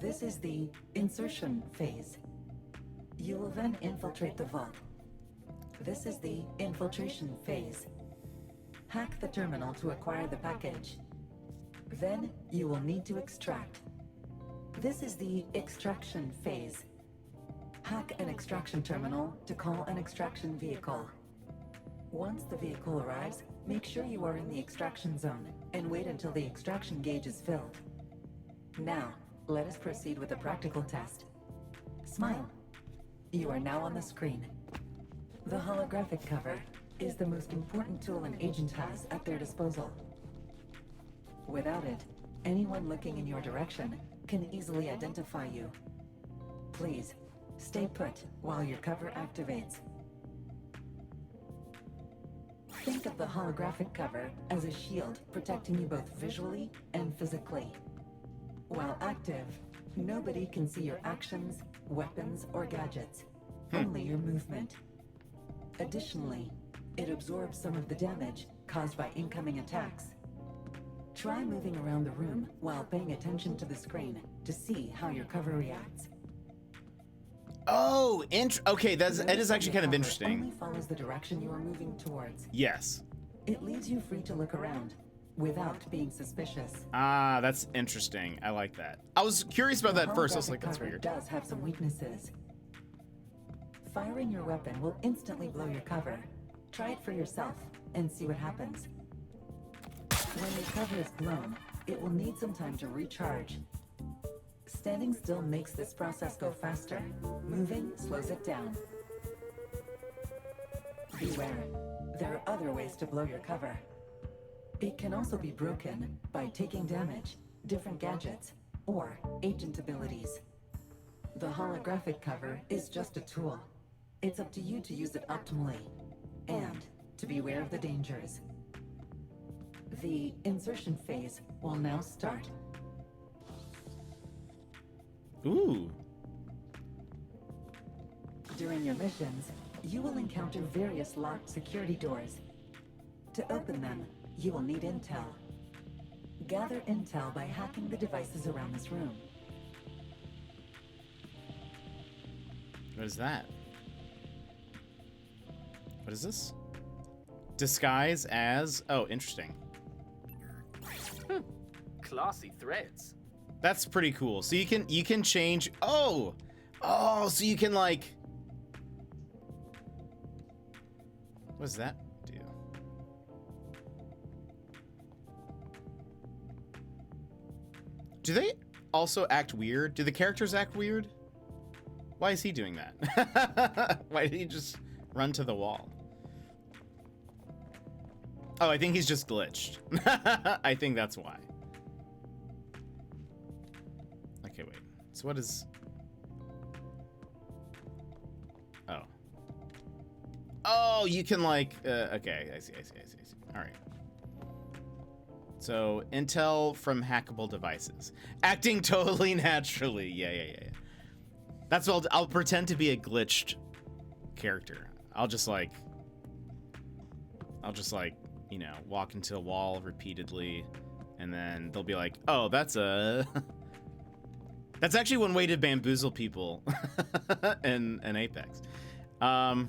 This is the insertion phase. You will then infiltrate the vault. This is the infiltration phase. Hack the terminal to acquire the package. Then you will need to extract. This is the extraction phase. Hack an extraction terminal to call an extraction vehicle. Once the vehicle arrives, make sure you are in the extraction zone and wait until the extraction gauge is filled. Now, let us proceed with a practical test. Smile. You are now on the screen. The holographic cover is the most important tool an agent has at their disposal. Without it, anyone looking in your direction can easily identify you. Please, stay put while your cover activates. Think of the holographic cover as a shield protecting you both visually and physically. While active, nobody can see your actions, weapons, or gadgets, only your movement. Additionally, it absorbs some of the damage caused by incoming attacks. Try moving around the room while paying attention to the screen to see how your cover reacts. Oh, okay, it is actually kind of interesting. Only follows the direction you are moving towards. Yes. It leaves you free to look around without being suspicious. Ah, that's interesting. I like that. I was curious about that first. I was like, that's weird. The does have some weaknesses. Firing your weapon will instantly blow your cover. Try it for yourself and see what happens. When your cover is blown, it will need some time to recharge. Standing still makes this process go faster. Moving slows it down. Beware, there are other ways to blow your cover. It can also be broken by taking damage, different gadgets, or agent abilities. The holographic cover is just a tool. It's up to you to use it optimally, and to beware of the dangers. The insertion phase will now start. Ooh. During your missions, you will encounter various locked security doors. To open them, you will need intel. Gather intel by hacking the devices around this room. What is that? What is this? Disguise as... Oh, interesting. Classy threads. That's pretty cool. So you can change... Oh! Oh, so you can like... What does that do? Do they also act weird? Do the characters act weird? Why is he doing that? Why did he just run to the wall? Oh, I think he's just glitched. I think that's why. Okay, wait. So what is... Oh. Oh, you can like... okay, I see. All right. So, intel from hackable devices. Acting totally naturally. Yeah. That's what I'll pretend to be a glitched character. I'll just like, you know, walk into a wall repeatedly, and then they'll be like, oh, that's actually one way to bamboozle people in Apex. Gather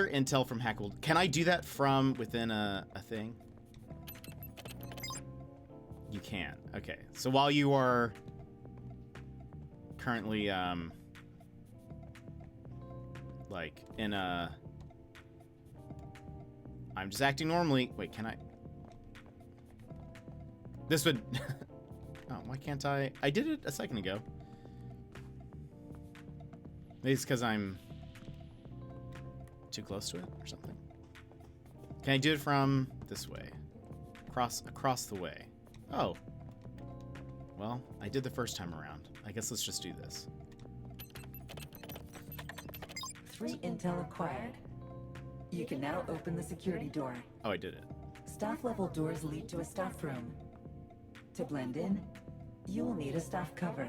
intel from hackable. Can I do that from within a thing? You can. Okay. So while you are currently like in a... I'm just acting normally. Wait, can I? This would... Oh, why can't I? I did it a second ago. Maybe it's because I'm too close to it or something. Can I do it from this way? Across the way. Oh. Well, I did the first time around. I guess let's just do this. 3 intel acquired. You can now open the security door. Oh, I did it. Staff level doors lead to a staff room. To blend in, you will need a staff cover.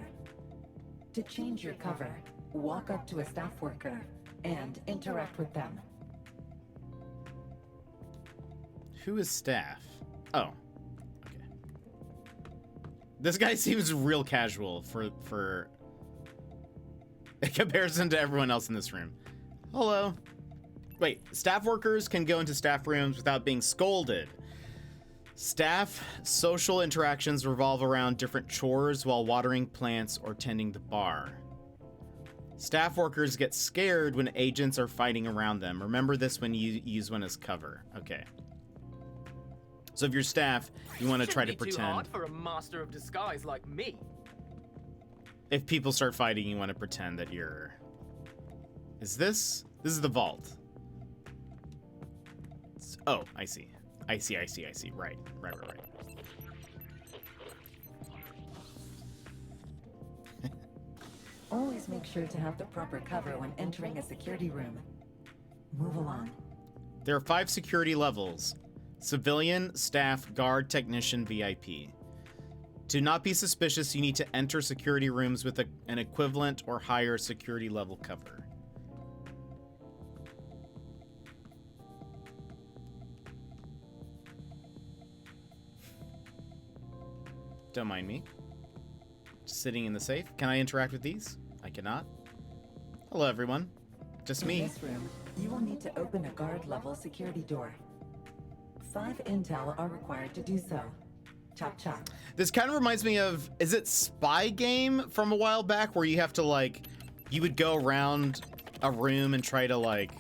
To change your cover, walk up to a staff worker and interact with them. Who is staff? Oh. Okay. This guy seems real casual for in comparison to everyone else in this room. Hello. Wait, staff workers can go into staff rooms without being scolded. Staff social interactions revolve around different chores while watering plants or tending the bar. Staff workers get scared when agents are fighting around them. Remember this when you use one as cover. Okay. So if you're staff, you want to try to pretend. Too hard for a master of disguise like me. If people start fighting, you want to pretend that you're... Is this? This is the vault. Oh, I see. I see. Right. Always make sure to have the proper cover when entering a security room. Move along. There are 5 security levels. Civilian, staff, guard, technician, VIP. To not be suspicious, you need to enter security rooms with an equivalent or higher security level cover. Don't mind me. Just sitting in the safe. Can I interact with these? I cannot. Hello, everyone. Just me. In this room, you will need to open a guard level security door. 5 intel are required to do so. Chop chop. This kind of reminds me of, is it Spy Game from a while back where you have to like, you would go around a room and try to like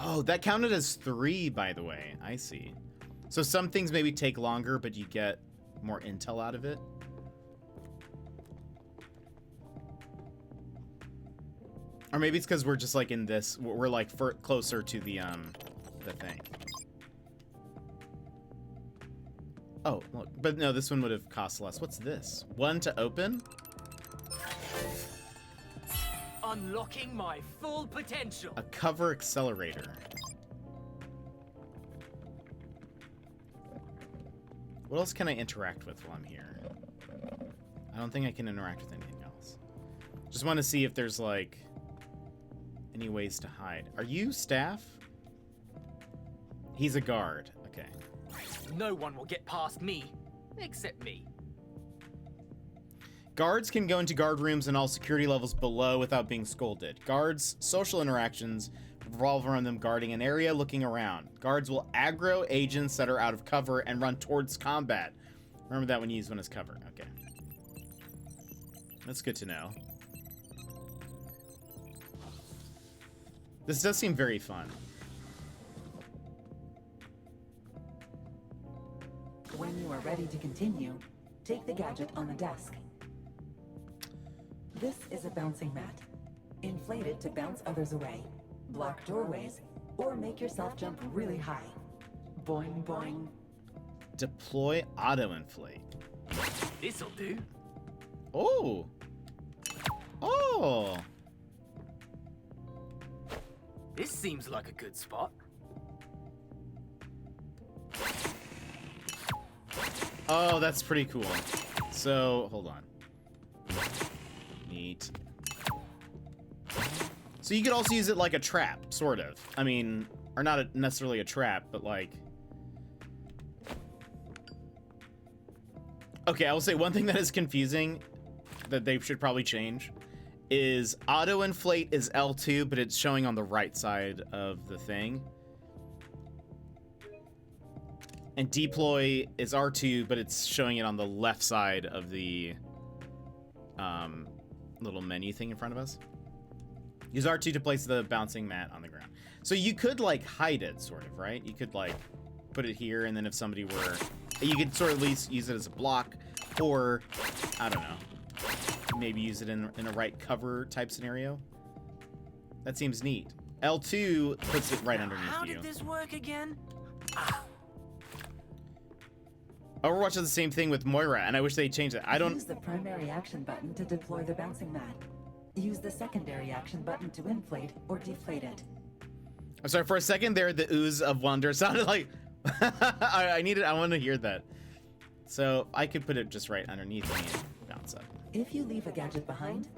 Oh, that counted as 3, by the way. I see. So some things maybe take longer, but you get more intel out of it. Or maybe it's because we're just like in this, we're like closer to the thing. Oh, look, but no, this one would have cost less. What's this? 1 to open? Unlocking my full potential. A cover accelerator. What else can I interact with while I'm here? I don't think I can interact with anything else. Just want to see if there's like any ways to hide. Are you staff? He's a guard. Okay. No one will get past me, except me. Guards can go into guard rooms and all security levels below without being scolded. Guards' social interactions revolve around them guarding an area, looking around. Guards will aggro agents that are out of cover and run towards combat. Remember that when you use one as cover. Okay. That's good to know. This does seem very fun. When you are ready to continue, take the gadget on the desk. This is a bouncing mat. Inflate it to bounce others away, block doorways, or make yourself jump really high. Boing, boing. Deploy auto-inflate. This'll do. Oh! Oh! This seems like a good spot. Oh, that's pretty cool. So, hold on. Neat. So you could also use it like a trap, sort of. I mean, or not necessarily a trap, but like... Okay, I will say one thing that is confusing that they should probably change is auto-inflate is L2, but it's showing on the right side of the thing. And deploy is R2, but it's showing it on the left side of the little menu thing in front of us. Use R2 to place the bouncing mat on the ground. So you could like hide it, sort of, right? You could like put it here, and then if somebody were... You could sort of at least use it as a block, or, I don't know, maybe use it in a right cover type scenario. That seems neat. L2 puts it right underneath you. How did this work again? Overwatch does the same thing with Moira, and I wish they changed it. I don't... Use the primary action button to deploy the bouncing mat. Use the secondary action button to inflate or deflate it. I'm sorry, for a second there, the ooze of wonder sounded like... I want to hear that. So I could put it just right underneath me and bounce up. If you leave a gadget behind,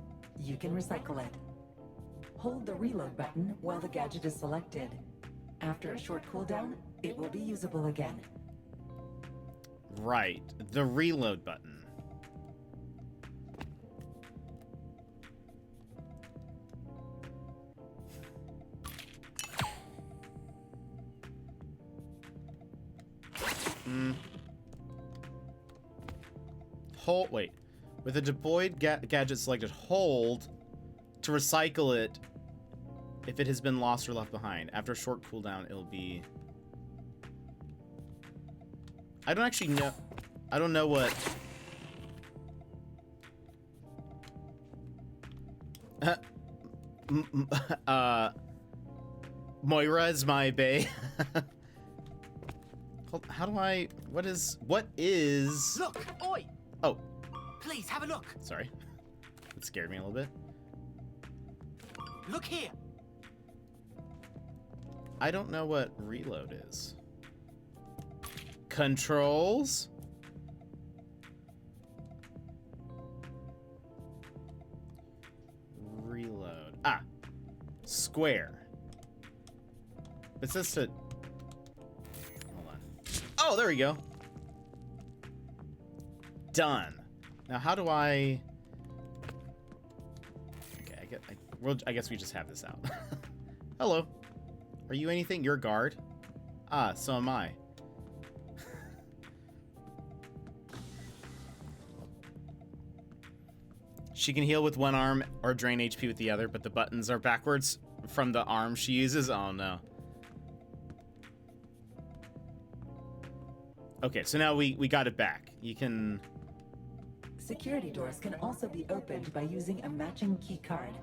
you can recycle it. Hold the reload button while the gadget is selected. After a short cooldown, it will be usable again. Right, the reload button. Hold, wait. With a deployed gadget selected, hold to recycle it if it has been lost or left behind. After a short cooldown, it'll be... I don't actually know. I don't know what... Moira is my bae. How do I... What is... Look! Oi! Oh. Please, have a look. Sorry. It scared me a little bit. Look here. I don't know what reload is. Controls? Reload. Ah. Square. It says to... Hold on. Oh, there we go. Done. Now, how do I... Okay, I guess we just have this out. Hello. Are you anything? You're a guard? Ah, so am I. She can heal with one arm or drain HP with the other, but the buttons are backwards from the arm she uses. Oh, no. Okay, so now we got it back. You can... Security doors can also be opened by using a matching key card.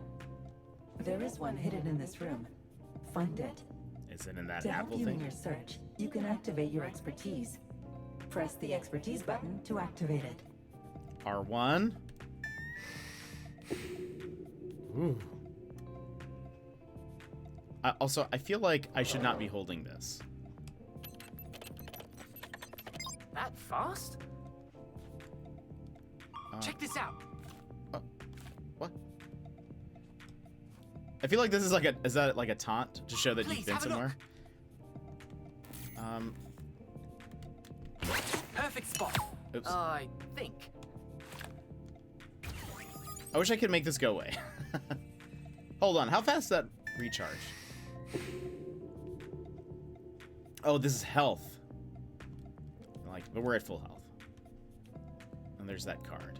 There is one hidden in this room. Find it. Is it in that To help apple you in thing? your search, you can activate your expertise. Press the expertise button to activate it. R1. Ooh. Also, I feel like I should not be holding this. That fast? Check this out. What? I feel like this is like a... Is that like a taunt to show that you've been somewhere? Perfect spot. Oops. I think. I wish I could make this go away. Hold on. How fast is that recharge? Oh, this is health. Like, but we're at full health. And there's that card.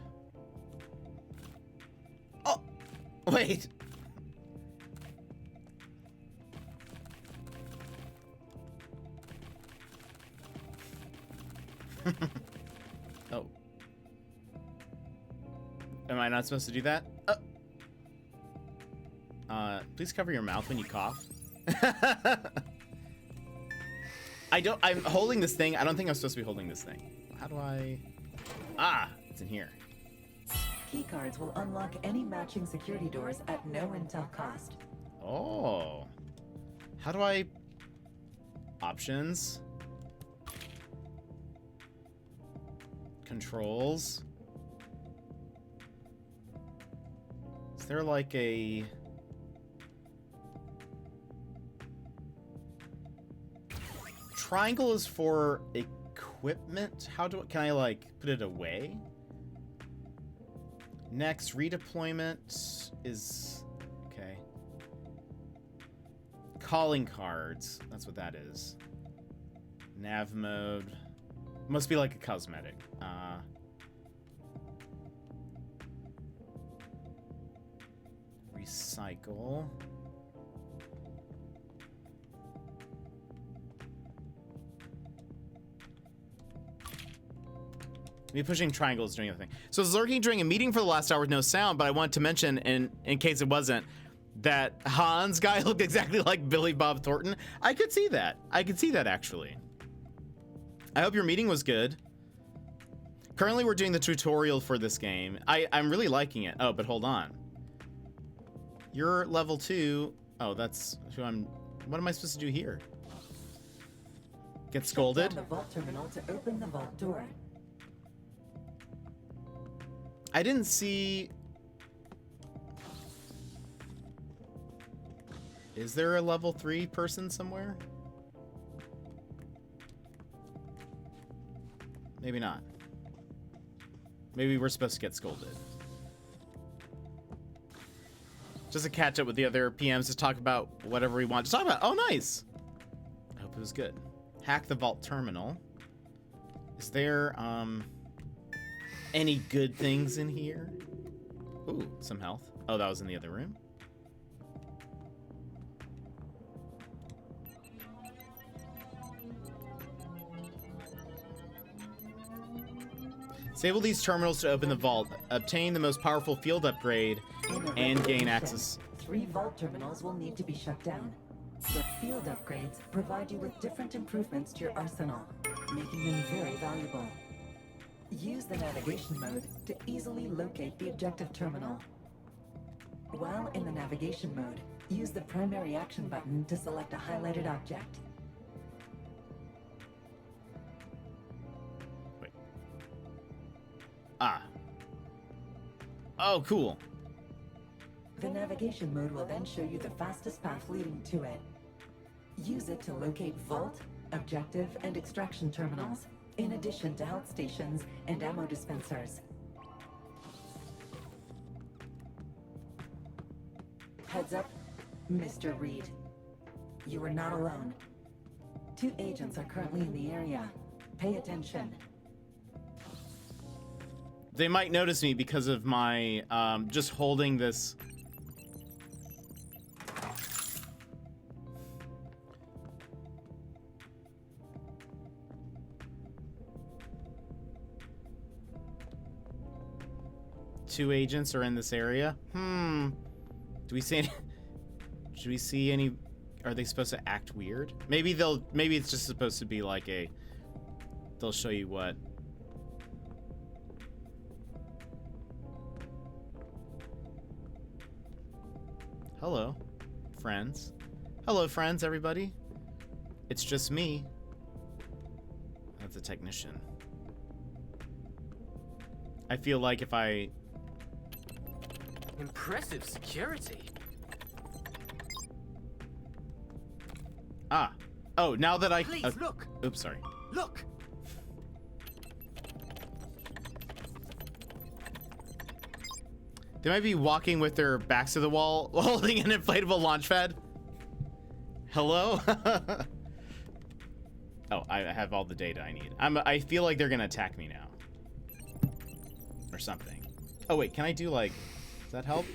Oh! Wait! Oh. Am I not supposed to do that? Please cover your mouth when you cough. I'm holding this thing. I don't think I'm supposed to be holding this thing. How do I... Ah, it's in here. Keycards will unlock any matching security doors at no intel cost. Oh. How do I... Options. Controls. Is there like a... Triangle is for equipment. How do can I like put it away? Next, redeployment is okay. Calling cards. That's what that is. Nav mode. Must be like a cosmetic. Recycle. Me pushing triangle is doing the thing. So it's lurking during a meeting for the last hour with no sound, but I wanted to mention, in case it wasn't, that Hans guy looked exactly like Billy Bob Thornton. I could see that. I could see that, actually. I hope your meeting was good. Currently, we're doing the tutorial for this game. I'm really liking it. Oh, but hold on. You're level 2. Oh, that's who I'm... What am I supposed to do here? Get scolded? Shut down the vault terminal to open the vault door. I didn't see... Is there a level 3 person somewhere? Maybe not. Maybe we're supposed to get scolded. Just to catch up with the other PMs to talk about whatever we want to talk about. Oh, nice! I hope it was good. Hack the vault terminal. Is there, any good things in here? Ooh, some health. Oh, that was in the other room. Disable these terminals to open the vault. Obtain the most powerful field upgrade and gain access. 3 vault terminals will need to be shut down. The field upgrades provide you with different improvements to your arsenal, making them very valuable. Use the navigation mode to easily locate the objective terminal. While in the navigation mode, use the primary action button to select a highlighted object. Wait. Ah. Oh, cool. The navigation mode will then show you the fastest path leading to it. Use it to locate vault, objective, and extraction terminals, in addition to health stations and ammo dispensers. Heads up, Mr. Reed. You are not alone. 2 agents are currently in the area. Pay attention. They might notice me because of my just holding this. 2 agents are in this area. Do we see any? Should we see any? Are they supposed to act weird? Maybe it's just supposed to be like a. They'll show you what. Hello, friends. Hello, friends, everybody. It's just me. That's a technician. I feel like if I... Impressive security. Ah. Oh, now that I... Please, look. Oops, sorry. Look. They might be walking with their backs to the wall, holding an inflatable launch pad. Hello? Oh, I have all the data I need. I feel like they're gonna attack me now. Or something. Oh wait, can I do like... Does that help?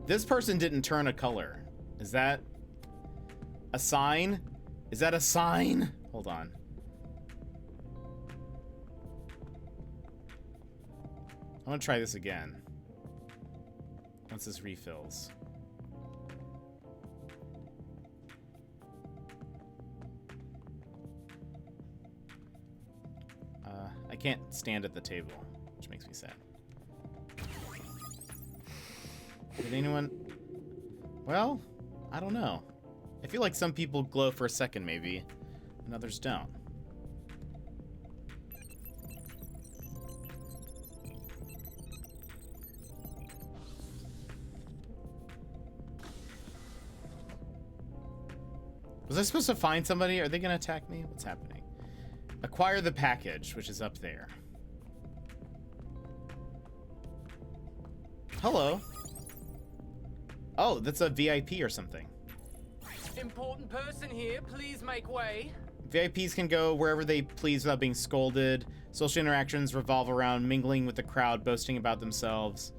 This person didn't turn a color. Is that a sign? Is that a sign? Hold on. I want to try this again. Once this refills. I can't stand at the table, which makes me sad. Did anyone... Well, I don't know. I feel like some people glow for a second, maybe, and others don't. Was I supposed to find somebody? Are they going to attack me? What's happening? Acquire the package, which is up there. Hello. Oh, that's a VIP or something. Important person here, please make way. VIPs can go wherever they please without being scolded. Social interactions revolve around mingling with the crowd, boasting about themselves.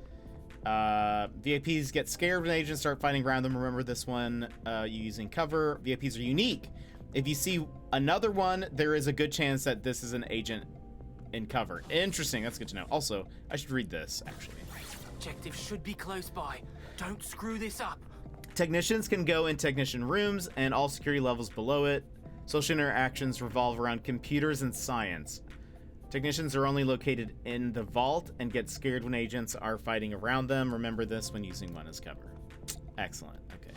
VIPs get scared when agents start fighting around them. Remember this one, using cover. VIPs are unique. If you see another one, there is a good chance that this is an agent in cover. Interesting, that's good to know. Also, I should read this, actually. Objective should be close by. Don't screw this up. Technicians can go in technician rooms and all security levels below it. Social interactions revolve around computers and science. Technicians are only located in the vault and get scared when agents are fighting around them. Remember this when using one as cover. Excellent. Okay.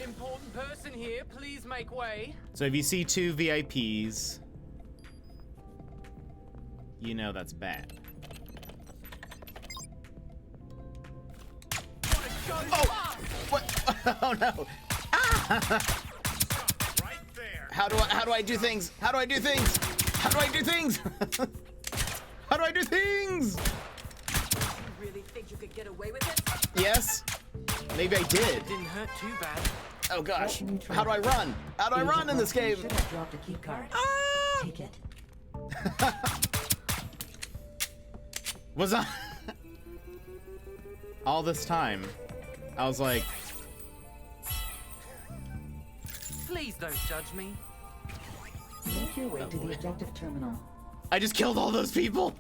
Important person here, please make way. So if you see 2 VIPs, you know that's bad. Oh! What? Oh no! Ah! Right there. How do I do things? How do I do things? How do I do things? How do I do things? You really think you could get away with it? Yes. Maybe I did. Didn't hurt too bad. Oh gosh. How do I run? How do I run in this game? Should have dropped a key card. Ah! Take it. Was I... All this time, I was like... Please don't judge me. Make your way to the objective terminal. I just killed all those people.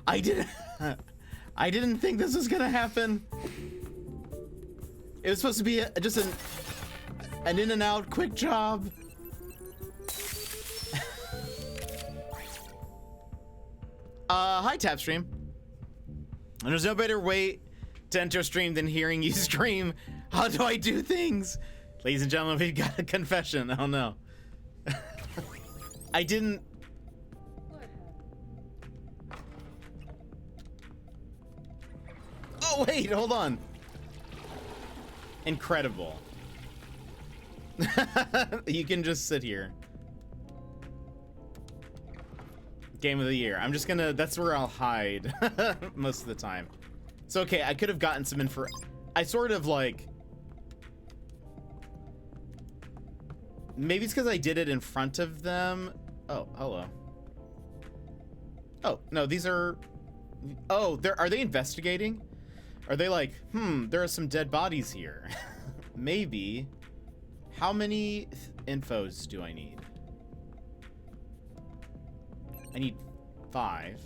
I didn't think this was gonna happen. It was supposed to be just an in and out quick job. Hi Tapstream. And there's no better way to enter a stream than hearing you scream, "How do I do things?" Ladies and gentlemen, we've got a confession. Oh no. I didn't... Oh wait, hold on. Incredible. You can just sit here. Game of the year. I'm just gonna... That's where I'll hide most of the time. It's okay. I could have gotten some info. I sort of like... Maybe it's because I did it in front of them. Oh, hello. Oh, no, these are... Oh, are they investigating? Are they like, there are some dead bodies here. Maybe. How many infos do I need? I need 5.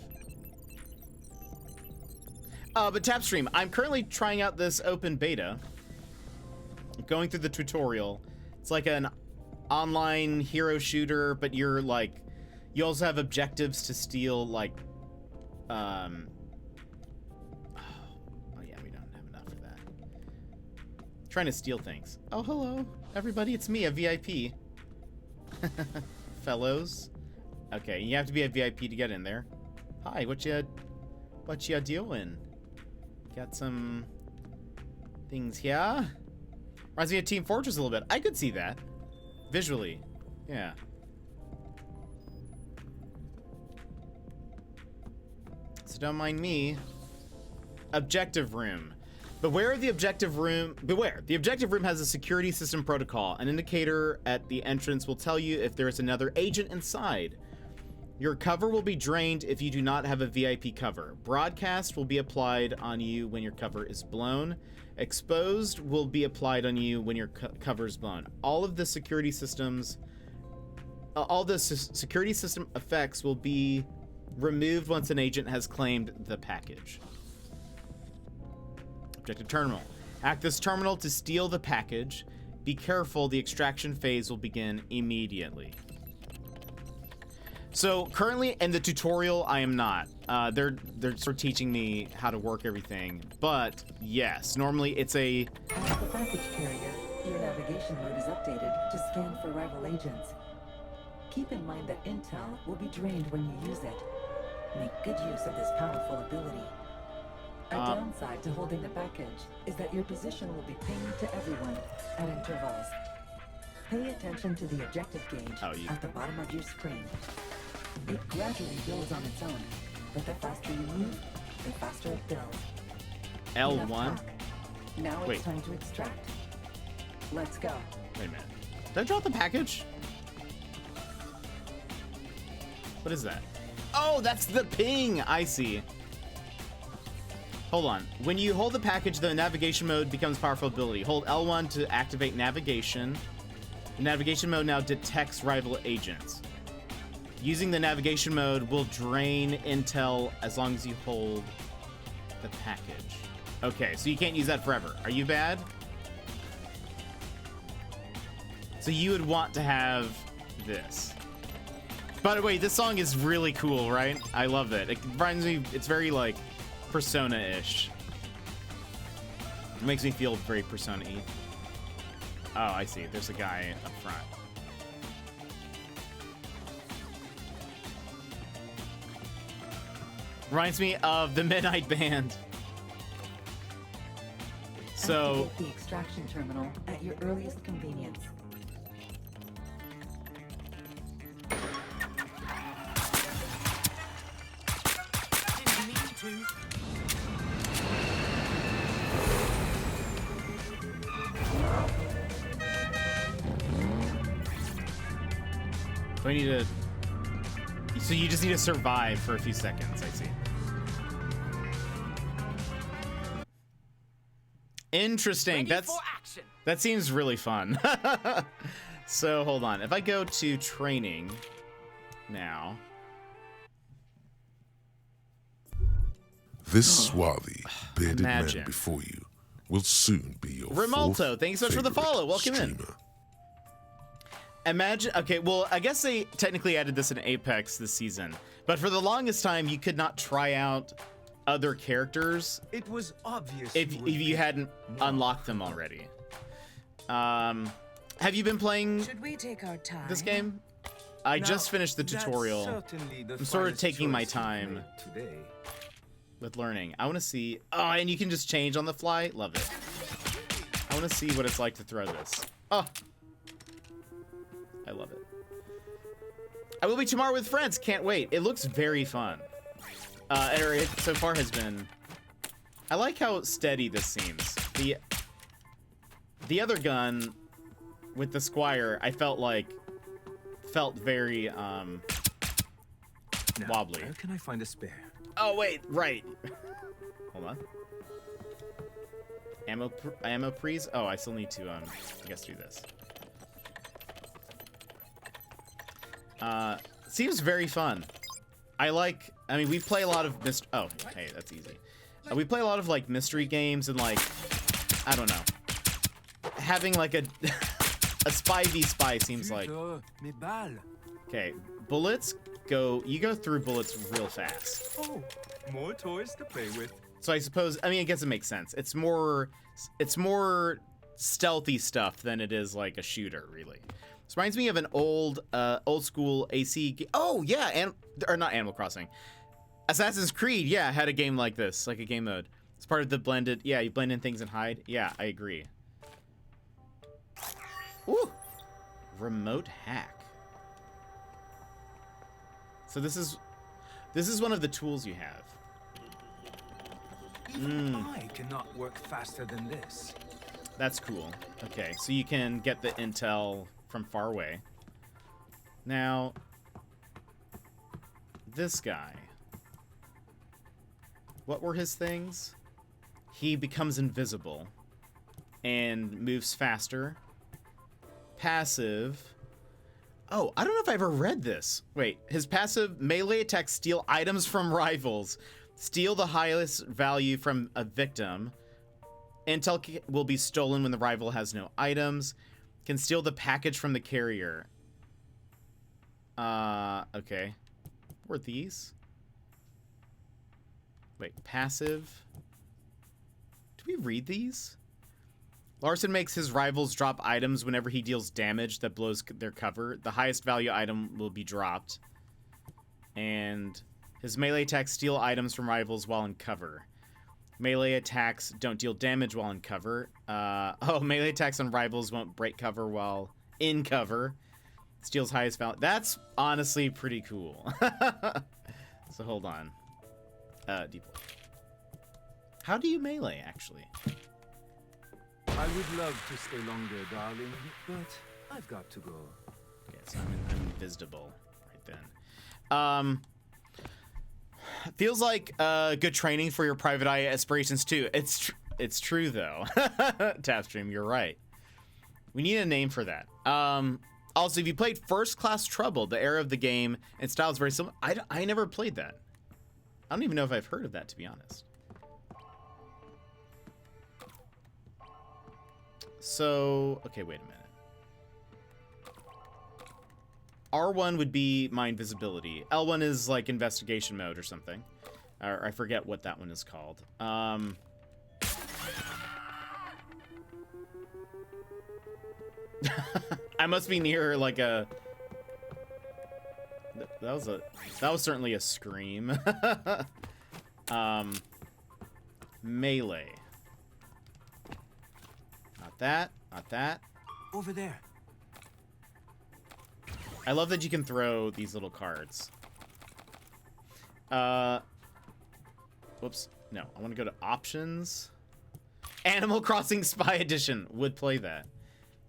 But Tapstream, I'm currently trying out this open beta. Going through the tutorial. It's like an online hero shooter, but you're like, you also have objectives to steal, like, oh yeah, we don't have enough of that. Trying to steal things. Oh, hello, everybody, it's me, a VIP. Fellows. Okay, you have to be a VIP to get in there. Hi, what you doing? Got some things here. Reminds me of Team Fortress a little bit. I could see that. Visually. Yeah. So don't mind me. Objective room. Beware of the objective room. Beware. The objective room has a security system protocol. An indicator at the entrance will tell you if there is another agent inside. Your cover will be drained if you do not have a VIP cover. Broadcast will be applied on you when your cover is blown. Exposed will be applied on you when your cover is blown. All of the security systems, security system effects will be removed once an agent has claimed the package. Objective terminal. Hack this terminal to steal the package. Be careful, the extraction phase will begin immediately. So currently in the tutorial, I am not. They're sort of teaching me how to work everything, but yes, normally it's a... At the package carrier, your navigation mode is updated to scan for rival agents. Keep in mind that intel will be drained when you use it. Make good use of this powerful ability. A downside to holding the package is that your position will be pinged to everyone at intervals. Pay attention to the objective gauge at the bottom of your screen. It gradually builds on its own, but the faster you move, the faster it builds. L1? Now it's time to extract. Let's go. Wait a minute. Did I drop the package? What is that? Oh, that's the ping! I see. Hold on. When you hold the package, the navigation mode becomes powerful ability. Hold L1 to activate navigation. The navigation mode now detects rival agents. Using the navigation mode will drain intel as long as you hold the package. Okay, so you can't use that forever. Are you bad? So you would want to have this. By the way, this song is really cool, right? I love it. It reminds me, it's very like Persona-ish. It makes me feel very Persona-y. Oh, I see. There's a guy up front. Reminds me of the Midnight Band. So activate the extraction terminal at your earliest convenience. Didn't mean to. do I need to... So you just need to survive for a few seconds, I see. Interesting. That seems really fun. So hold on. If I go to training now. This swarthy, bearded man before you will soon be your Rimalto, thanks so much for the follow. Welcome in. Imagine, okay, well, I guess they technically added this in Apex this season, but for the longest time, you could not try out other characters. It was obvious if you hadn't unlocked them already. Have you been playing this game? I just finished the tutorial. I'm sort of taking my time with learning. I want to see, oh, and you can just change on the fly. Love it. I want to see what it's like to throw this. Oh. I love it. I will be tomorrow with friends. Can't wait. It looks very fun. It so far has been... I like how steady this seems. The other gun with the Squire, I felt very wobbly. Where can I find a spare? Oh wait, right. Hold on. Ammo prees? Oh, I still need to I guess do this. Seems very fun. I like I mean, we play a lot of oh, hey, that's easy. We play a lot of like mystery games and like, I don't know, having like a a spy v spy seems like. Okay, bullets go. You go through bullets real fast. Oh, more toys to play with. So I suppose, I mean, I guess it makes sense. It's more stealthy stuff than it is like a shooter, really. This reminds me of an old school AC. Oh yeah, or not Animal Crossing. Assassin's Creed, yeah, had a game like this, like a game mode. It's part of the blended. Yeah, you blend in things and hide. Yeah, I agree. Ooh, remote hack. So this is one of the tools you have. Even I cannot work faster than this. That's cool. Okay, so you can get the intel from far away. Now, this guy. What were his things? He becomes invisible and moves faster. Passive. Oh, I don't know if I ever read this. Wait, his passive melee attacks steal items from rivals. Steal the highest value from a victim. Intel will be stolen when the rival has no items. Can steal the package from the carrier. Okay. What were these? Wait, passive. Do we read these? Larson makes his rivals drop items whenever he deals damage that blows their cover. The highest value item will be dropped. And his melee attacks steal items from rivals while in cover. Melee attacks don't deal damage while in cover. Melee attacks on rivals won't break cover while in cover. Steals highest value. That's honestly pretty cool. So hold on. Deploy. How do you melee, actually? I would love to stay longer, darling, but I've got to go. Okay, so I'm invisible right then. Feels like good training for your private eye aspirations too. It's true though. Tapstream, you're right. We need a name for that. Also, if you played First Class Trouble, the era of the game and style is very similar. I never played that. I don't even know if I've heard of that, to be honest. So, okay, wait a minute. R1 would be my invisibility. L1 is like investigation mode or something. Or I forget what that one is called. I must be near like a... That was certainly a scream. Melee. Not that. Not that. Over there. I love that you can throw these little cards. Whoops. No, I want to go to options. Animal Crossing Spy Edition. Would play that.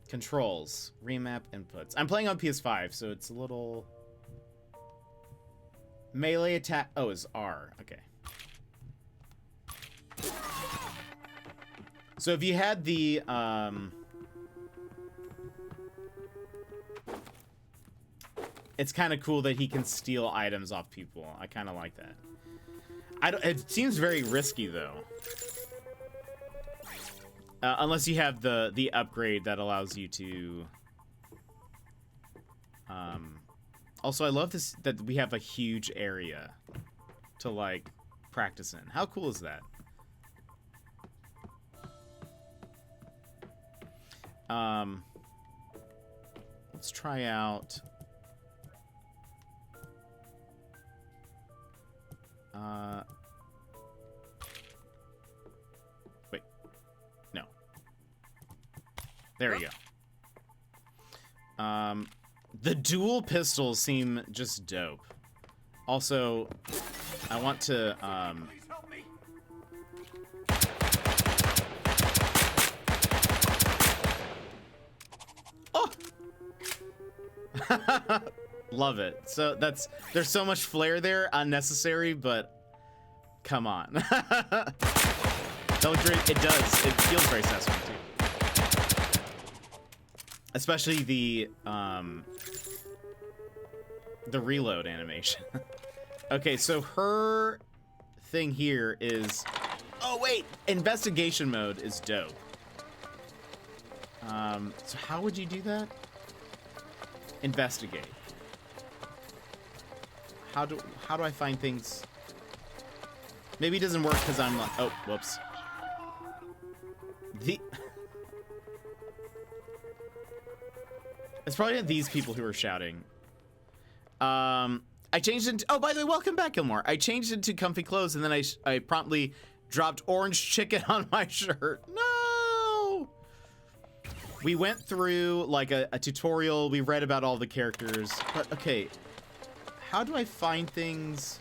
Controls. Remap inputs. I'm playing on PS5, so it's a little... Melee attack. Oh, it's R. Okay. So if you had the it's kind of cool that he can steal items off people. I kind of like that. It seems very risky though. Unless you have the upgrade that allows you to also, I love this that we have a huge area to like practice in. How cool is that? Let's try out wait. No. There we go. The dual pistols seem just dope. Also, I want to oh! Love it. So there's so much flair there, unnecessary, but come on. It does. It feels very satisfying too. Especially the reload animation. Okay, so her thing here is... Oh, wait! Investigation mode is dope. So how would you do that? Investigate. How do I find things? Maybe it doesn't work because I'm like... Oh, whoops. It's probably not these people who are shouting. I changed it. Oh, by the way, welcome back, Gilmore. I changed it to comfy clothes, and then I promptly dropped orange chicken on my shirt. No. We went through like a tutorial. We read about all the characters. But okay, how do I find things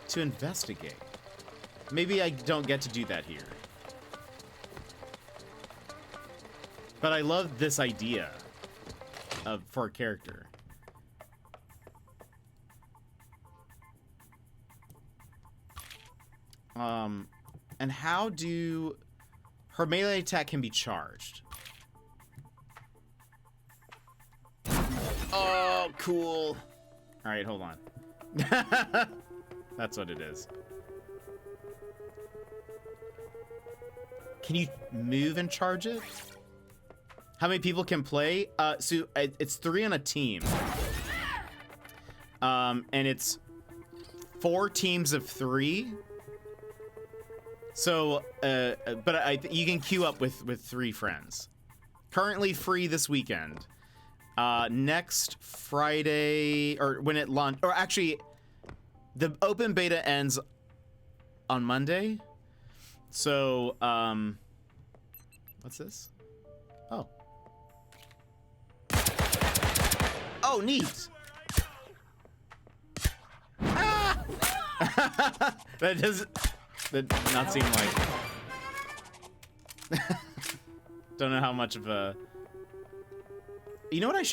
to investigate? Maybe I don't get to do that here. But I love this idea for a character. And how do... Her melee attack can be charged. Oh, cool. All right, hold on. That's what it is. Can you move and charge it? How many people can play? So it's 3 on a team. And it's 4 teams of 3. So, but you can queue up with 3 friends. Currently free this weekend. Next Friday, or when it launched, or actually, the open beta ends on Monday. So, what's this? Oh. Oh, neat. Ah! That doesn't not seem like. Don't know how much of a. You know what I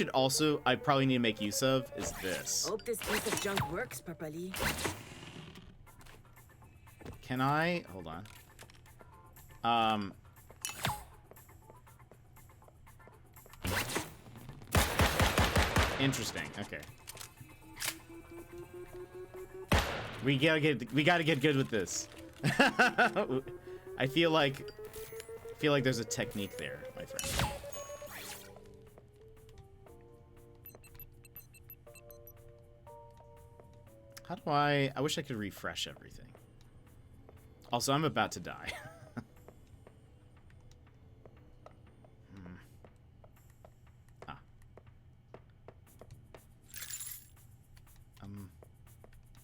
probably need to make use of is this. Hope this piece of junk works properly. Can I? Hold on. Interesting. Okay. We gotta get good with this. I feel like there's a technique there, my friend. How do I wish I could refresh everything. Also, I'm about to die.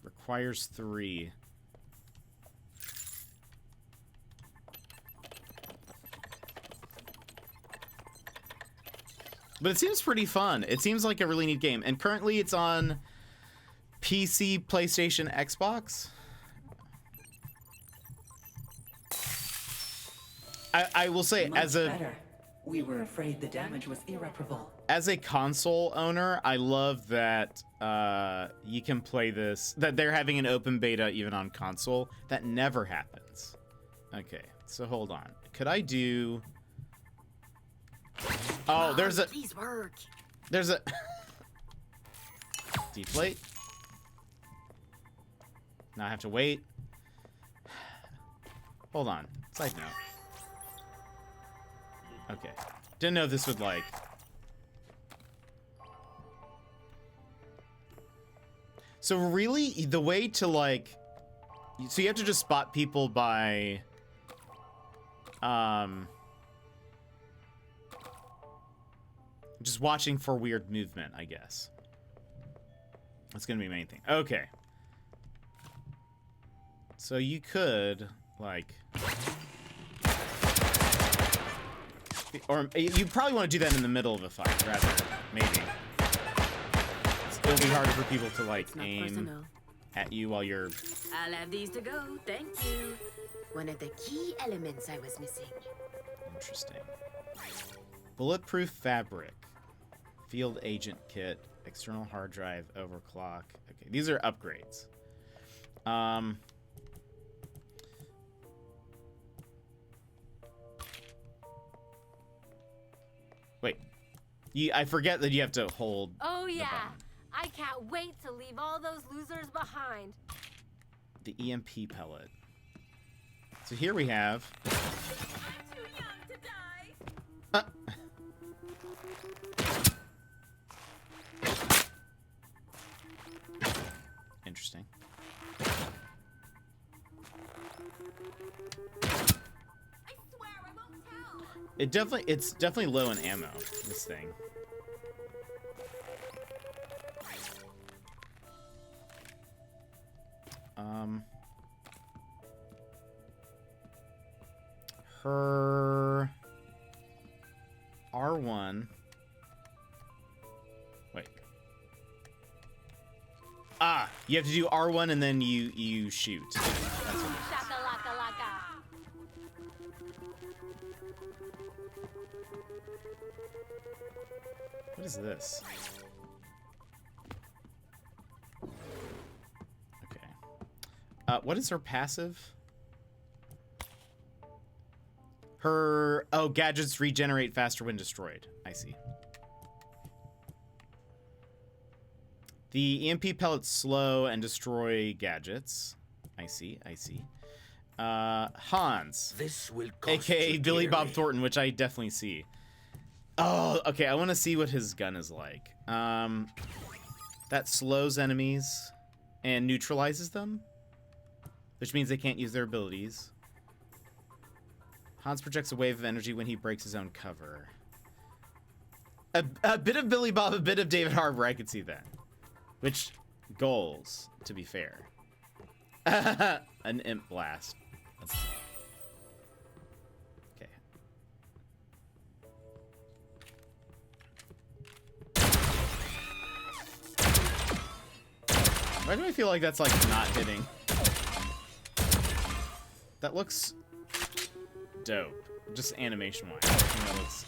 Requires 3. But it seems pretty fun. It seems like a really neat game. And currently it's on PC, PlayStation, Xbox. I will say, Much better. We were afraid the damage was irreparable. As a console owner, I love that you can play this, that they're having an open beta even on console. That never happens. Okay, so hold on. Could I do... Oh, there's a... Please work. There's a... Deflate. Now I have to wait. Hold on. Side note. Okay. Didn't know this would, like... So really, the way to, like... So you have to just spot people by... Just watching for weird movement, I guess. That's gonna be the main thing. Okay. So you could, like... Or you probably want to do that in the middle of a fight, rather. Maybe. It'll be harder for people to, like, aim personal. At you while you're... I'll have these to go, thank you. One of the key elements I was missing. Interesting. Bulletproof fabric. Field agent kit. External hard drive. Overclock. Okay, these are upgrades. Wait. I forget that you have to hold. Oh yeah, I can't wait to leave all those losers behind. The EMP pellet. So here we have. I'm too young to die. Interesting. I swear I won't tell. It's definitely low in ammo, this thing. Her R1. Wait. Ah, you have to do R1 and then you shoot. That's what it is. Shakalaka laka. What is this? Okay. What is her passive? Her... Oh, gadgets regenerate faster when destroyed. I see. The EMP pellets slow and destroy gadgets. I see, I see. Hans. This will cost AKA you Billy Bob dearly. Thornton, which I definitely see. Oh, okay, I want to see what his gun is like. That slows enemies and neutralizes them, which means they can't use their abilities. Hans projects a wave of energy when he breaks his own cover. A bit of Billy Bob, a bit of David Harbour, I could see that. Which, goals, to be fair. An imp blast. That's... Okay. Why do I feel like that's like not hitting? That looks dope. Just animation wise. That looks...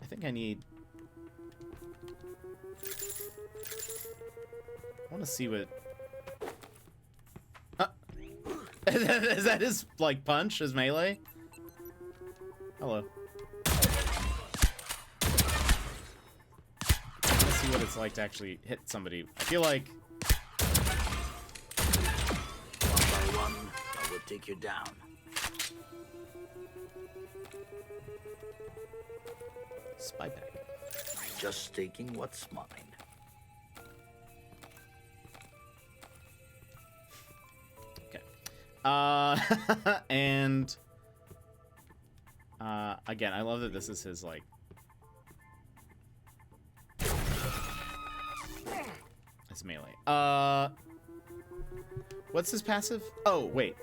I think I need... I want to see what... Is that his, like, punch? His melee? Hello. I want to see what it's like to actually hit somebody. I feel like... One by one, I will take you down. Spy pack. Just taking what's mine. And again, I love that this is his like his melee. What's his passive? Oh wait,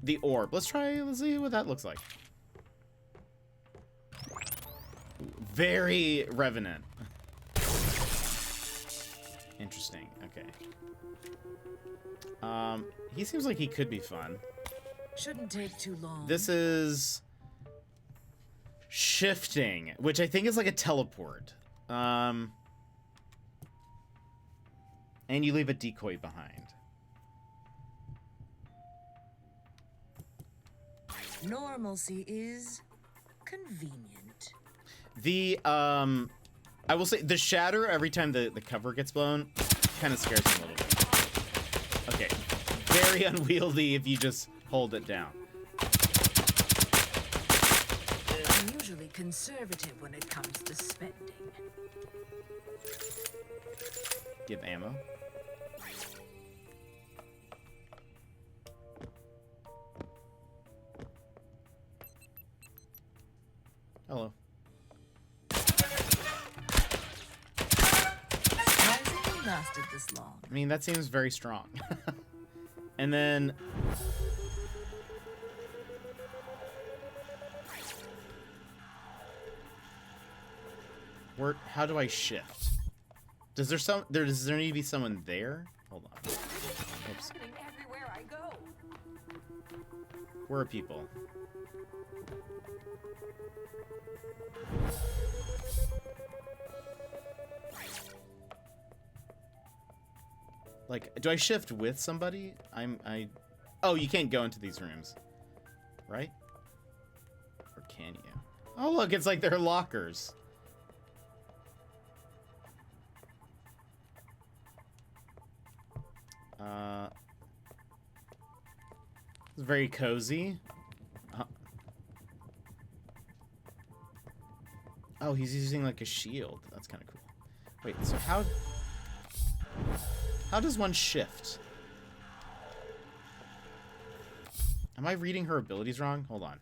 the orb. Let's see what that looks like. Very Revenant. Interesting. Okay. He seems like he could be fun. Shouldn't take too long. This is shifting, which I think is like a teleport. And you leave a decoy behind. Normalcy is convenient. The I will say the shatter every time the cover gets blown kind of scares me a little bit. Okay, very unwieldy if you just hold it down. I'm usually conservative when it comes to spending. Give ammo. Hello. Surprisingly lasted this long. I mean, that seems very strong. And then... how do I shift? Does there need to be someone there? Hold on. Oops. Everywhere I go. Where are people? Like, do I shift with somebody? Oh, you can't go into these rooms. Right? Or can you? Oh, look, it's like their lockers. It's very cozy. Oh, he's using like a shield. That's kind of cool. Wait, so how does one shift? Am I reading her abilities wrong? Hold on.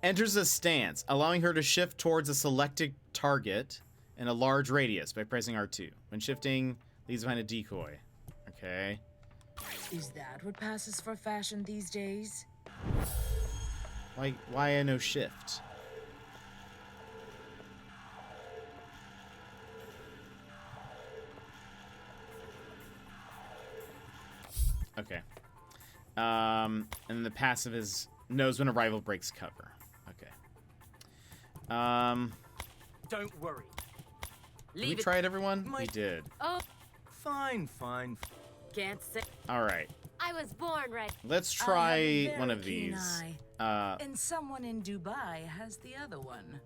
Enters a stance, allowing her to shift towards a selected target in a large radius by pressing R2. When shifting, leaves behind a decoy. Okay. Is that what passes for fashion these days? Why a no shift? Okay. And the passive is knows when a rival breaks cover. Okay. Don't worry. Did we try it, everyone? We did. Oh, Fine. Can't say. All right. I was born right. Let's I try have a very one of keen these. eye. And someone in Dubai has the other one.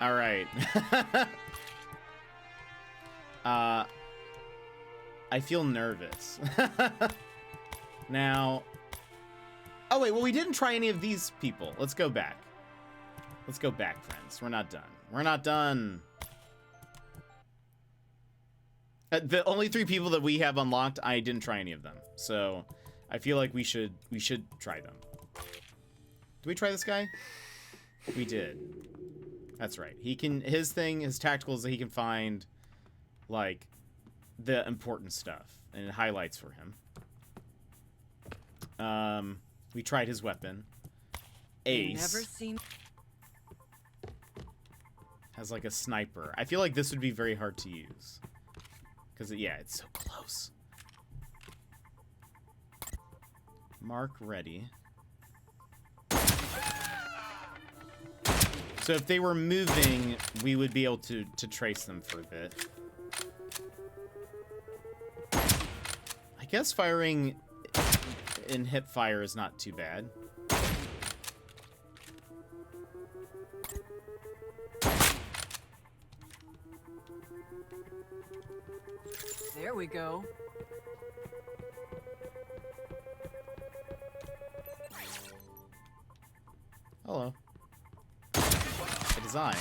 All right. I feel nervous. Now. Oh, wait. Well, we didn't try any of these people. Let's go back. Let's go back, friends. We're not done. We're not done. The only 3 people that we have unlocked, I didn't try any of them. So I feel like we should try them. Did we try this guy? We did. That's right. His tactical is that he can find like the important stuff and it highlights for him. We tried his weapon. Ace Never seen. has like a sniper. I feel like this would be very hard to use. Because, yeah, it's so close. Mark ready. So if they were moving, we would be able to trace them for a bit. I guess firing in hip fire is not too bad. There we go. Hello. A design.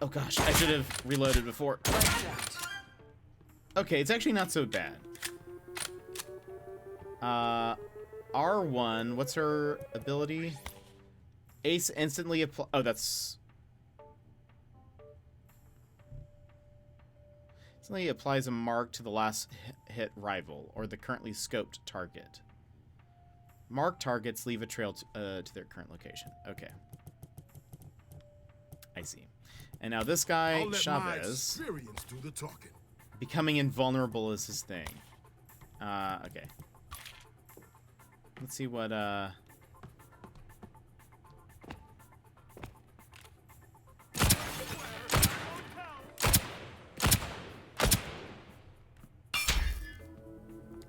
Oh gosh, I should have reloaded before. Okay, it's actually not so bad. R1, what's her ability? Ace instantly apply. Oh, that's. Instantly applies a mark to the last hit rival or the currently scoped target. Marked targets leave a trail to their current location. Okay. I see. And now this guy, I'll let Chavez, my experience do the talking. becoming invulnerable is his thing. Okay. Let's see what,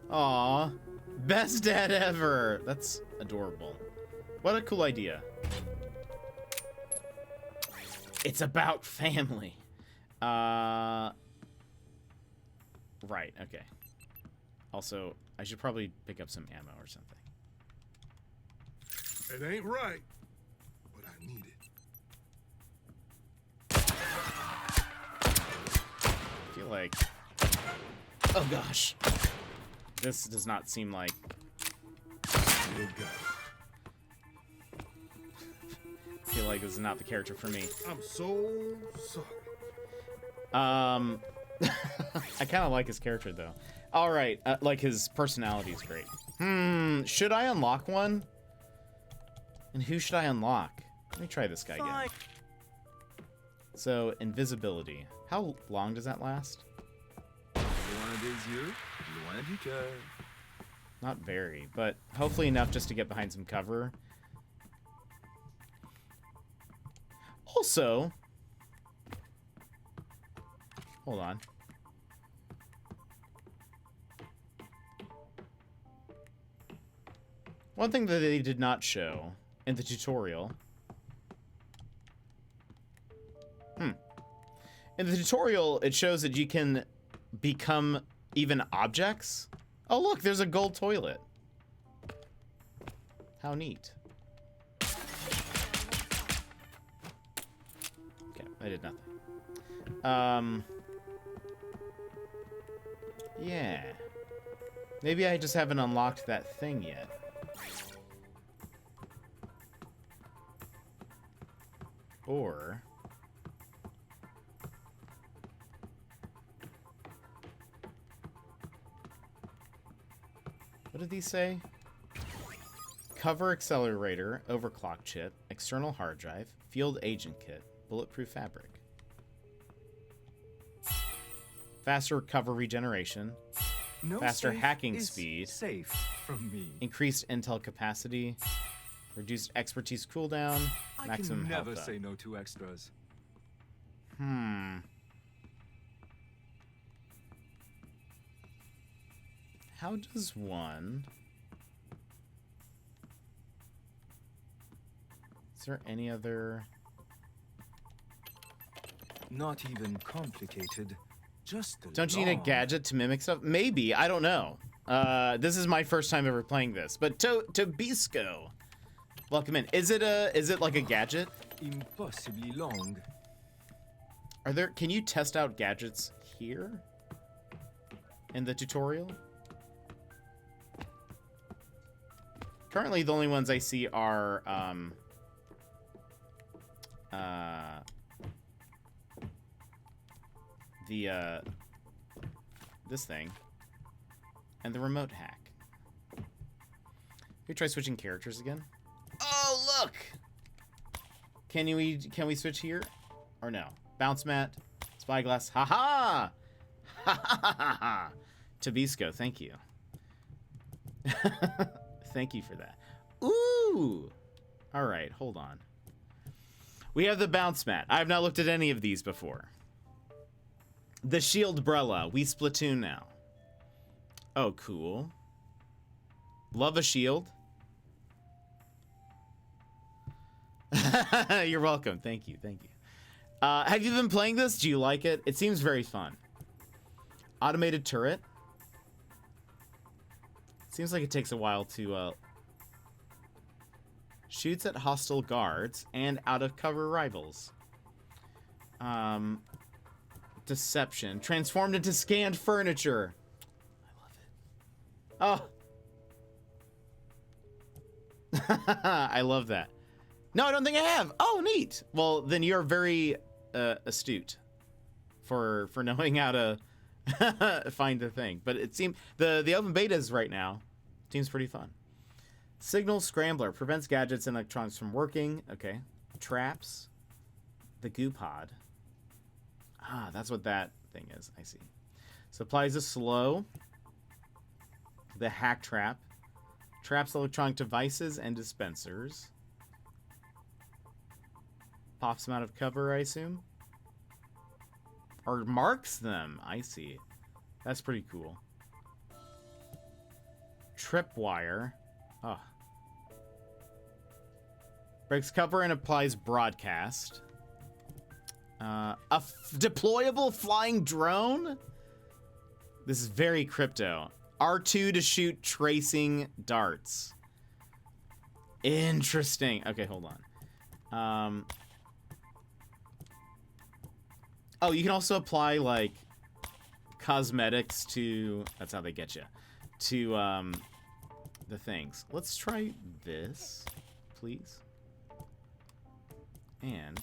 Aw, best dad ever. That's adorable. What a cool idea. It's about family. Right, okay. Also, I should probably pick up some ammo or something. It ain't right, but I need it. I feel like... Oh gosh. This does not seem like... Good guy. I feel like this is not the character for me. I'm so sorry. I kind of like his character, though. All right, like his personality is great. Should I unlock one? And who should I unlock? Let me try this guy again. So, invisibility. How long does that last? Not very, but hopefully enough just to get behind some cover. Also, hold on. One thing that they did not show in the tutorial. In the tutorial, it shows that you can become even objects. Oh, look, there's a gold toilet. How neat. Okay, I did nothing. Yeah. Maybe I just haven't unlocked that thing yet. Or... what did these say? Cover accelerator, overclock chip, external hard drive, field agent kit, bulletproof fabric. Faster cover regeneration, faster hacking speed, safe from me. Increased intel capacity, reduced expertise cooldown, maximum health. I can never say no to extras. How does one... is there any other... Not even complicated. Just don't you need a gadget to mimic stuff? Maybe, I don't know. This is my first time ever playing this. But Tobisco, welcome in. Is it like a gadget? Impossibly long. Can you test out gadgets here? In the tutorial? Currently, the only ones I see are, this thing, and the remote hack. We try switching characters again. Oh, look! Can we switch here? Or no? Bounce mat, spyglass, haha! Ha ha ha ha! Tabisco, thank you. Thank you for that. Ooh! Alright, hold on. We have the bounce mat. I have not looked at any of these before. The shield brella. We Splatoon now. Oh, cool. Love a shield. You're welcome. Thank you. Thank you. Have you been playing this? Do you like it? It seems very fun. Automated turret. Seems like it takes a while to, shoots at hostile guards and out-of-cover rivals. Deception. Transformed into scanned furniture. I love it. Oh. I love that. No, I don't think I have. Oh, neat. Well, then you're very astute for knowing how to find the thing. But it seems the open betas right now seems pretty fun. Signal scrambler prevents gadgets and electronics from working. Okay. Traps. The goo pod. Ah, that's what that thing is. I see. Supplies is slow. The hack trap. Traps electronic devices and dispensers. Pops them out of cover, I assume. Or marks them. I see. That's pretty cool. Tripwire. Oh. Breaks cover and applies broadcast. A deployable flying drone? This is very crypto. R2 to shoot tracing darts. Interesting. Okay, hold on. Oh, you can also apply, like, cosmetics to... that's how they get you. To, the things. Let's try this, please. And...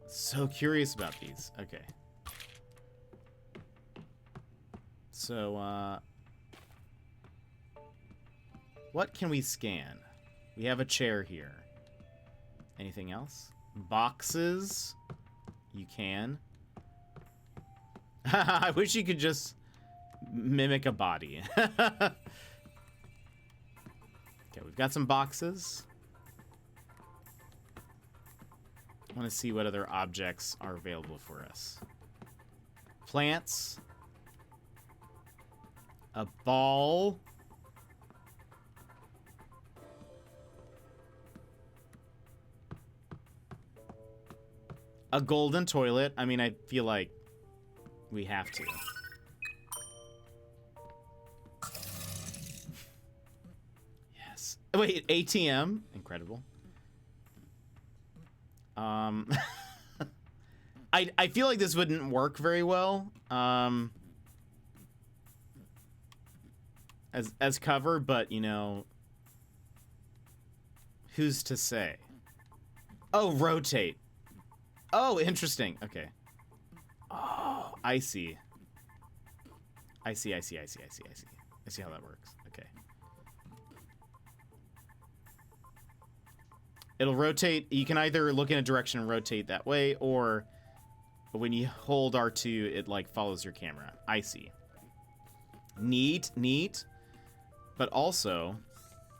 so curious about these. Okay. So, what can we scan? We have a chair here. Anything else? Boxes? You can. I wish you could just mimic a body. Okay, we've got some boxes. I want to see what other objects are available for us. Plants. A ball. A golden toilet. I mean, I feel like we have to. Yes. Wait, ATM? Incredible. I feel like this wouldn't work very well as cover, but you know, who's to say? Oh, rotate. Oh, interesting. Okay. Oh, I see. I see how that works. Okay. It'll rotate. You can either look in a direction and rotate that way, or when you hold R2, it like follows your camera. I see. Neat. But also,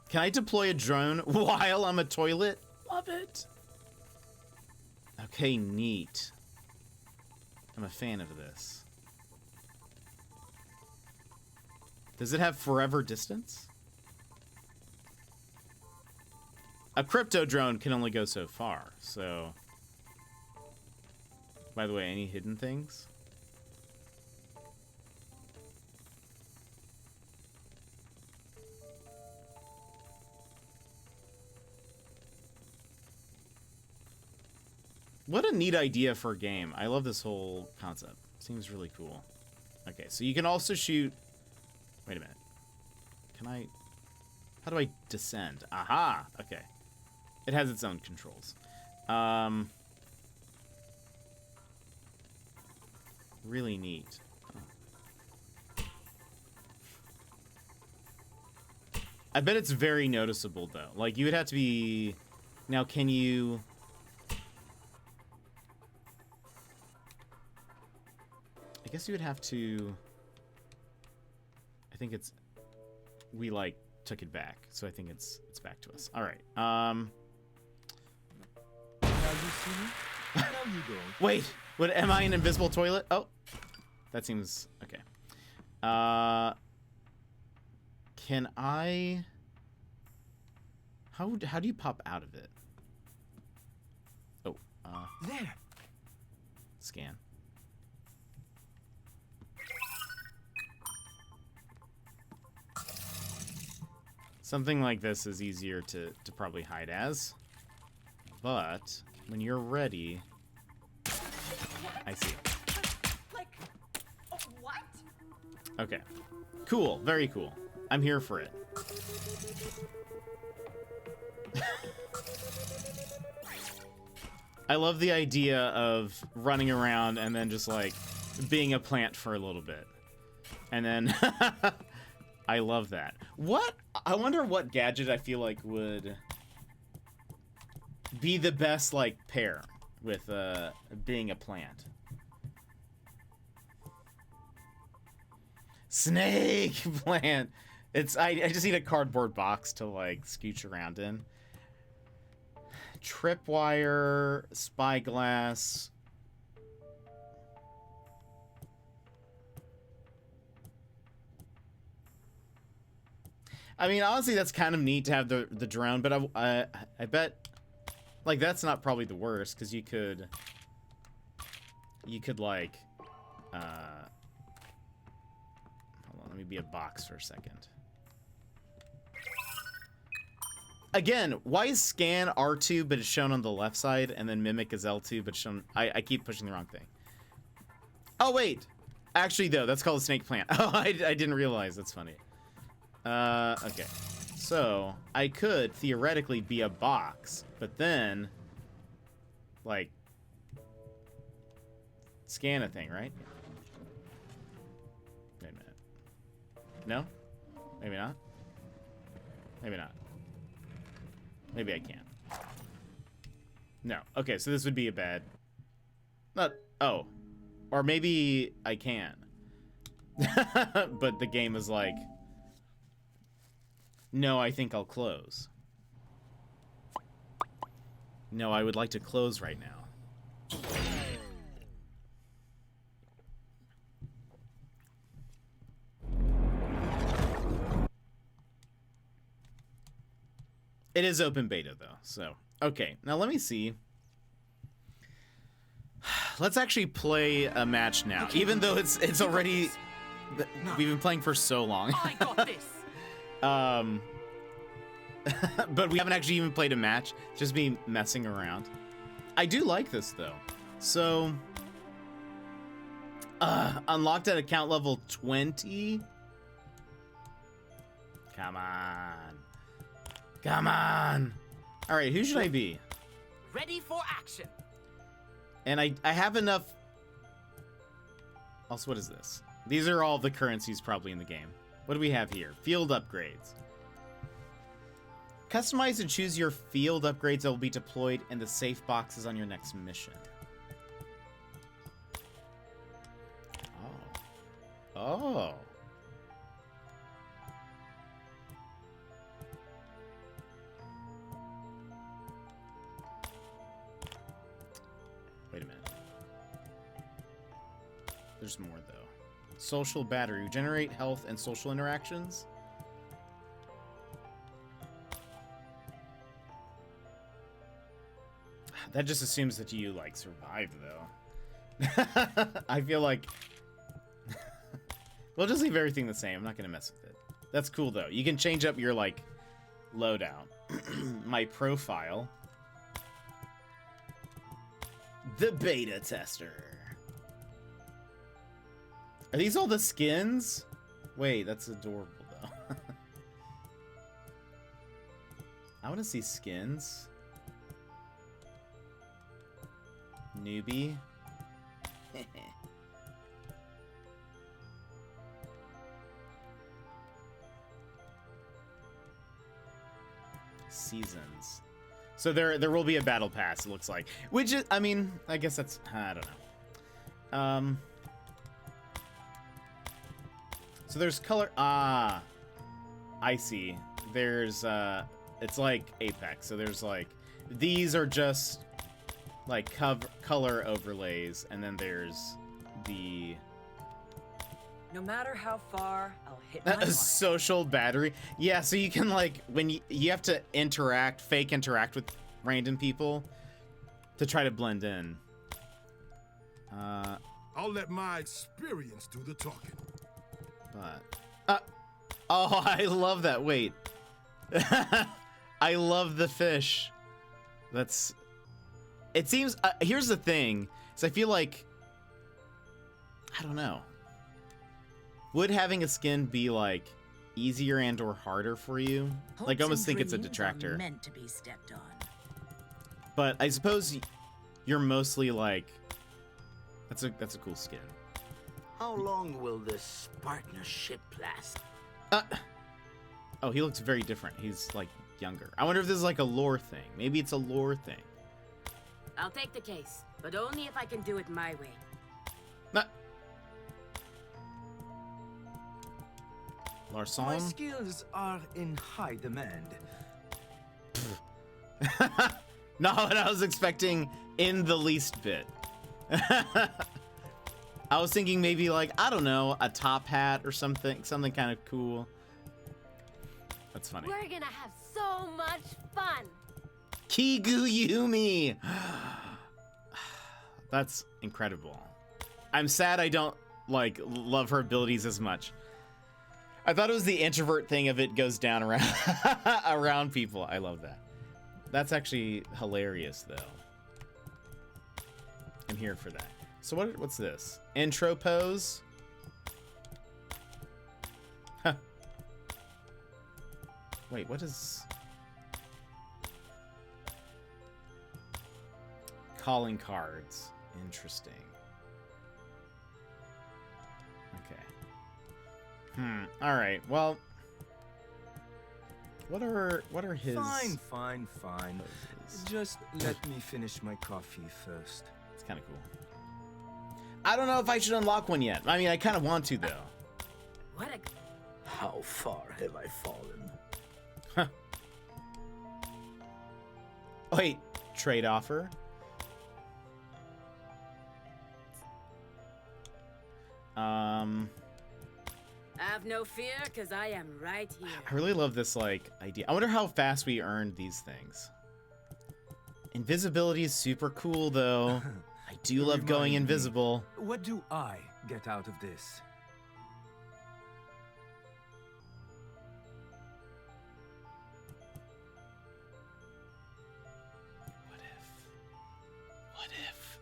can I deploy a drone while I'm a toilet? Love it. Okay, neat. I'm a fan of this. Does it have forever distance? A crypto drone can only go so far, so... By the way, any hidden things? What a neat idea for a game. I love this whole concept. Seems really cool. Okay, so you can also shoot... Wait a minute. Can I... How do I descend? Aha! Okay. It has its own controls. Really neat. Oh. I bet it's very noticeable, though. Like, you would have to be... Now, can you... I guess you would have to... I think it's... We, like, took it back. So I think it's back to us. All right. Now you see me? Now you go. Wait. What, am I an invisible toilet? Oh. That seems... Okay. Can I... How do you pop out of it? Oh. There. Scan. Something like this is easier to probably hide as. But when you're ready... I see. Like, what? Okay. Cool. Very cool. I'm here for it. I love the idea of running around and then just, like, being a plant for a little bit. And then... I love that. What? I wonder what gadget I feel like would be the best, like, pair with being a plant. Snake plant. It's I just need a cardboard box to, like, scooch around in. Tripwire, spyglass. I mean, honestly, that's kind of neat to have the drone, but I bet, like, that's not probably the worst, because you could like, hold on, let me be a box for a second. Again, why is scan R2, but it's shown on the left side, and then mimic is L2, but shown, I keep pushing the wrong thing. Oh, wait. Actually, though, that's called a snake plant. Oh, I didn't realize. That's funny. Okay. So, I could theoretically be a box, but then, like, scan a thing, right? Wait a minute. No? Maybe not? Maybe not. Maybe I can. No. Okay, so this would be a bad... Not... Oh. Or maybe I can. But the game is like... No, I think I'll close. No, I would like to close right now. It is open beta, though, so... Okay, now let me see. Let's actually play a match now, even though it's already we've been playing for so long. I got this. But we haven't actually even played a match. It's just me messing around. I do like this though. So unlocked at account level 20. Come on. Come on. All right, who should I be? Ready for action. And I have enough. Also, what is this? These are all the currencies probably in the game. What do we have here? Field upgrades. Customize and choose your field upgrades that will be deployed in the safe boxes on your next mission. Oh. Oh. Wait a minute. There's more, though. Social battery. Regenerate health and social interactions. That just assumes that you, like, survive, though. I feel like... We'll just leave everything the same. I'm not going to mess with it. That's cool, though. You can change up your, like, loadout. My profile. The beta tester. Are these all the skins? Wait, that's adorable, though. I want to see skins. Newbie. Seasons. So there will be a battle pass, it looks like. Which is, I mean, I guess that's, I don't know. So there's color, I see. There's, it's like Apex. So there's like, these are just like color overlays, and then there's the No matter how far, I'll hit my mark. social battery. Yeah, so you can like when you have to fake interact with random people to try to blend in. I'll let my experience do the talking. But oh, I love that. Wait. I love the fish. That's it seems here's the thing. So I feel like I don't know. Would having a skin be like easier and or harder for you? Like I almost think it's a detractor. Meant to be stepped on. But I suppose you're mostly like that's a cool skin. How long will this partnership last? Oh, he looks very different. He's like younger. I wonder if this is like a lore thing. Maybe it's a lore thing. I'll take the case, but only if I can do it my way. Larson? My skills are in high demand. Not what I was expecting in the least bit. I was thinking maybe like, I don't know, a top hat or something kind of cool. That's funny. We're gonna have so much fun. Kiguyumi! That's incredible. I'm sad I don't like love her abilities as much. I thought it was the introvert thing of it goes down around around people. I love that. That's actually hilarious though. I'm here for that. So what's this? Intro pose? Huh. Wait, what is... Calling cards. Interesting. Okay. Alright, well... What are his... Fine. Just let me finish my coffee first. It's kind of cool. I don't know if I should unlock one yet. I mean, I kind of want to, though. What a... How far have I fallen? Huh. Wait, trade offer? Have no fear, because I am right here. I really love this, like, idea. I wonder how fast we earned these things. Invisibility is super cool, though. I do love going Remind me, invisible. What do I get out of this?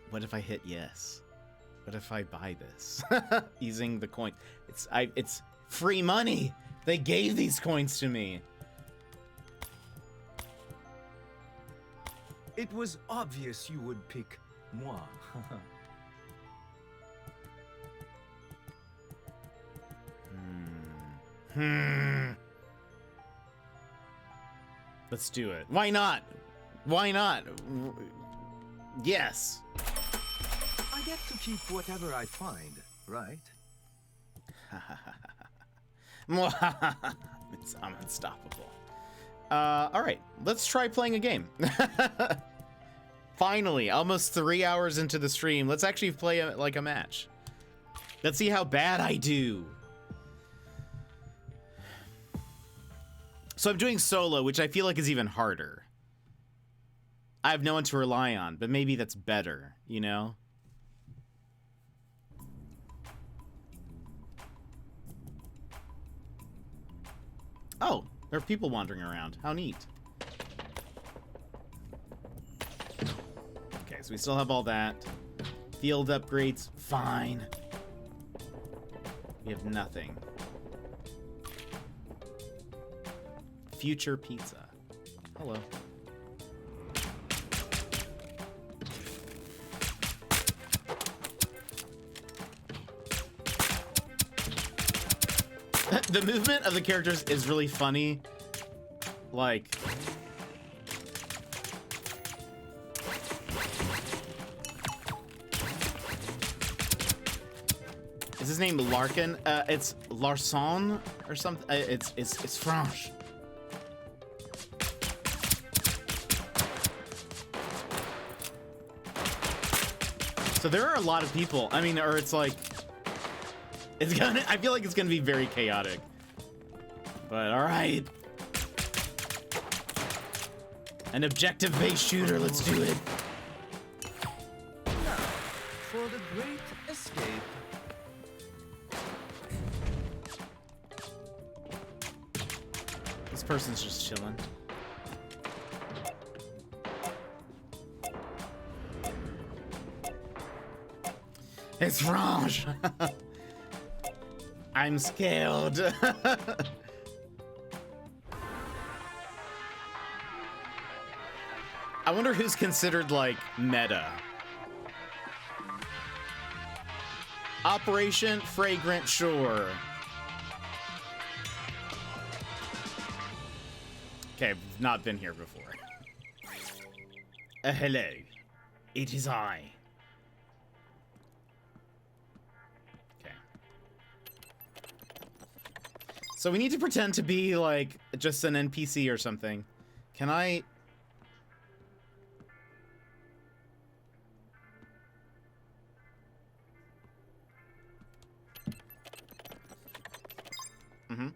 What if I hit yes? What if I buy this? Using the coin. It's free money. They gave these coins to me. It was obvious you would pick moi. Let's do it. Why not? Why not? Yes. I get to keep whatever I find, right? I'm unstoppable. All right, let's try playing a game. Finally, almost 3 hours into the stream. Let's actually play like a match. Let's see how bad I do. So I'm doing solo, which I feel like is even harder. I have no one to rely on, but maybe that's better, you know? Oh, there are people wandering around. How neat. Okay, so we still have all that. Field upgrades, fine. We have nothing. Future pizza. Hello. The movement of the characters is really funny. Like... Is his name Larkin? It's Larson or something. It's French. So there are a lot of people. I mean, or it's like, it's gonna. I feel like it's gonna be very chaotic. But all right, an objective-based shooter. Let's do it. Now, for the great escape. This person's just chilling. It's Range. I'm scared. I wonder who's considered like meta. Operation Fragrant Shore. Okay, I've not been here before. Hello. It is I. Okay. So we need to pretend to be like just an NPC or something. Can I... Mm-hmm.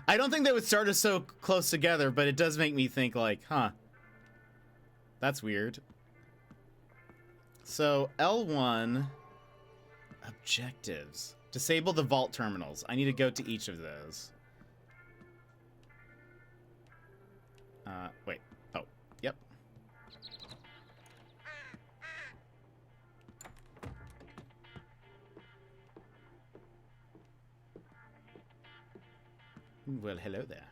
I don't think they would start us so close together, but it does make me think like, huh, that's weird. So L1 objectives. Disable the vault terminals. I need to go to each of those. Wait. Oh, yep. Well, hello there.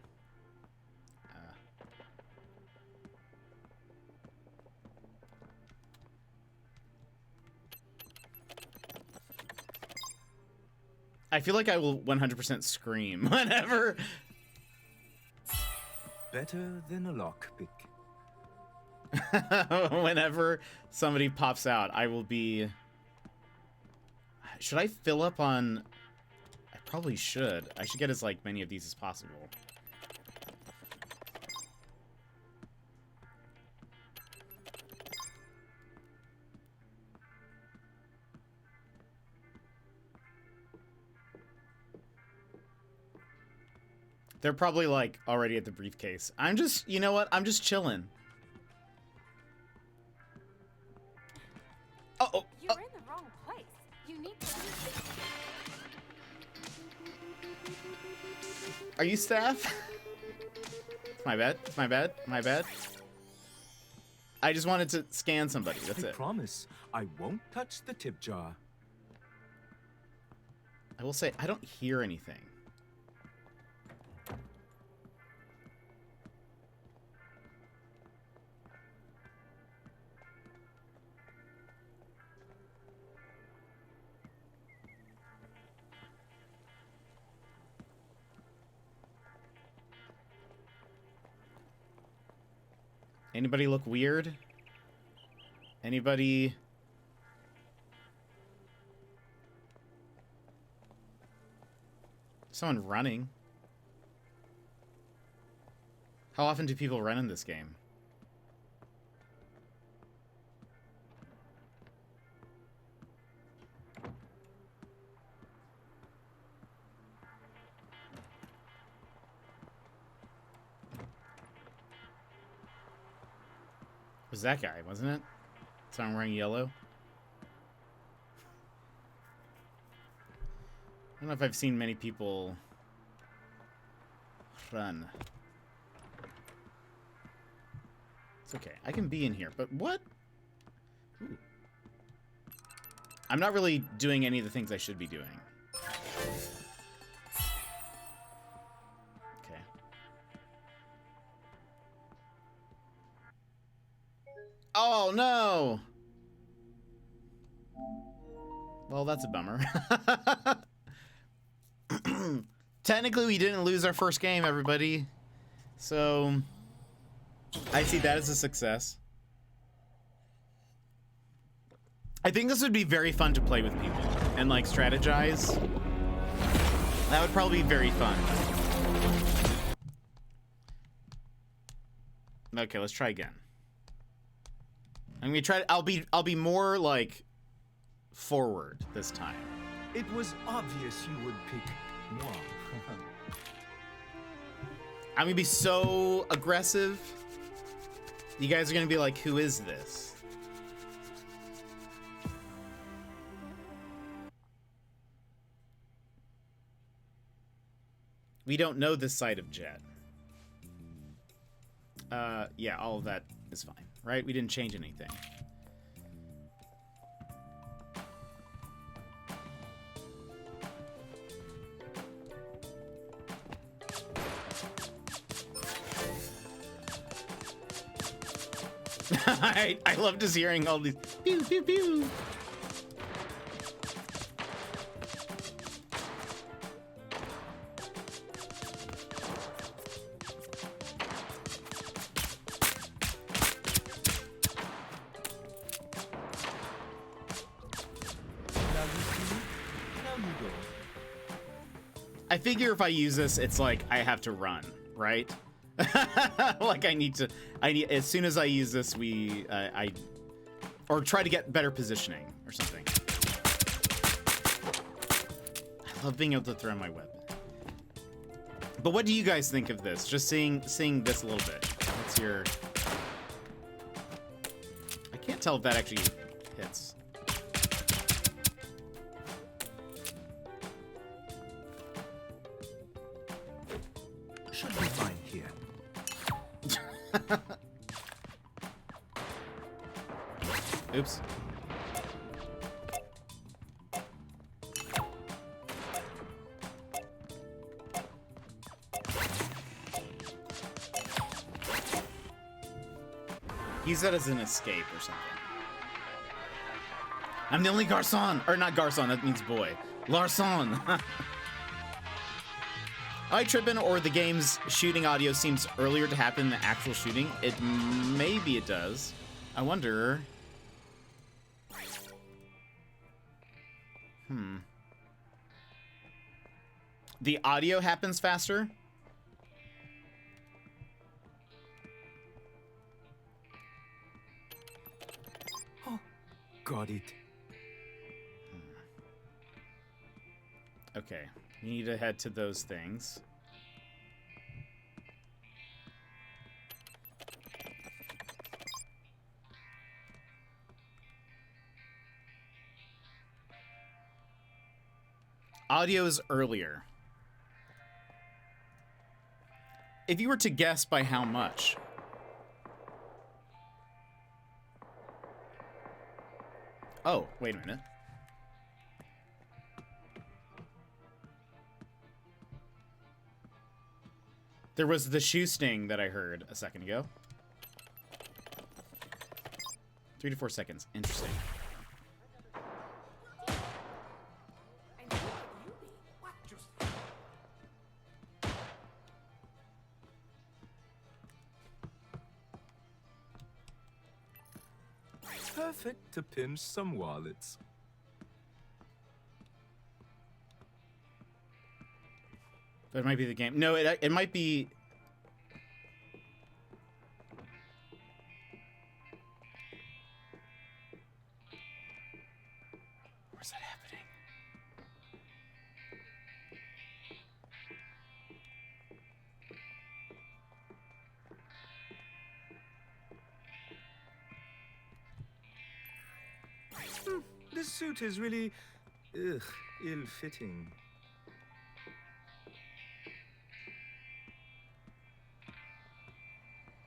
I feel like I will 100% scream whenever. Better than a lockpick. Whenever somebody pops out, I will be... Should I fill up on... I probably should. I should get as like many of these as possible. They're probably like already at the briefcase. I'm just, you know what? I'm just chilling. Uh-oh. You're in the wrong place. You need to... Are you staff? My bad. My bad. My bad. I just wanted to scan somebody. That's I it. promise I won't touch the tip jar. I will say, I don't hear anything. Anybody look weird? Anybody? Someone running. How often do people run in this game? Was that guy, wasn't it? Someone wearing yellow? I don't know if I've seen many people run. It's okay. I can be in here, but what? Ooh. I'm not really doing any of the things I should be doing. Okay. Oh, no! Well, that's a bummer. Technically, we didn't lose our first game, everybody. So, I see that as a success. I think this would be very fun to play with people and, like, strategize. That would probably be very fun. Okay, let's try again. I'm gonna try. I'll be more like forward this time. It was obvious you would pick moi. I'm gonna be so aggressive. You guys are gonna be like, who is this? We don't know this side of Jet. Yeah, all of that is fine, right? We didn't change anything. I love just hearing all these pew pew pew. I figure if I use this, it's like I have to run, right? Like I need as soon as I use this, or try to get better positioning or something. I love being able to throw my weapon. But what do you guys think of this? Just seeing this a little bit. What's your? I can't tell if that actually hits. Should be fine here. Oops. Use that as an escape or something. I'm the only garçon, or not garçon, that means boy. Larson. Am I tripping, or the game's shooting audio seems earlier to happen than actual shooting? Maybe it does. I wonder. The audio happens faster? Oh, got it. Okay, we need to head to those things. Audio's earlier. If you were to guess by how much. Oh, wait a minute. There was the shoe sting that I heard a second ago. 3 to 4 seconds. Interesting. Perfect to pinch some wallets. That might be the game. No, it might be... Where's that happening? This suit is really, ill-fitting.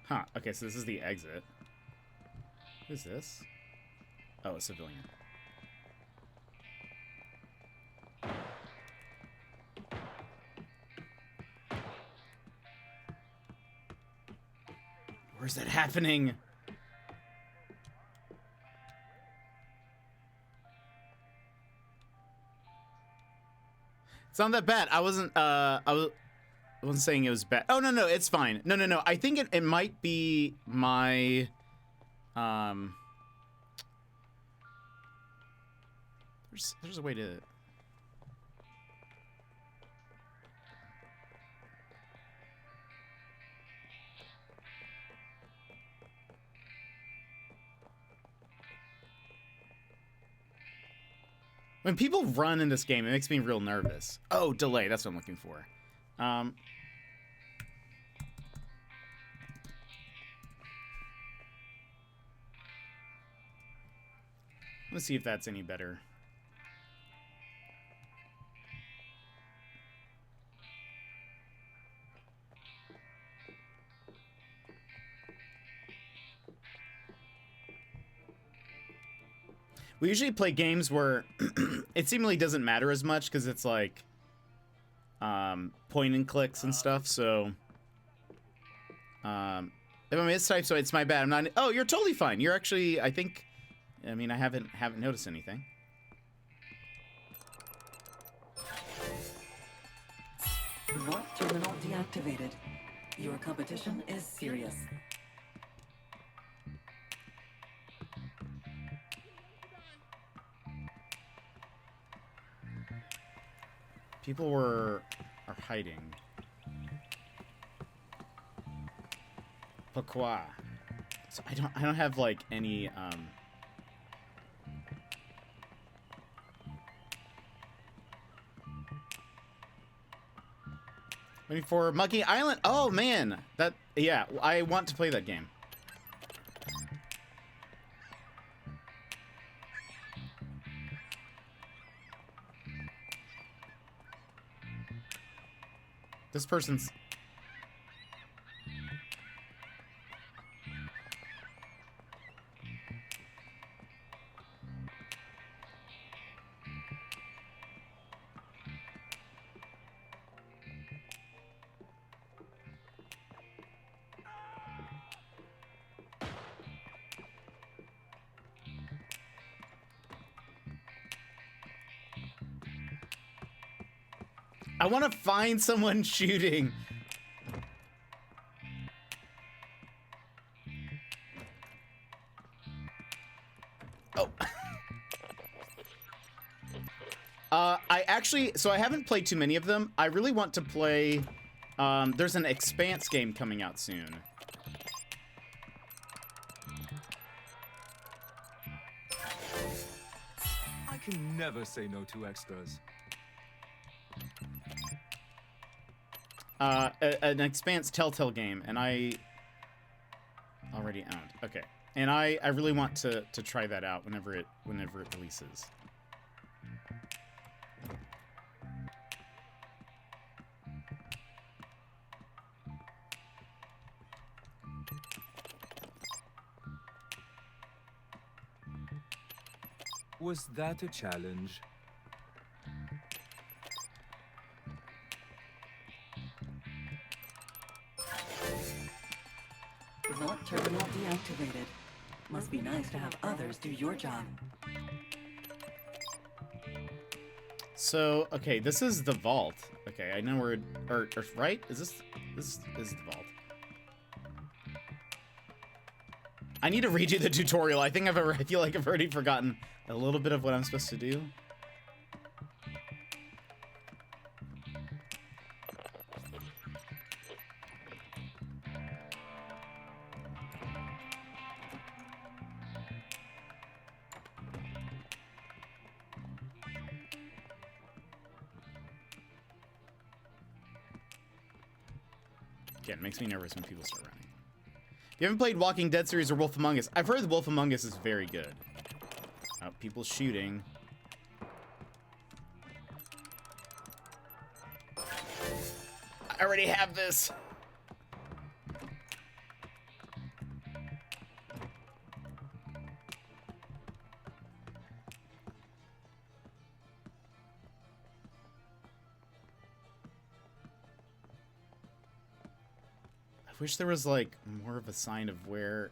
Huh, okay, so this is the exit. What is this? Oh, a civilian. Where's that happening? It's not that bad. I wasn't saying it was bad. Oh, no, it's fine. No. I think it might be my, there's a way to... When people run in this game, it makes me real nervous. Oh, delay. That's what I'm looking for. Let's see if that's any better. We usually play games where it seemingly doesn't matter as much because it's like point and clicks and stuff. So if I mistype, so it's my bad. I'm not. Oh, you're totally fine. You're actually. I think. I mean, I haven't noticed anything. Warp terminal deactivated. Your competition is serious. People are hiding. Pourquoi? So I don't have like any waiting for Monkey Island. Oh man, yeah, I want to play that game. This person's... I want to find someone shooting. Oh. I actually, so I haven't played too many of them. I really want to play, there's an Expanse game coming out soon. I can never say no to extras. An Expanse Telltale game, and I already owned. Okay, and I really want to try that out whenever it releases. Was that a challenge? Vault terminal deactivated. Must be nice to have others do your job. So, okay, this is the vault. Okay, I know where, or right? Is this is the vault? I need to redo the tutorial. I think I feel like I've already forgotten a little bit of what I'm supposed to do. Again, it makes me nervous when people start running. If you haven't played Walking Dead series or Wolf Among Us, I've heard the Wolf Among Us is very good. Oh, people shooting. I already have this. I wish there was, like, more of a sign of where...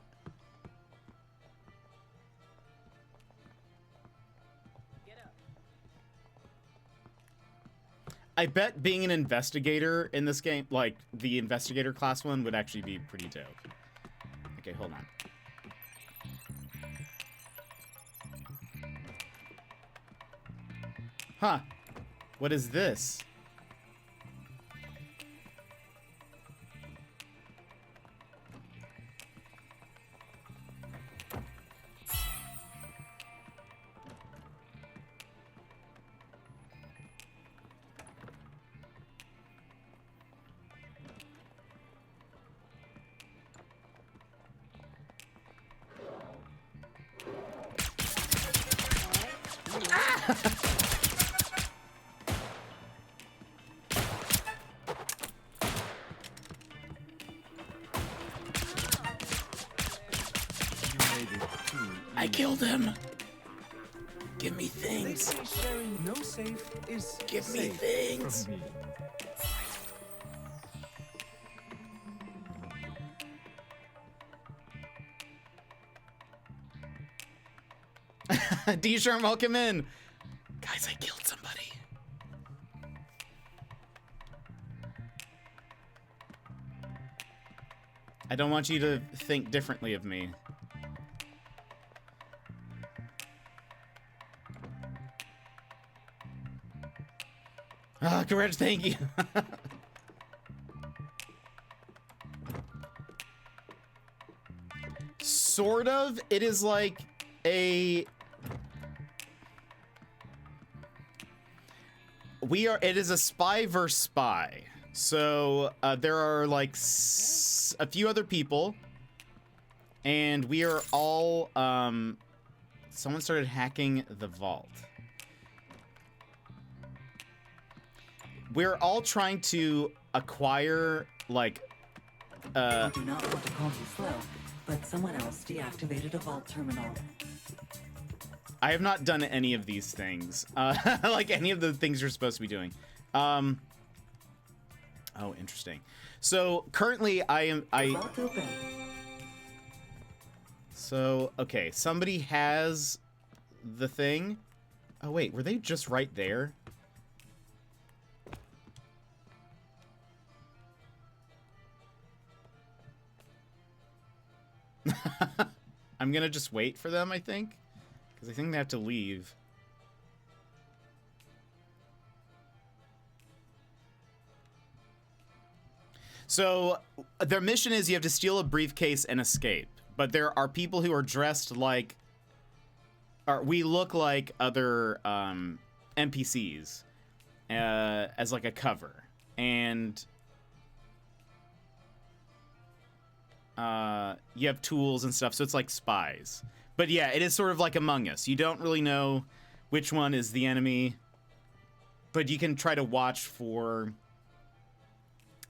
I bet being an investigator in this game, like, the investigator class one, would actually be pretty dope. Okay, hold on. Huh. What is this? I killed him. Give me things. They say sharing no safe is Give me safe things. from me. D-Sharm, welcome in. Guys, I killed somebody. I don't want you to think differently of me. Ah, correct, thank you. Sort of. It is like a... It is a spy versus spy. So, there are like a few other people. And we are all, someone started hacking the vault. We're all trying to acquire, like, I do not want to call you slow, but someone else deactivated a vault terminal. I have not done any of these things. Like any of the things you're supposed to be doing. Oh, interesting. So currently Vault open. So, okay, somebody has the thing. Oh wait, were they just right there? I'm gonna just wait for them, I think. Because I think they have to leave. So, their mission is you have to steal a briefcase and escape. But there are people who are dressed like... Or we look like other NPCs as like a cover. And... you have tools and stuff, so it's like spies. But yeah, it is sort of like Among Us. You don't really know which one is the enemy, but you can try to watch for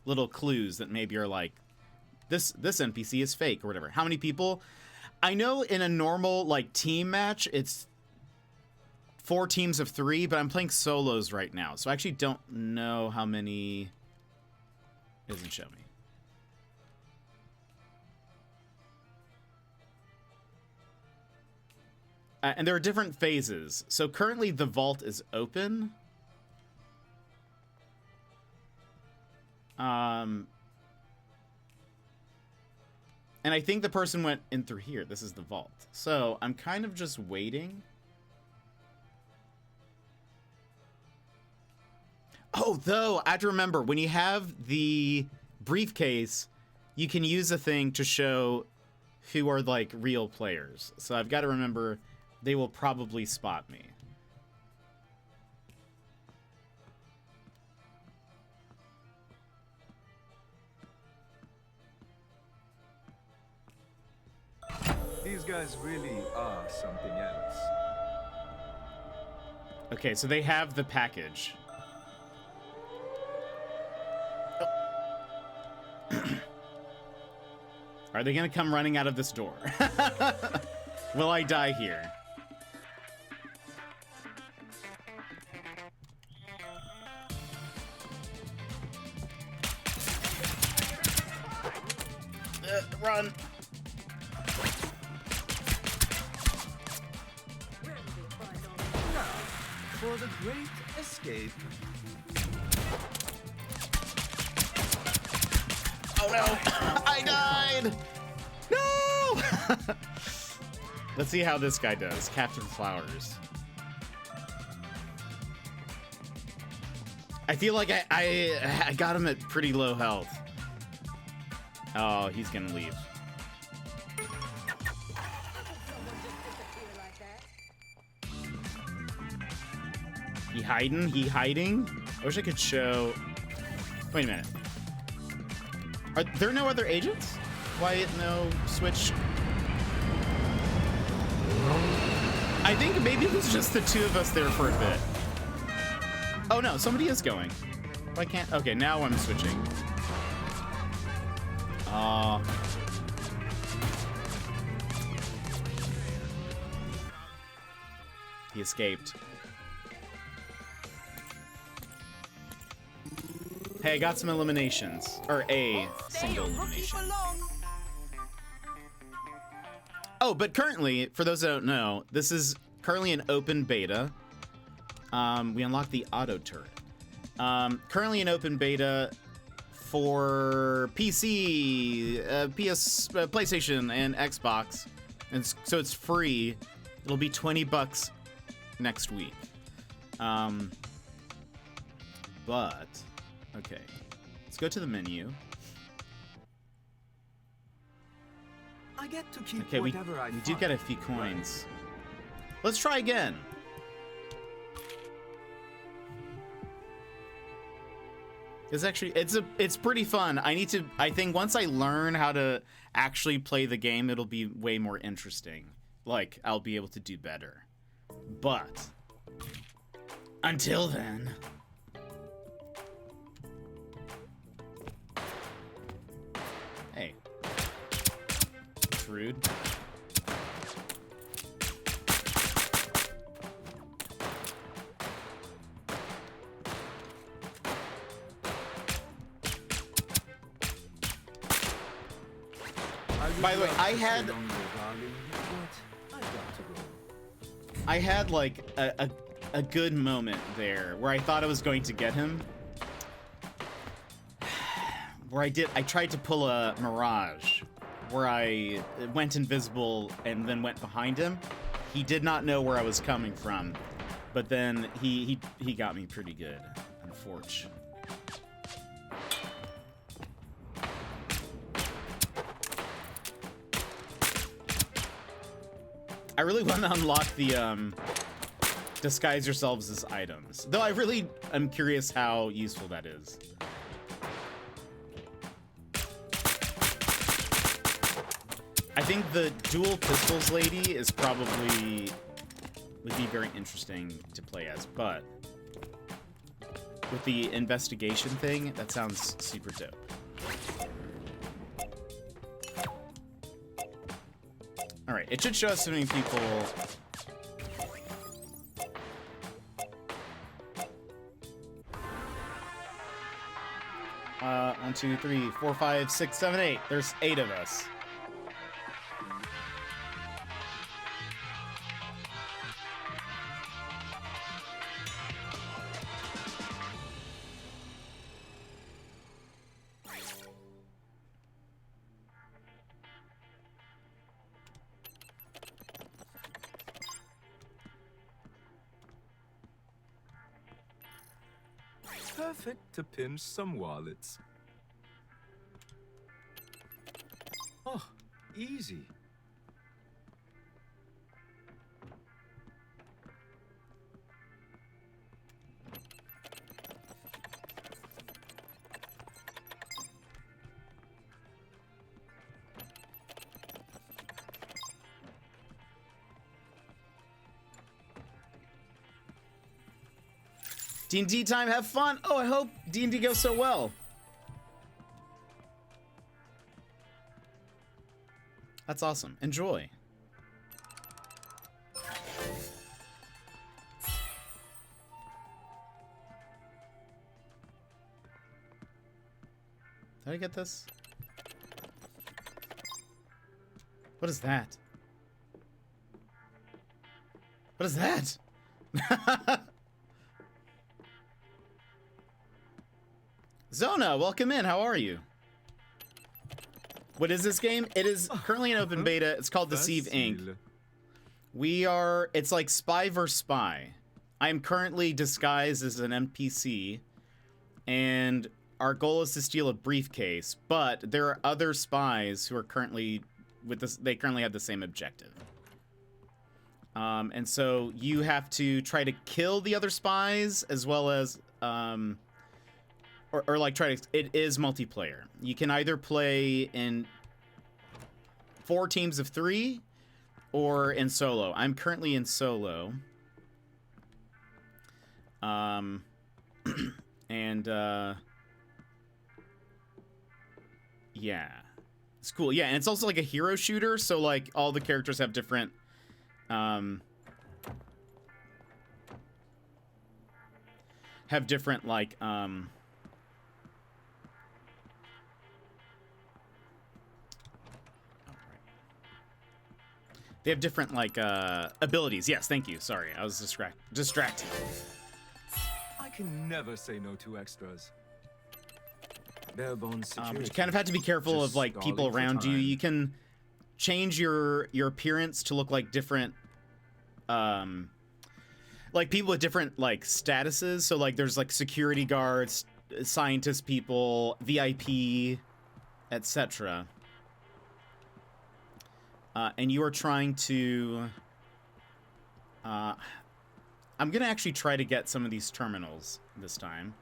little clues that maybe are like, this NPC is fake or whatever. How many people? I know in a normal like team match, it's 4 teams of 3, but I'm playing solos right now, so I actually don't know how many. It doesn't show me. And there are different phases. So currently the vault is open. And I think the person went in through here. This is the vault. So I'm kind of just waiting. Oh, though, I have to remember, when you have the briefcase, you can use a thing to show who are, like, real players. So I've got to remember they will probably spot me. These guys really are something else. Okay, so they have the package. Are they gonna come running out of this door? Will I die here? Run! For the great escape. Oh no! I died! No! Let's see how this guy does. Captain Flowers. I feel like I got him at pretty low health. Oh, he's gonna leave. He hiding? He hiding? I wish I could show... Wait a minute. Are there no other agents? Why no switch? I think maybe it was just the 2 of us there for a bit. Oh no, somebody is going. Why can't... Okay, now I'm switching. He escaped. Hey, I got some eliminations. Or a single elimination. Oh, but currently, for those that don't know, this is currently an open beta. We unlocked the auto turret. Currently an open beta for PC, PlayStation, and Xbox. And so it's free. It'll be $20 next week. But... Okay, let's go to the menu. I get to keep Okay, we whatever do get a few coins. Let's try again. It's actually it's pretty fun. I think once I learn how to actually play the game, it'll be way more interesting. Like, I'll be able to do better. But until then, hey, it's rude. By the way, I had like a good moment there where I thought I was going to get him. Where I tried to pull a Mirage, where I went invisible and then went behind him. He did not know where I was coming from, but then he got me pretty good, unfortunately. I really want to unlock the disguise yourselves as items, though I really am curious how useful that is. I think the dual pistols lady is probably would be very interesting to play as, but with the investigation thing, that sounds super dope. All right, it should show us how many people 1, 2, 3, 4, 5, 6, 7, 8. There's 8 of us. Perfect to pinch some wallets. Oh, easy. D&D time, have fun. Oh, I hope D&D goes so well. That's awesome. Enjoy. Did I get this? What is that? What is that? Zona, welcome in. How are you? What is this game? It is currently in open beta. It's called Deceive Inc. It's like spy versus spy. I am currently disguised as an NPC, and our goal is to steal a briefcase, but there are other spies who are currently with this. They currently have the same objective. And so you have to try to kill the other spies as well as, or like try to, it is multiplayer. You can either play in 4 teams of 3 or in solo. I'm currently in solo. Yeah, it's cool. Yeah, and it's also like a hero shooter, so like all the characters have different like they have different like abilities. Yes, thank you. Sorry, I was distracted. I can never say no to extras. Bare-bones But security. you kind of have to be careful of like people around you. You can change your appearance to look like different like people with different like statuses. So like there's like security guards, scientist people, VIP, etc. And you are trying to I'm gonna actually try to get some of these terminals this time.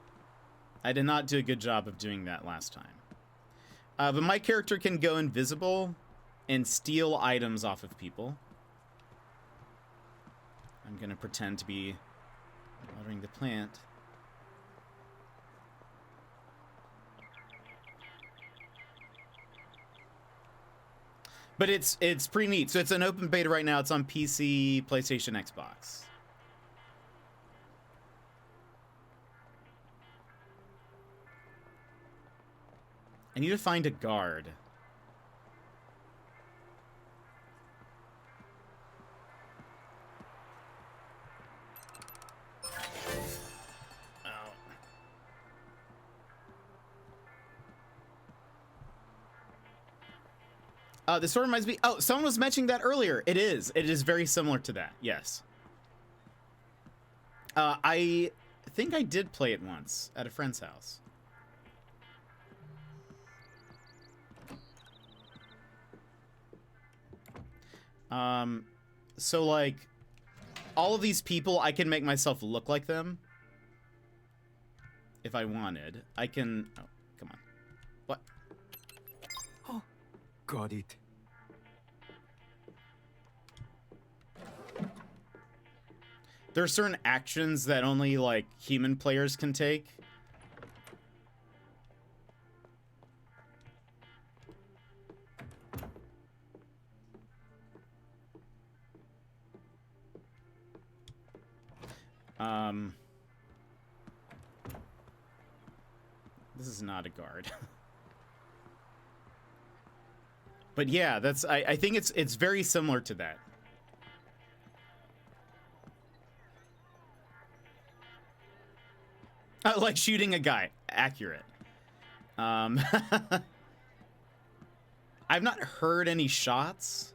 I did not do a good job of doing that last time. But my character can go invisible and steal items off of people. I'm gonna pretend to be watering the plant. But it's pretty neat. So it's an open beta right now. It's on PC, PlayStation, Xbox. I need to find a guard. This sort of reminds me. Oh, someone was mentioning that earlier. It is. It is very similar to that. Yes. I think I did play it once at a friend's house. So like, all of these people, I can make myself look like them. If I wanted, I can. Oh, come on. What? Oh, got it. There are certain actions that only like human players can take. This is not a guard. But yeah, that's I think it's very similar to that. Like shooting a guy. Accurate. I've not heard any shots.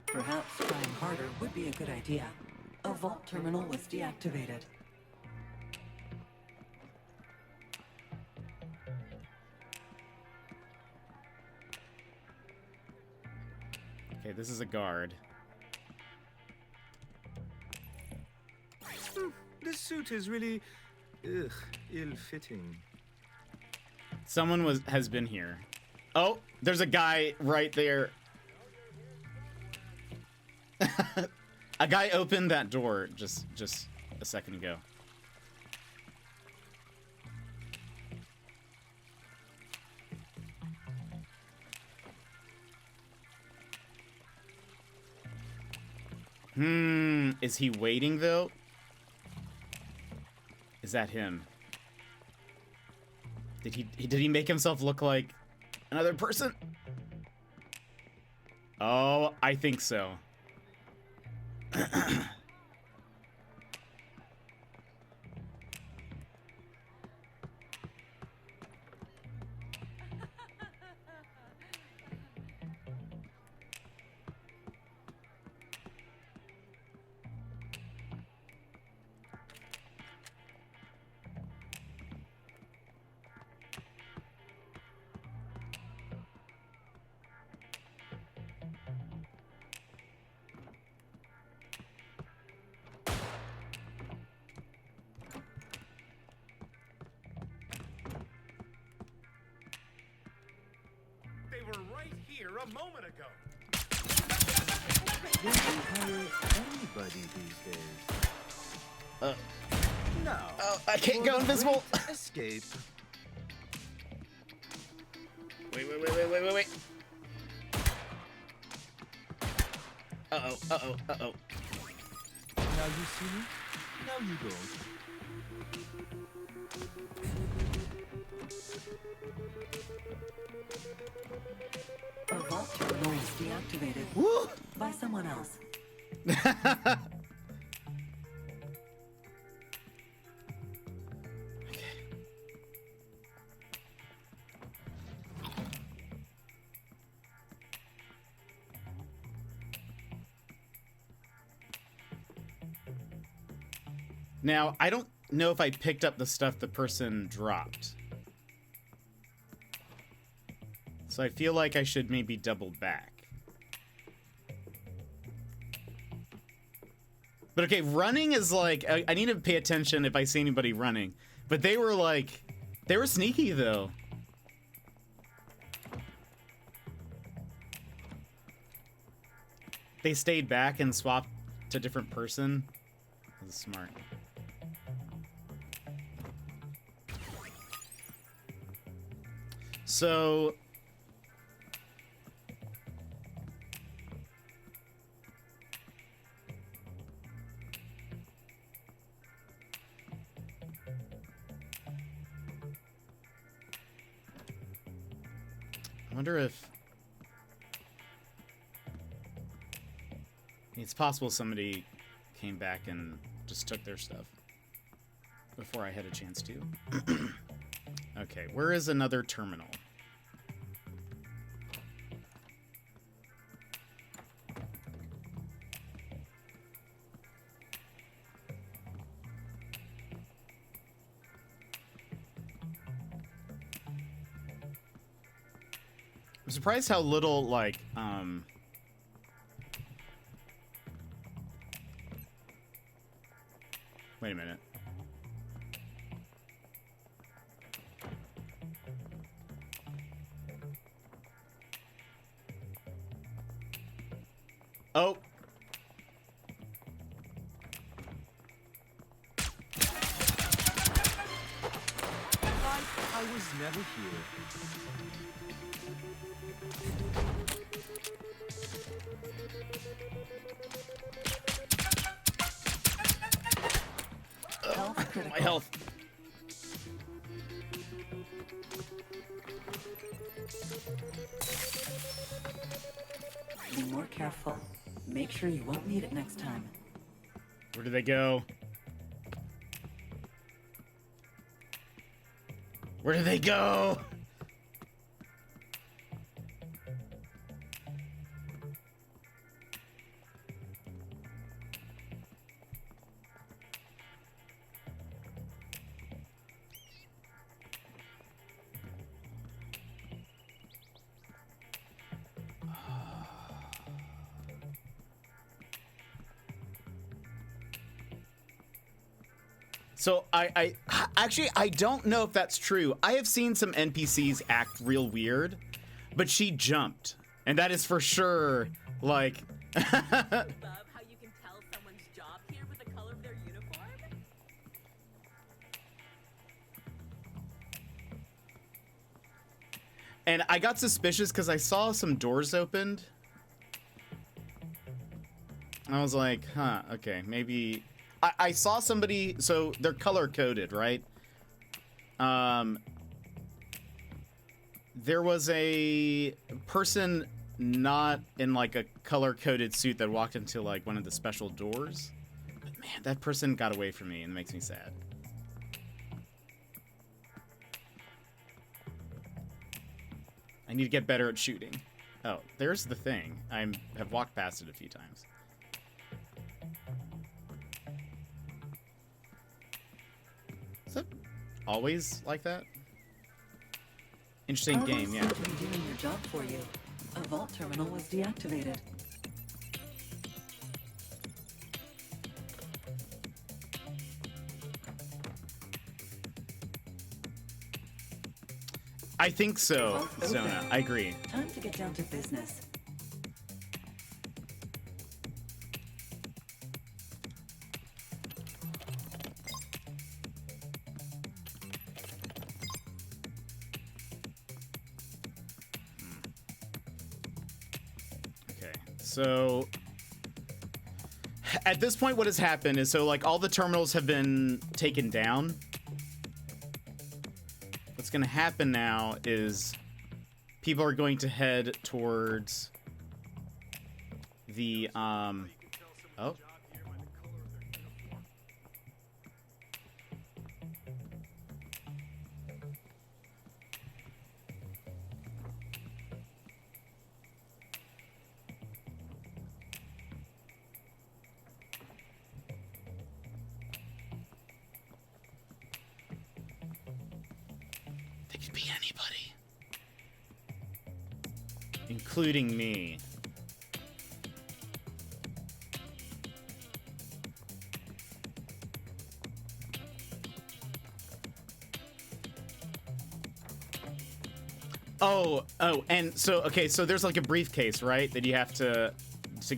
Perhaps trying harder would be a good idea. A vault terminal was deactivated. Okay, this is a guard. This suit is really, ill-fitting. Someone has been here. Oh, there's a guy right there. A guy opened that door just a second ago. Is he waiting though? Is that him? Did he make himself look like another person? Oh, I think so. A moment ago. They can hire anybody these days. No. Oh, I can't go invisible. Escape. Wait. Uh-oh. Now you see me, now you don't. A vault terminal was deactivated. Woo! By someone else. Now, I don't know if I picked up the stuff the person dropped. So I feel like I should maybe double back. But okay, running is like, I need to pay attention if I see anybody running. But they were like, they were sneaky though. They stayed back and swapped to a different person. That was smart. So I wonder if it's possible somebody came back and just took their stuff before I had a chance to. Okay, where is another terminal? I'm surprised how little, like, wait a minute. Oh. I was never here. My health. Be more careful. Make sure you won't need it next time. Where do they go? Where do they go? So I actually, I don't know if that's true. I have seen some NPCs act real weird, but she jumped. And that is for sure, like... Love how you can tell someone's job here with the color of their uniform. And I got suspicious because I saw some doors opened. I was like, huh, okay, maybe... I saw somebody, so they're color-coded, right? There was a person not in, like, a color-coded suit that walked into, like, one of the special doors. But, man, that person got away from me and it makes me sad. I need to get better at shooting. Oh, there's the thing. I have walked past it a few times. Is that always like that? Interesting game, yeah. To be doing your job for you. A vault terminal was deactivated. I think so, Zona. I agree. Time to get down to business. Okay, so at this point what has happened is, so like all the terminals have been taken down. What's going to happen now is people are going to head towards the oh, they could be anybody, including me. Oh, and so, okay, so there's like a briefcase, right, that you have to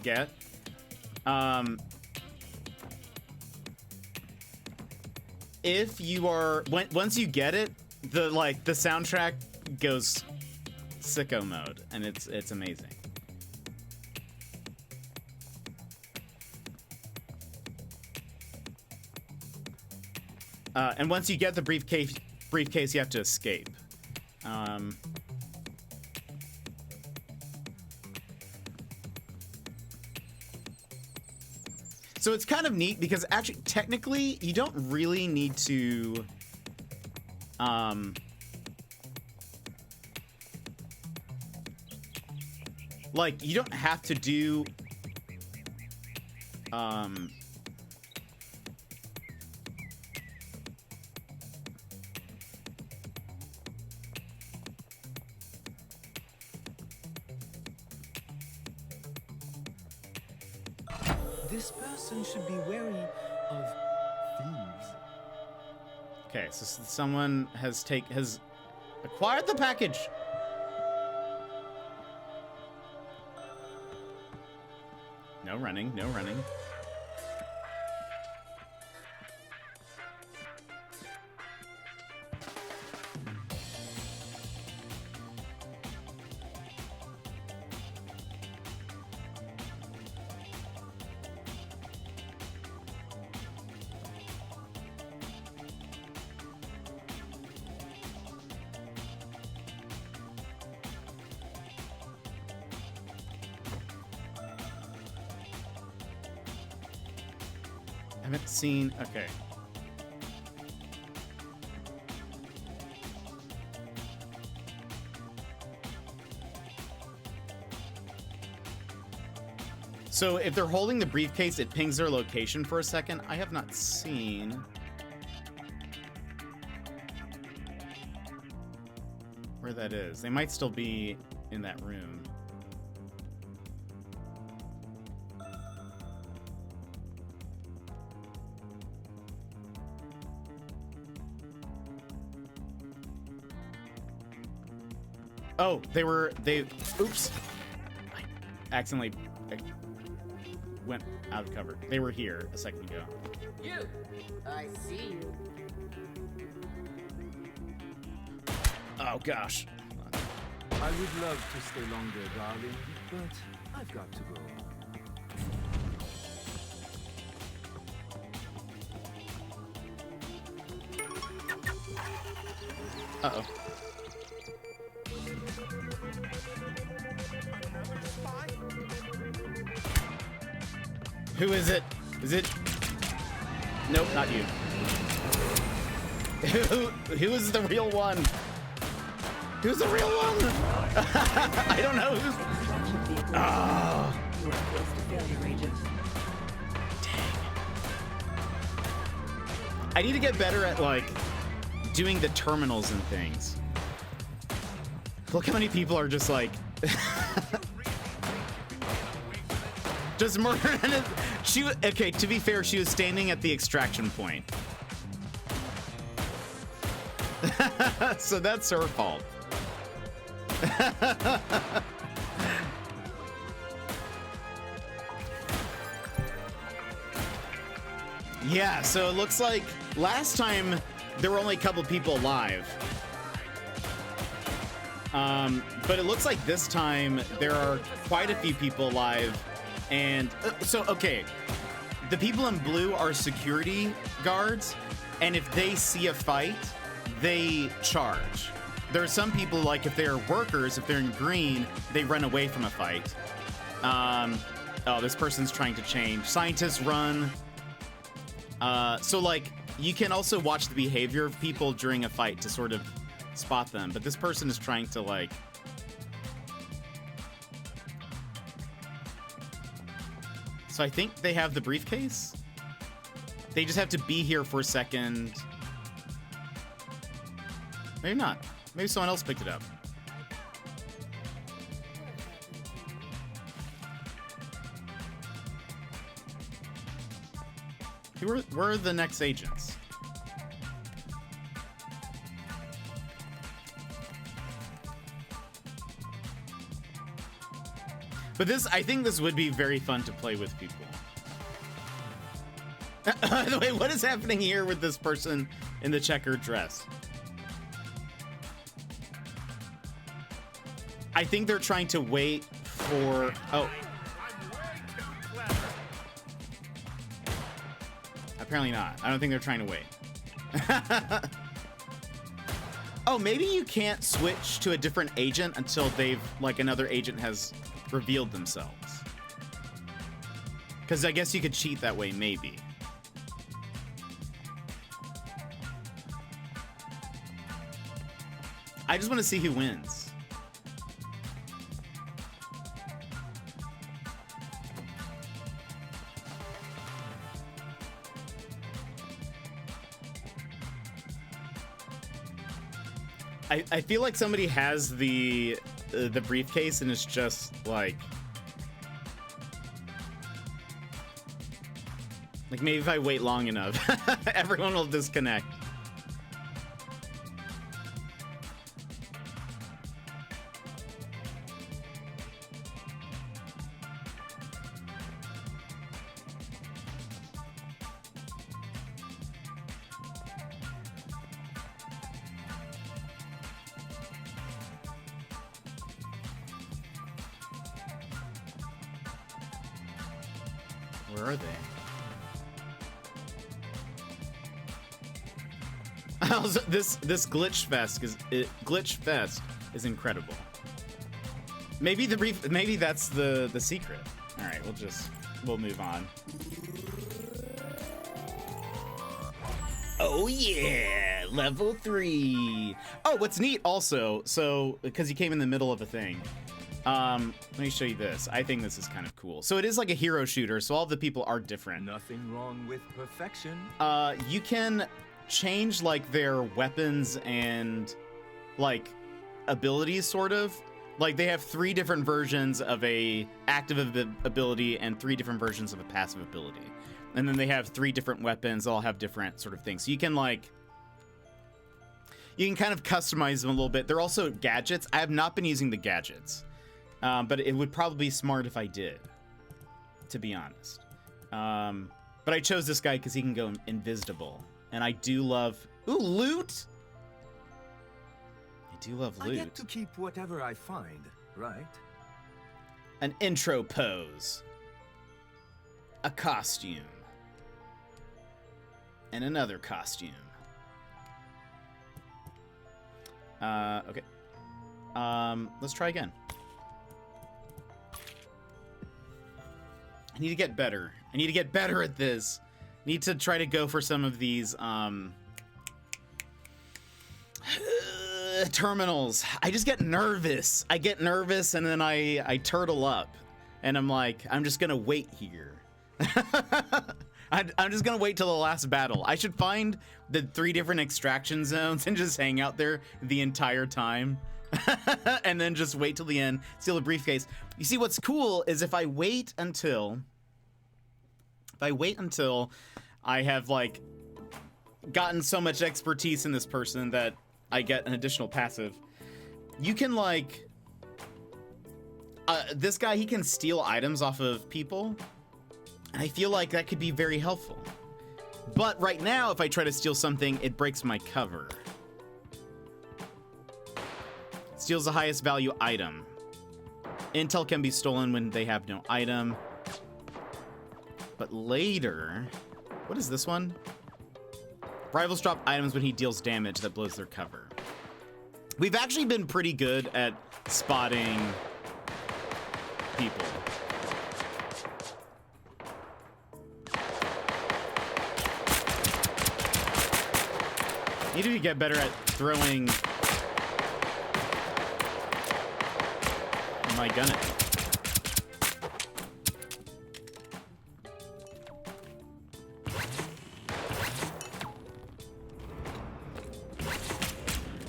get. If you are, once you get it, the soundtrack goes sicko mode, and it's amazing. And once you get the briefcase, you have to escape. So it's kind of neat because actually, technically, you don't really need to, like, you don't have to do, This person should be wary of thieves. Okay, so someone has acquired the package. No running, no running. haven't seen. Okay. So if they're holding the briefcase, it pings their location for a second. I have not seen. Where that is. They might still be in that room. Oh, oops. I accidentally went out of cover. They were here a second ago. You! I see you. Oh, gosh. I would love to stay longer, darling, but I've got to go. Uh-oh. Who is it? Is it? Nope, not you. Who is the real one? Who's the real one? I don't know who's. Oh. Dang. I need to get better at like doing the terminals and things. Look how many people are just like just murdering it. Okay, to be fair, she was standing at the extraction point. So that's her fault. Yeah, so it looks like last time there were only a couple people alive. But it looks like this time there are quite a few people alive. And okay, the people in blue are security guards, and if they see a fight, they charge. There are some people, like if they're workers, if they're in green, they run away from a fight. Oh, this person's trying to change. Scientists run. So like, you can also watch the behavior of people during a fight to sort of spot them, but this person is trying to like... So I think they have the briefcase. They just have to be here for a second. Maybe not. Maybe someone else picked it up. Where are the next agents? But I think this would be very fun to play with people. By the way, what is happening here with this person in the checkered dress? I think they're trying to wait for... Oh. Apparently not. I don't think they're trying to wait. Oh, maybe you can't switch to a different agent until another agent has revealed themselves. Because I guess you could cheat that way, maybe. I just want to see who wins. I feel like somebody has the briefcase and it's just like maybe if I wait long enough, everyone will disconnect. Where are they? This glitch fest is incredible. Maybe that's the secret. All right, we'll move on. Oh yeah, level 3. Oh, what's neat also, so because he came in the middle of a thing. Let me show you this. I think this is kind of cool. So it is like a hero shooter, so all the people are different. Nothing wrong with perfection. You can change like their weapons and like abilities, sort of. Like they have 3 different versions of a active ability and 3 different versions of a passive ability. And then they have 3 different weapons. They all have different sort of things. So you can like, you can kind of customize them a little bit. They're also gadgets. I have not been using the gadgets, but it would probably be smart if I did, to be honest. But I chose this guy because he can go invisible. And I do love... Ooh, loot! I do love loot. I get to keep whatever I find, right? An intro pose. A costume. And another costume. Okay. Let's try again. I need to get better. I need to get better at this. Need to try to go for some of these terminals. I just get nervous. I get nervous and then I turtle up. And I'm like, I'm just gonna wait here. I'm just gonna wait till the last battle. I should find the 3 different extraction zones and just hang out there the entire time. And then just wait till the end, steal a briefcase. You see, what's cool is if I wait until I have like gotten so much expertise in this person that I get an additional passive, you can like, this guy, he can steal items off of people. And I feel like that could be very helpful. But right now, if I try to steal something, it breaks my cover. Steals the highest value item. Intel can be stolen when they have no item. But later... What is this one? Rivals drop items when he deals damage that blows their cover. We've actually been pretty good at spotting people. Need to get better at throwing my gun at you.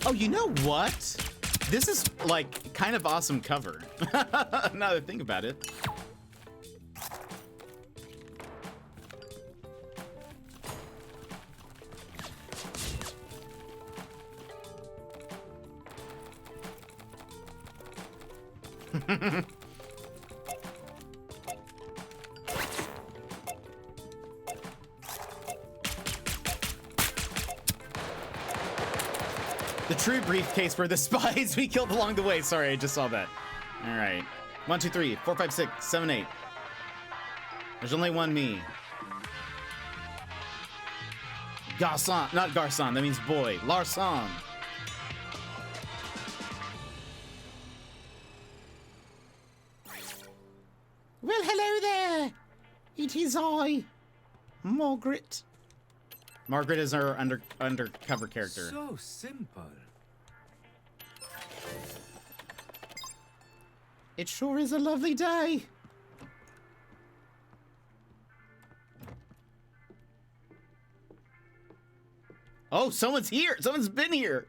Oh, you know what? This is like kind of awesome cover. Now that I think about it. The true briefcase for the spies we killed along the way. Sorry, I just saw that. All right. 1, 2, 3, 4, 5, 6, 7, 8. There's only one me. Garçon, not Garçon, that means boy. Larson. Well, hello there. It is I, Margaret. Margaret is our undercover character. So simple. It sure is a lovely day. Oh, someone's here. Someone's been here.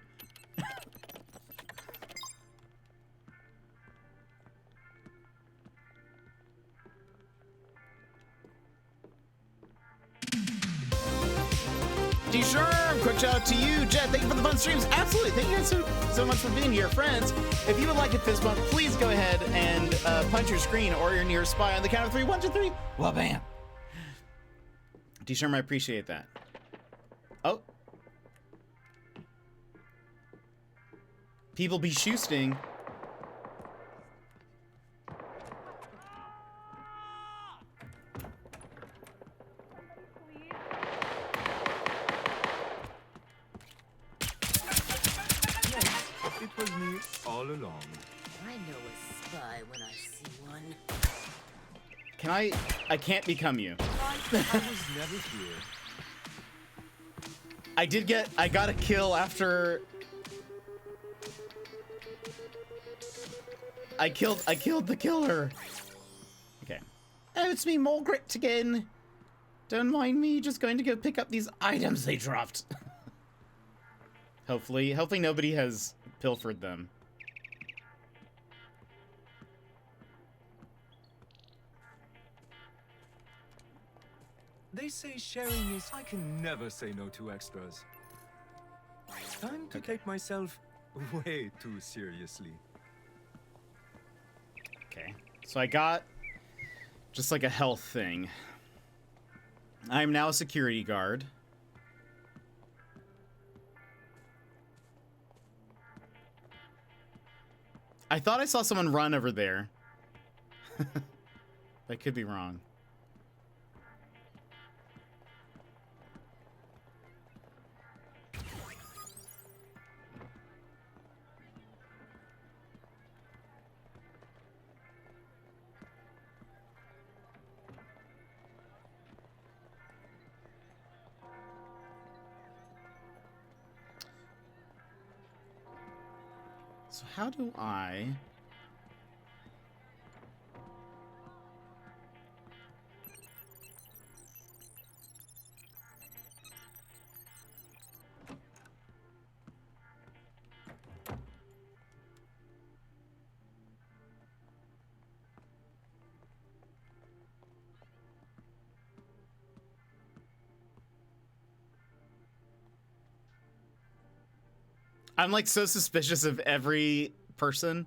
D-Sherm, quick shout out to you. Jet, thank you for the fun streams. Absolutely. Thank you guys so much for being here. Friends, if you would like a fist bump, please go ahead and punch your screen or your nearest spy on the count of 3. 1, 2, 3. Well, bam. D-Sherm, I appreciate that. Oh. People be shoosting. It was me all along. I know a spy when I see one. Can I can't become you. I was never here. I got a kill after I killed the killer. Okay. Oh, it's me, Margaret again. Don't mind me, just going to go pick up these items they dropped. Hopefully nobody has pilfered them. They say sharing is... I can never say no to extras. Time to take myself way too seriously. Okay, so I got just like a health thing. I'm now a security guard. I thought I saw someone run over there. I could be wrong. So how do I... I'm like so suspicious of every person.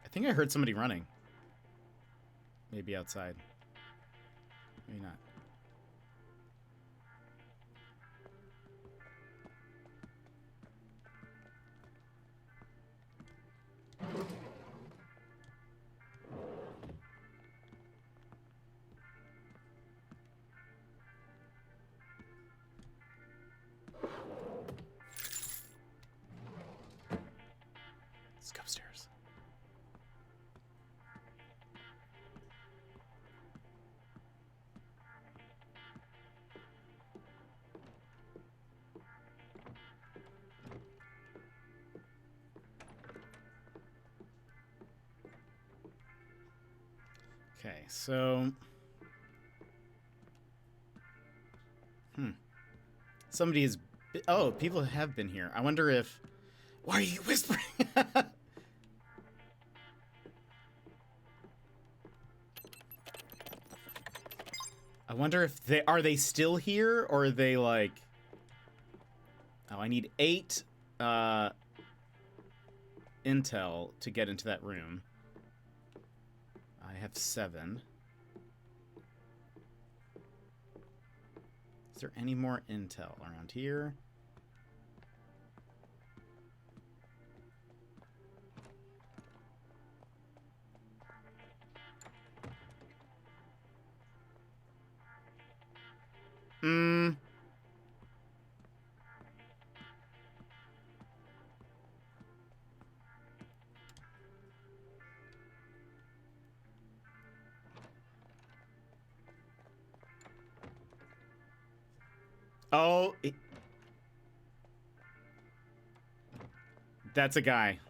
I think I heard somebody running. Maybe outside. Maybe not. Let's go upstairs. Okay, so... Somebody is... Oh, people have been here. I wonder if... Why are you whispering? I wonder if they... Are they still here? Or are they like... Oh, I need 8 intel to get into that room. I have 7. Is there any more intel around here? Oh, that's a guy.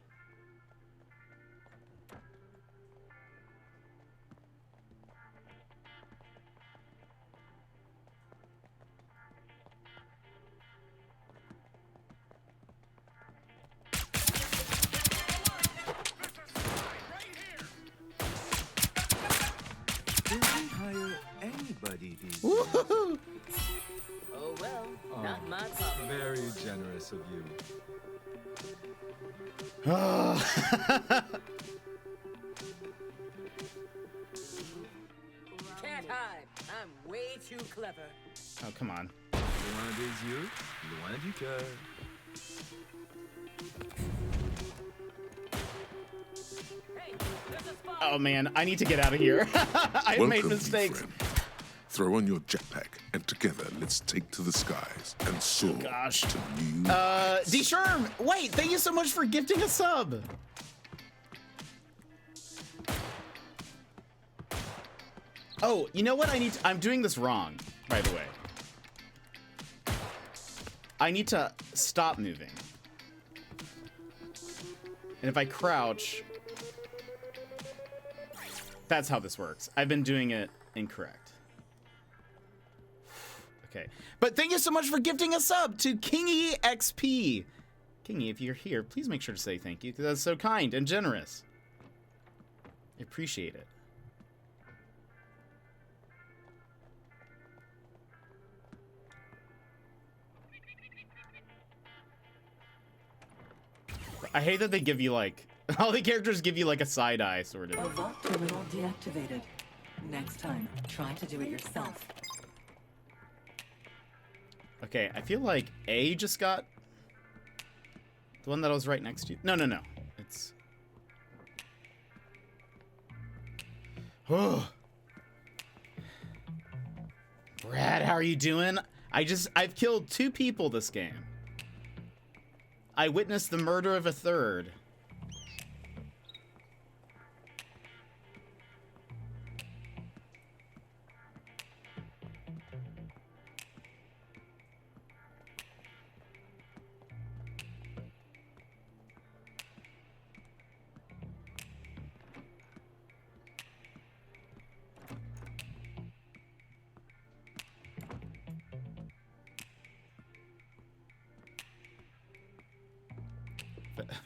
Didn't hire anybody these days. Woohoo! Oh well, not my problem. Very generous of you. Can't hide. I'm way too clever. Oh, come on. Loin des yeux, loin du cœur. Hey, there's a spot. Oh man, I need to get out of here. I've made mistakes. Throw on your jetpack, and together let's take to the skies and soar to new heights. D-Sherm! Wait, thank you so much for gifting a sub. Oh, you know what I need to, I'm doing this wrong, by the way. I need to stop moving. And if I crouch, that's how this works. I've been doing it incorrect. Okay. But thank you so much for gifting a sub to Kingy XP. Kingy, if you're here, please make sure to say thank you, because that's so kind and generous. I appreciate it. I hate that they give you, like, all the characters give you, like, a side eye, sort of. A vault terminal deactivated. Next time, try to do it yourself. Okay, I feel like A just got... The one that I was right next to you? No, no, no. It's... Oh. Brad, how are you doing? I've killed 2 people this game. I witnessed the murder of a third.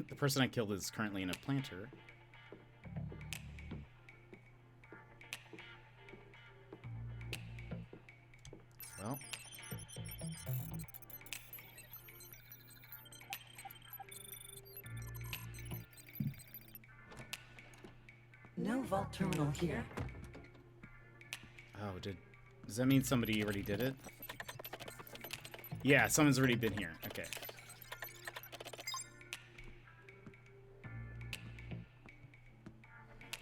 The person I killed is currently in a planter. Well. No vault terminal here. Oh, does that mean somebody already did it? Yeah, someone's already been here. Okay.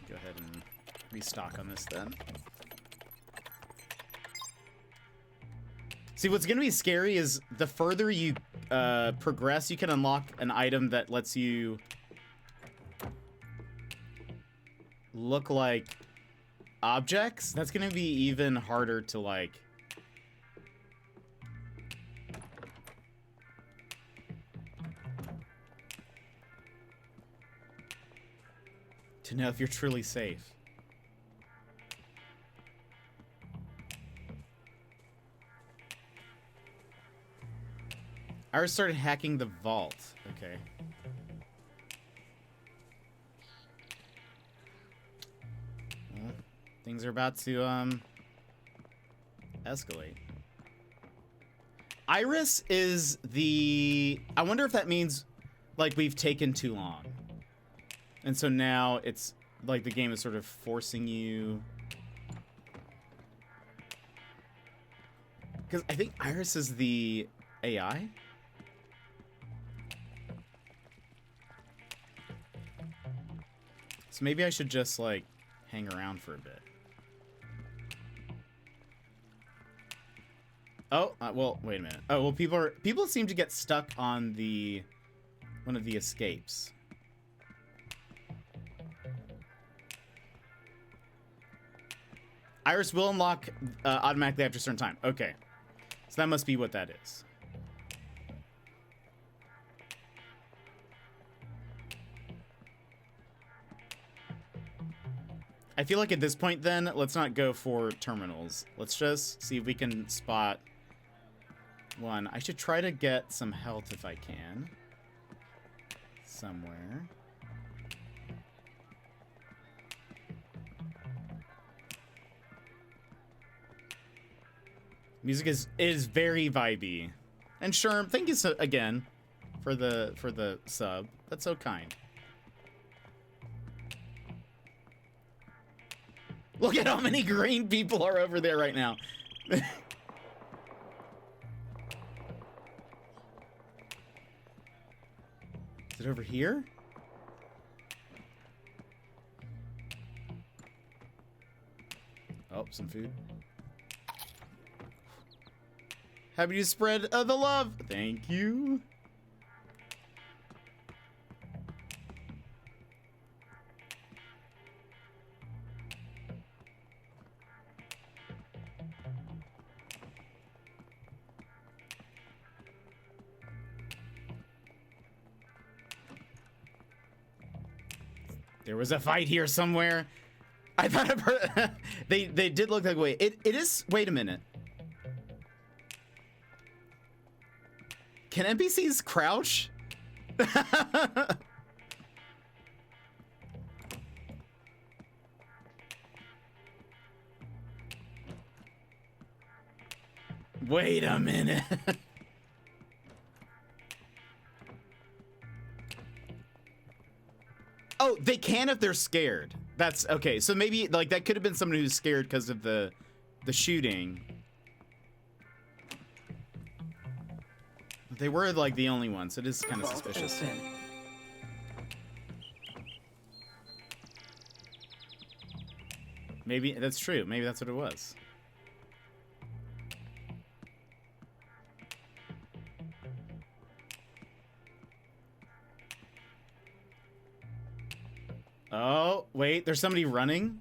Go ahead and restock on this then. See, what's gonna be scary is the further you progress, you can unlock an item that lets you look like objects. That's gonna be even harder to, like, to know if you're truly safe. I already started hacking the vault. Okay. Well, things are about to escalate. Iris is the... I wonder if that means, like, we've taken too long. And so now it's like the game is sort of forcing you. Because I think Iris is the AI. So maybe I should just, like, hang around for a bit. Oh, well, wait a minute. Oh, well, people seem to get stuck on the one of the escapes. Iris will unlock automatically after a certain time. Okay. So that must be what that is. I feel like at this point then, let's not go for terminals. Let's just see if we can spot one. I should try to get some health if I can. Somewhere. Music is very vibey. And Sherm, thank you so again for the sub. That's so kind. Look at how many green people are over there right now. Is it over here? Oh, some food. Happy to spread the love. Thank you. There was a fight here somewhere. I thought they did look like, wait, it is, wait a minute. Can NPCs crouch? Wait a minute. Oh, they can if they're scared. That's okay. So maybe like that could have been someone who's scared because of the shooting. They were like the only ones. It is kind of suspicious. Maybe that's true. Maybe that's what it was. Oh, wait, there's somebody running?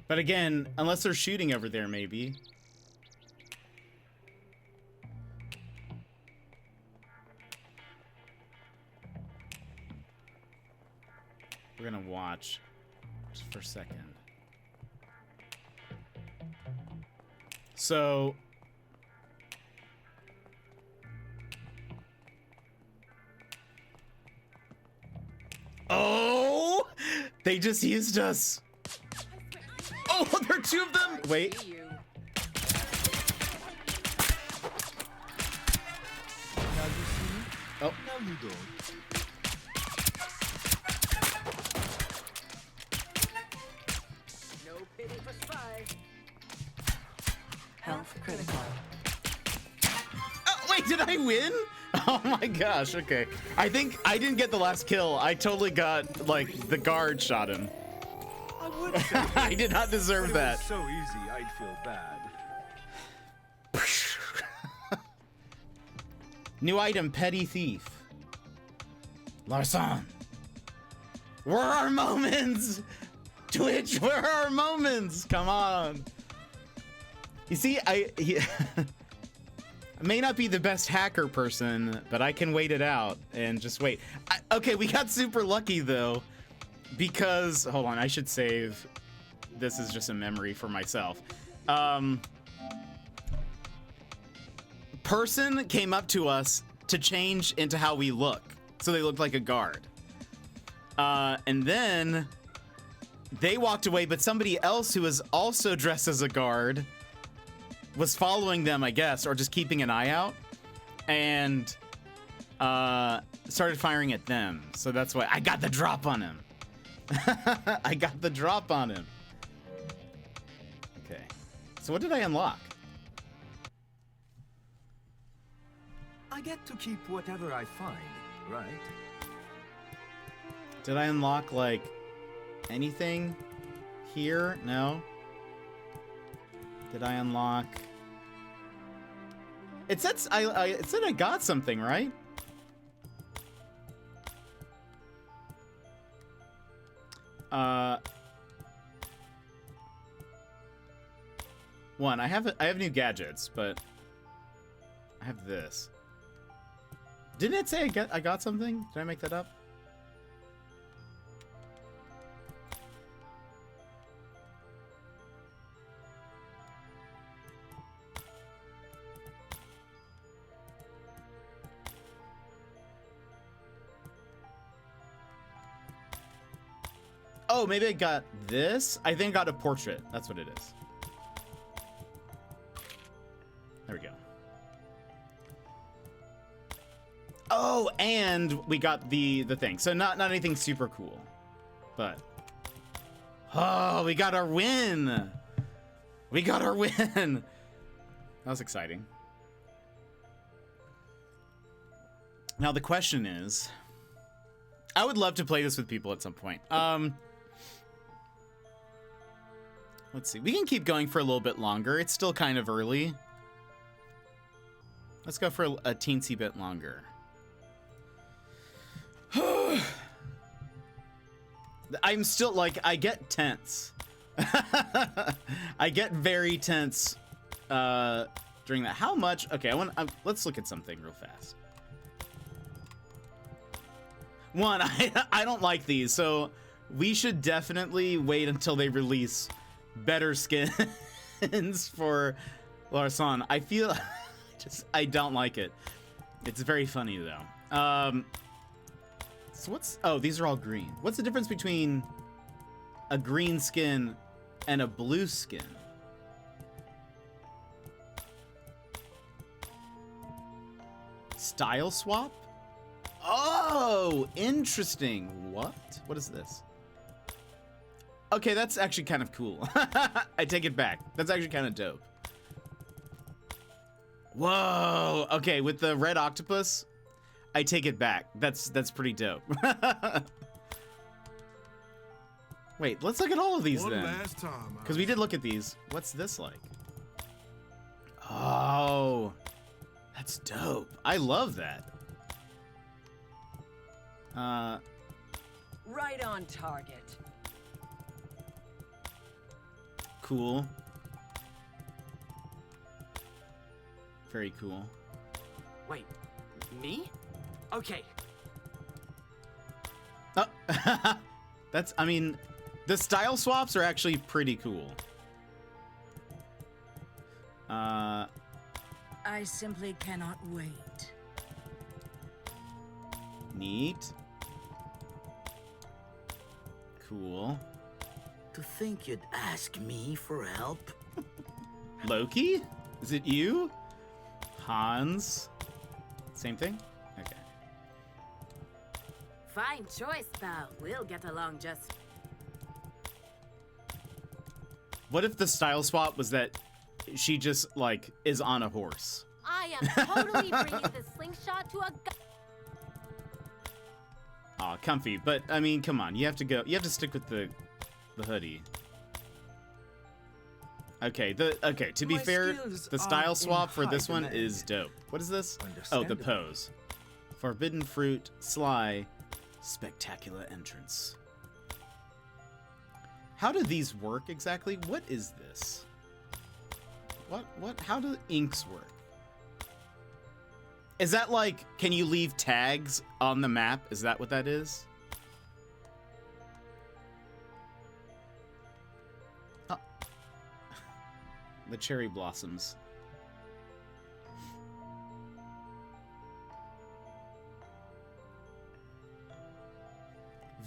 But again, unless they're shooting over there, maybe. We're gonna watch just for a second. So... Oh! They just used us. Oh, there are two of them. Wait. Now you see? Oh. Now you don't. No pity for spy. Health critical. Oh, wait, did I win? Oh my gosh, okay. I think I didn't get the last kill. I totally got, like, the guard shot him. I would say I did not deserve that. So easy, I'd feel bad. New item, Petty Thief. Larson. Where are our moments? Twitch, where are our moments? Come on. You see, I may not be the best hacker person, but I can wait it out and just wait. Okay, we got super lucky though, because, hold on, I should save. This is just a memory for myself. Person came up to us to change into how we look. So they looked like a guard. And then they walked away, but somebody else who was also dressed as a guard was following them, I guess, or just keeping an eye out, and started firing at them. So that's why I got the drop on him. I got the drop on him. Okay. So what did I unlock? I get to keep whatever I find, right? Did I unlock, like, anything here? No. Did I unlock? It said it said I got something, right? One. I have new gadgets, but I have this. Didn't it say I got something? Did I make that up? Oh, maybe I got this? I think I got a portrait. That's what it is. There we go. Oh, and we got the thing. So not anything super cool. But oh, we got our win. We got our win. That was exciting. Now the question is, I would love to play this with people at some point. Let's see. We can keep going for a little bit longer. It's still kind of early. Let's go for a teensy bit longer. I'm still, like, I get tense. I get very tense during that. How much? Okay, let's look at something real fast. One, I don't like these, so we should definitely wait until they release better skins for Larson. I feel I don't like it. It's very funny though. So oh, these are all green. What's the difference between a green skin and a blue skin? Style swap? Oh, interesting. What is this? Okay, that's actually kind of cool. I take it back. That's actually kind of dope. Whoa. Okay, with the red octopus, I take it back. That's pretty dope. Wait, let's look at all of these then. Last time. Because we did look at these. What's this like? Oh, that's dope. I love that. Right on target. Cool. Very cool. Wait, me? Okay. Oh, I mean, the style swaps are actually pretty cool. I simply cannot wait. Neat. Cool. To think you'd ask me for help? Loki? Is it you? Hans? Same thing? Okay. Fine choice, pal. We'll get along just... What if the style swap was that she just, like, is on a horse? I am totally bringing the slingshot to a Aw, comfy. But, I mean, come on. You have to stick with the hoodie. Okay, to be fair, the style swap for this one is dope. What is this? Oh, the pose. Forbidden fruit, sly, spectacular entrance. How do these work exactly? What is this? How do inks work? Is that like, can you leave tags on the map? Is that what that is? Oh. The cherry blossoms.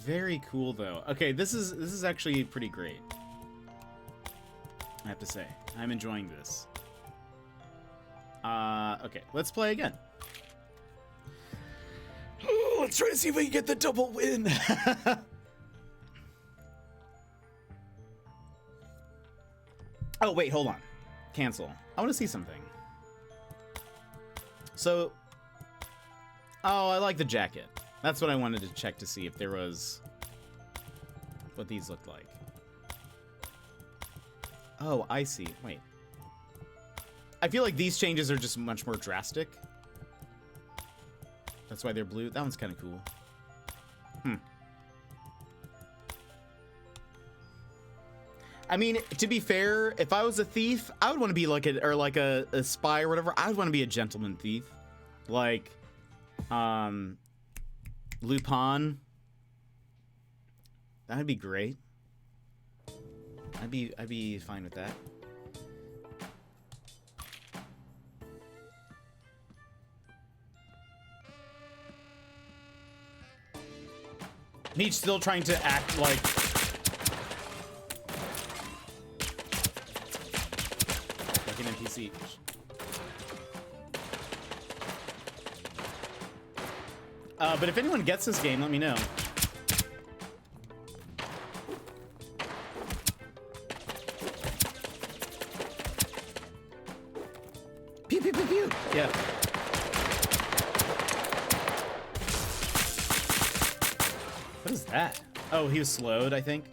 Very cool though. Okay, this is actually pretty great. I have to say, I'm enjoying this. Okay, let's play again. Let's try to see if we can get the double win. Oh, wait, hold on. Cancel. I want to see something. So, oh, I like the jacket. That's what I wanted to check to see if there was what these looked like. Oh, I see. Wait. I feel like these changes are just much more drastic. That's why they're blue. That one's kind of cool. I mean, to be fair, if I was a thief, I would want to be like a spy or whatever. I would want to be a gentleman thief. Like, Lupin. That'd be great. I'd be fine with that. Meech still trying to act like an NPC. But if anyone gets this game, let me know. Pew pew pew pew. Yeah. What is that? Oh, he was slowed, I think.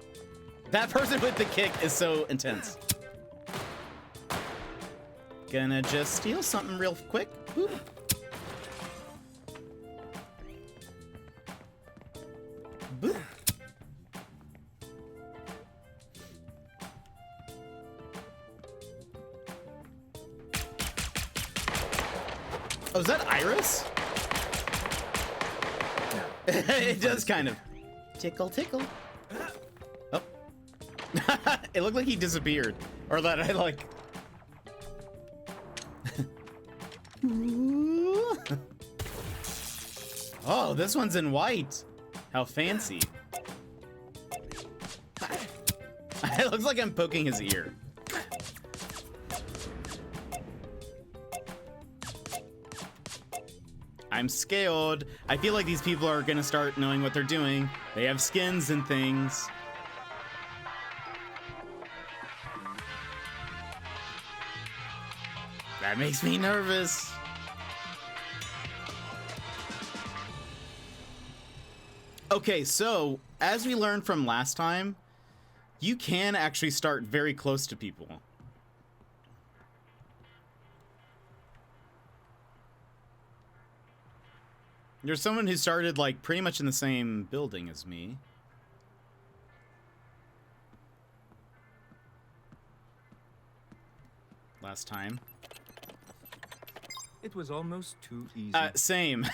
That person with the kick is so intense. Gonna just steal something real quick. Boop. Boop. Oh, is that Iris? It does kind of. Tickle, tickle. Oh. It looked like he disappeared. Or that I like. Oh, this one's in white. How fancy. It looks like I'm poking his ear. I'm scared. I feel like these people are gonna start knowing what they're doing. They have skins and things. That makes me nervous. Okay, so as we learned from last time, you can actually start very close to people. There's someone who started like pretty much in the same building as me. Last time. It was almost too easy. Same.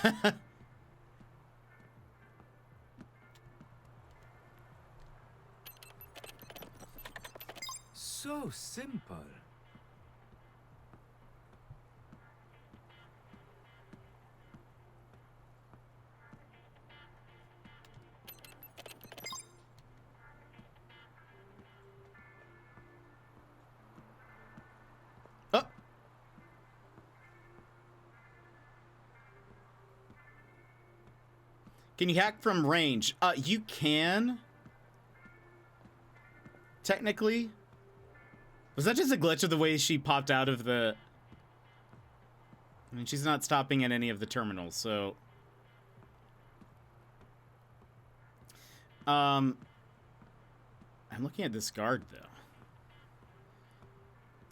So simple. Oh. Can you hack from range? You can. Technically. Was that just a glitch of the way she popped out of the... I mean, she's not stopping at any of the terminals, so... I'm looking at this guard,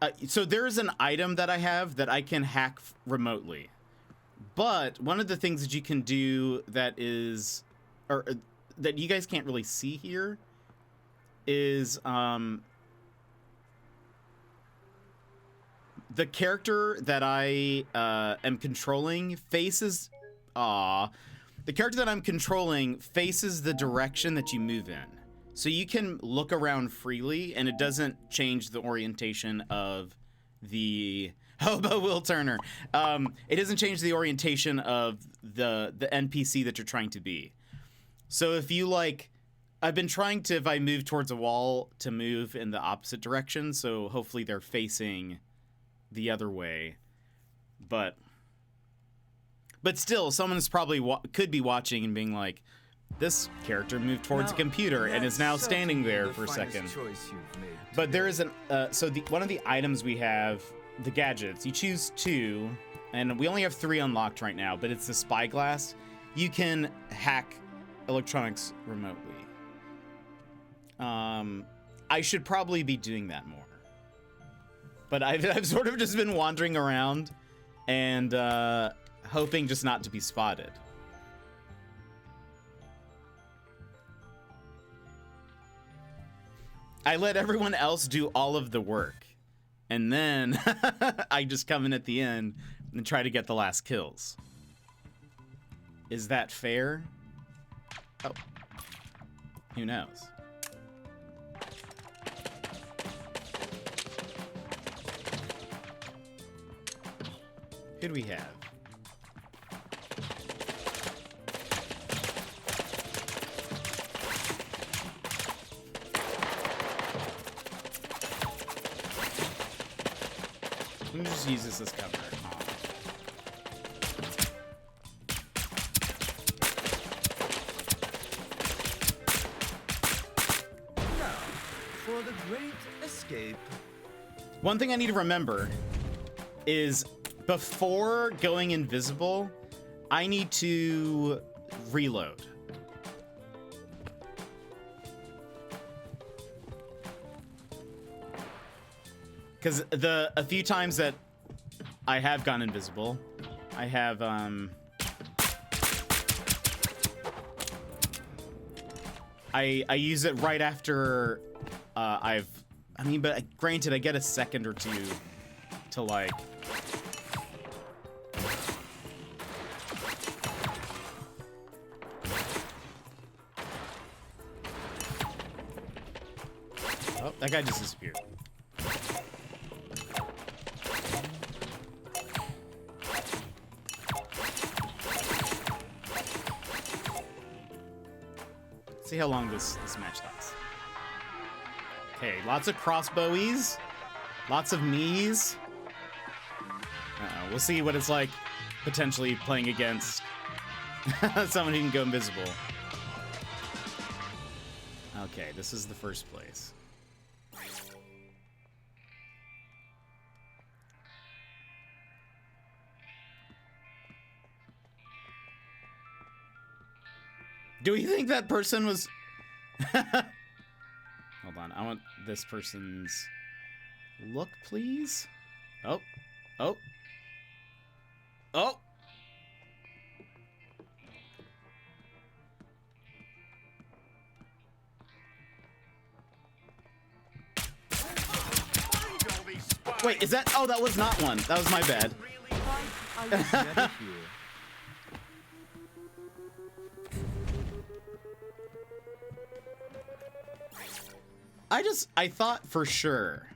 though. So there's an item that I have that I can hack remotely. But one of the things that you can do that is... or that you guys can't really see here is... the character that I am controlling faces... the character that I'm controlling faces the direction that you move in. So you can look around freely, and it doesn't change the orientation of the... Hobo Will Turner. It doesn't change the orientation of the NPC that you're trying to be. So if you, like... I've been trying to, if I move towards a wall, to move in the opposite direction, so hopefully they're facing... the other way, but still, someone's probably could be watching and being like, this character moved towards a computer and is now standing there for a second. But there is an so one of the items we have, the gadgets, you choose 2, and we only have 3 unlocked right now, but it's the spyglass. You can hack electronics remotely. I should probably be doing that more. But I've sort of just been wandering around and hoping just not to be spotted. I let everyone else do all of the work. And then I just come in at the end and try to get the last kills. Is that fair? Oh. Who knows? Who do we have? Let me just use this as cover. Now, for the great escape. One thing I need to remember is before going invisible, I need to reload. Because a few times that I have gone invisible, I have I use it right after but granted, I get a second or two to like Oh, that guy just disappeared. Let's see how long this match lasts. Okay, lots of crossbowies. Lots of knees. We'll see what it's like potentially playing against someone who can go invisible. Okay, this is the first place. Do we think that person was... Hold on, I want this person's look, please. Oh. Oh. Oh. Wait, is that... Oh, that was not one. That was my bad. I thought for sure.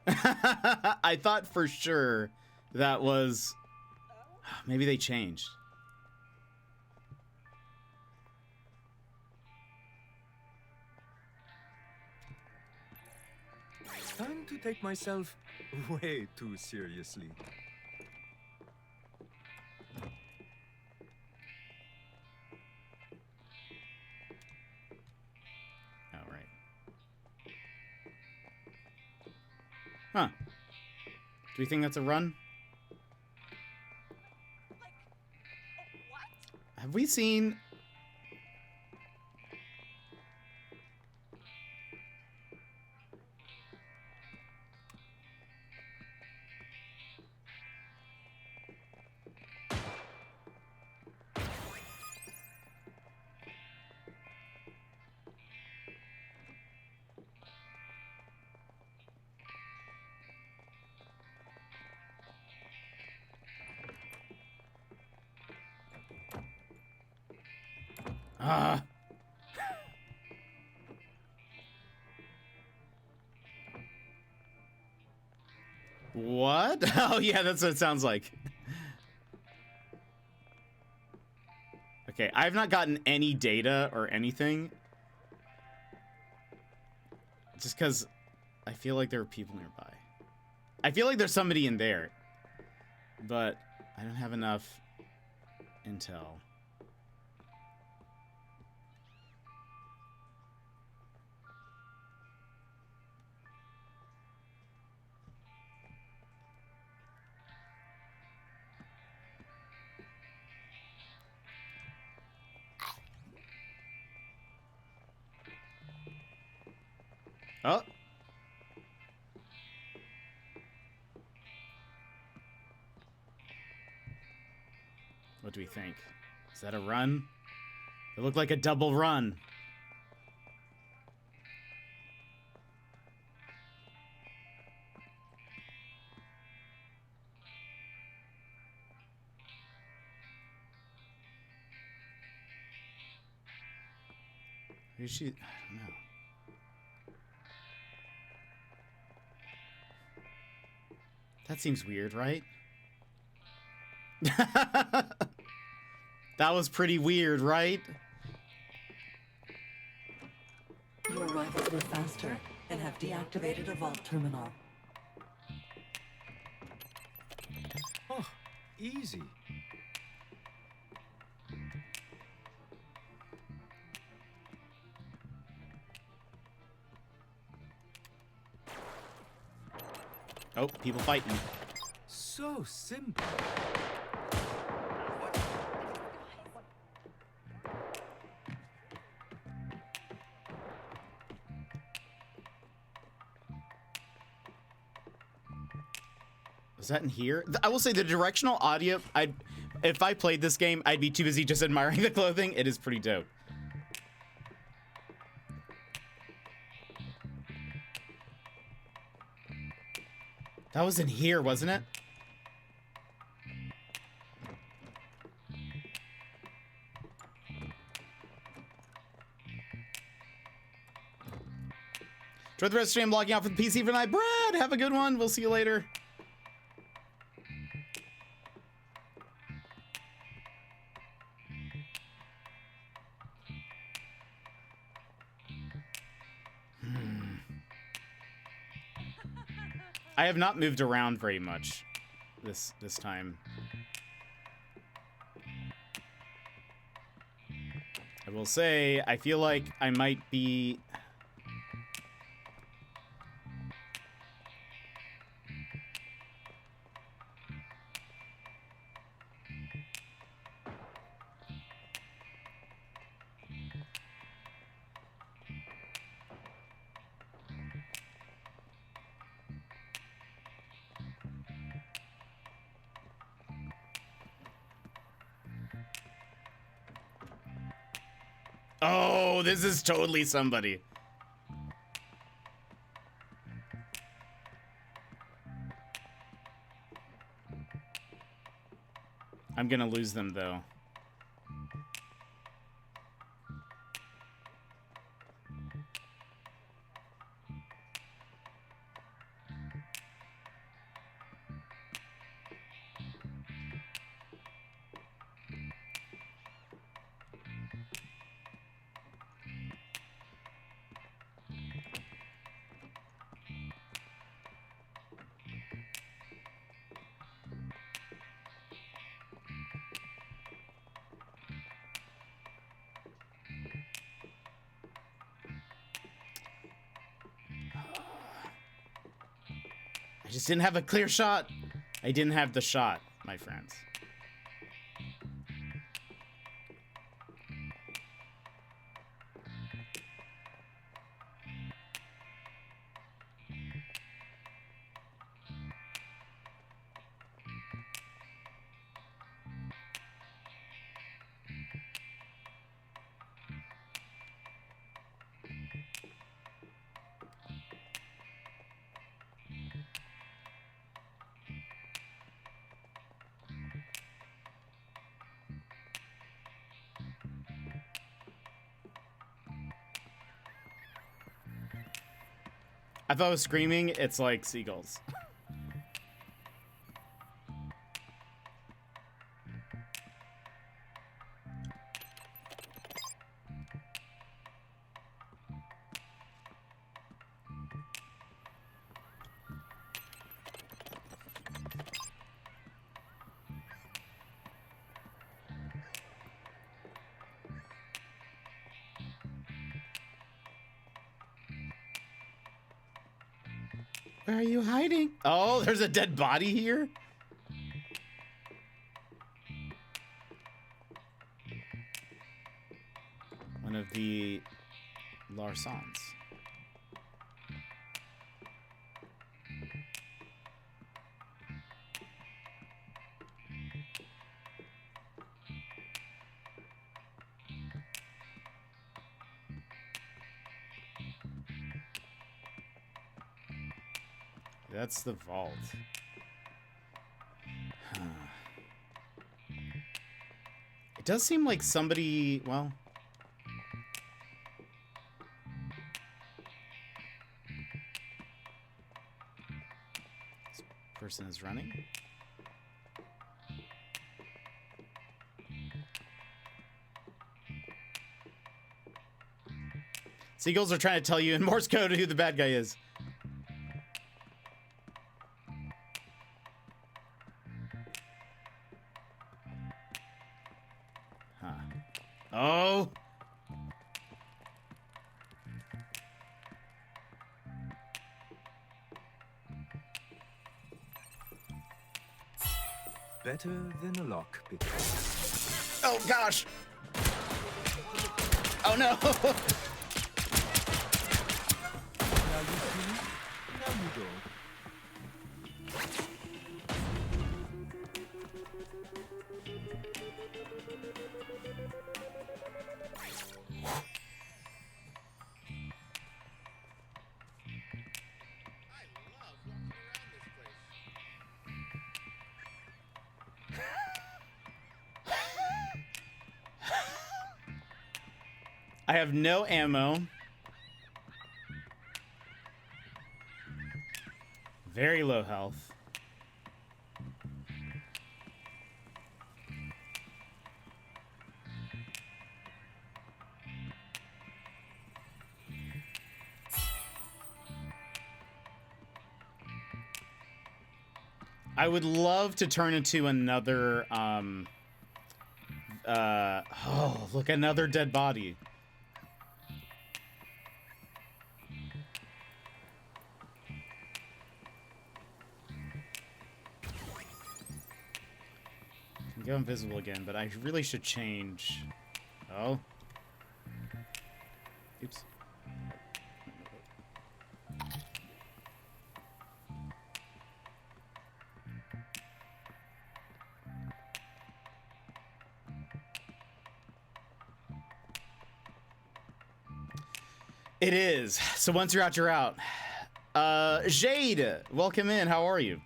I thought for sure that was... Maybe they changed. Time to take myself way too seriously. Oh, right. Huh. Do we think that's a run? Have we seen... What? Oh, yeah, that's what it sounds like. Okay, I've not gotten any data or anything. Just because I feel like there are people nearby. I feel like there's somebody in there. But I don't have enough intel. Oh. What do we think? Is that a run? It looked like a double run. Is she? I don't know. That seems weird, right? That was pretty weird, right? Your rivals were faster and have deactivated a vault terminal. Oh, easy. Oh, people fighting. So simple. Is that in here? I will say the directional audio, if I played this game, I'd be too busy just admiring the clothing. It is pretty dope. That was in here, wasn't it? Enjoy the rest of the stream. Logging off with the PC for tonight. Brad, have a good one. We'll see you later. I have not moved around very much this time. I will say, I feel like I might be... Oh, this is totally somebody. I'm gonna lose them though. I just didn't have a clear shot. I didn't have the shot, my friends. I thought I was screaming. It's like seagulls. Where are you hiding? Oh, there's a dead body here? One of the Larsons. That's the vault. It does seem like somebody, well... This person is running. Seagulls are trying to tell you in Morse code who the bad guy is. Oh! Better than a lock pick. Oh gosh! Oh no! Now you see, now you go. I have no ammo. Very low health. I would love to turn into another, oh, look, another dead body. I can go invisible again, but I really should change. Oh. Oops. It is. So once you're out, you're out. Jade, welcome in. How are you?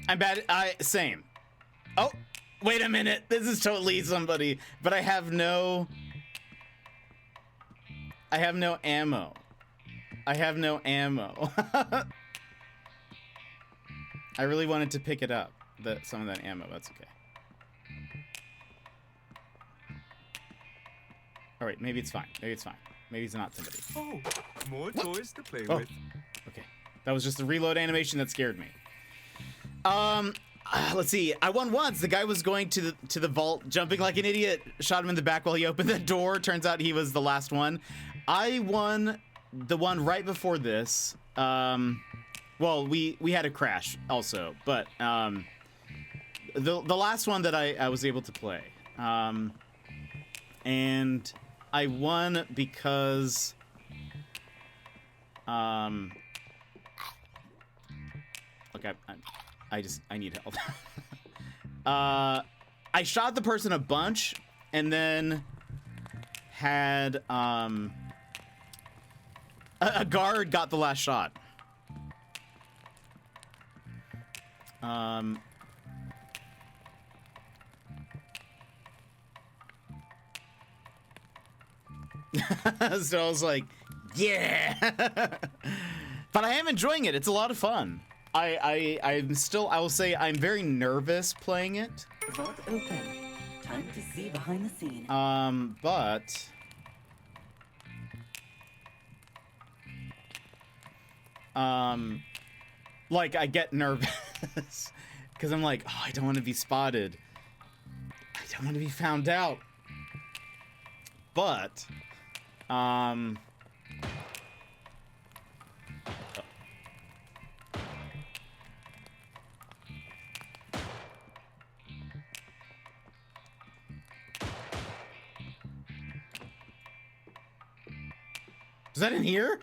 I'm bad. Same. Oh, wait a minute. This is totally somebody, but I have no ammo. I have no ammo. I really wanted to pick it up. Some of that ammo, that's okay. All right, maybe it's fine. Maybe it's fine. Maybe it's not somebody. Oh, more toys to play with. Okay, that was just a reload animation that scared me. Let's see. I won once. The guy was going to the vault, jumping like an idiot. Shot him in the back while he opened the door. Turns out he was the last one. I won the one right before this. Well, we had a crash also, but the last one that I was able to play, and I won because okay, I need help. I shot the person a bunch and then had a guard got the last shot. So I was like, yeah. But I am enjoying it. It's a lot of fun. I'm still, I will say I'm very nervous playing it. Vault open. Time to see behind the scene. But like I get nervous because I'm like, oh, I don't want to be spotted. I don't want to be found out. But is that in here?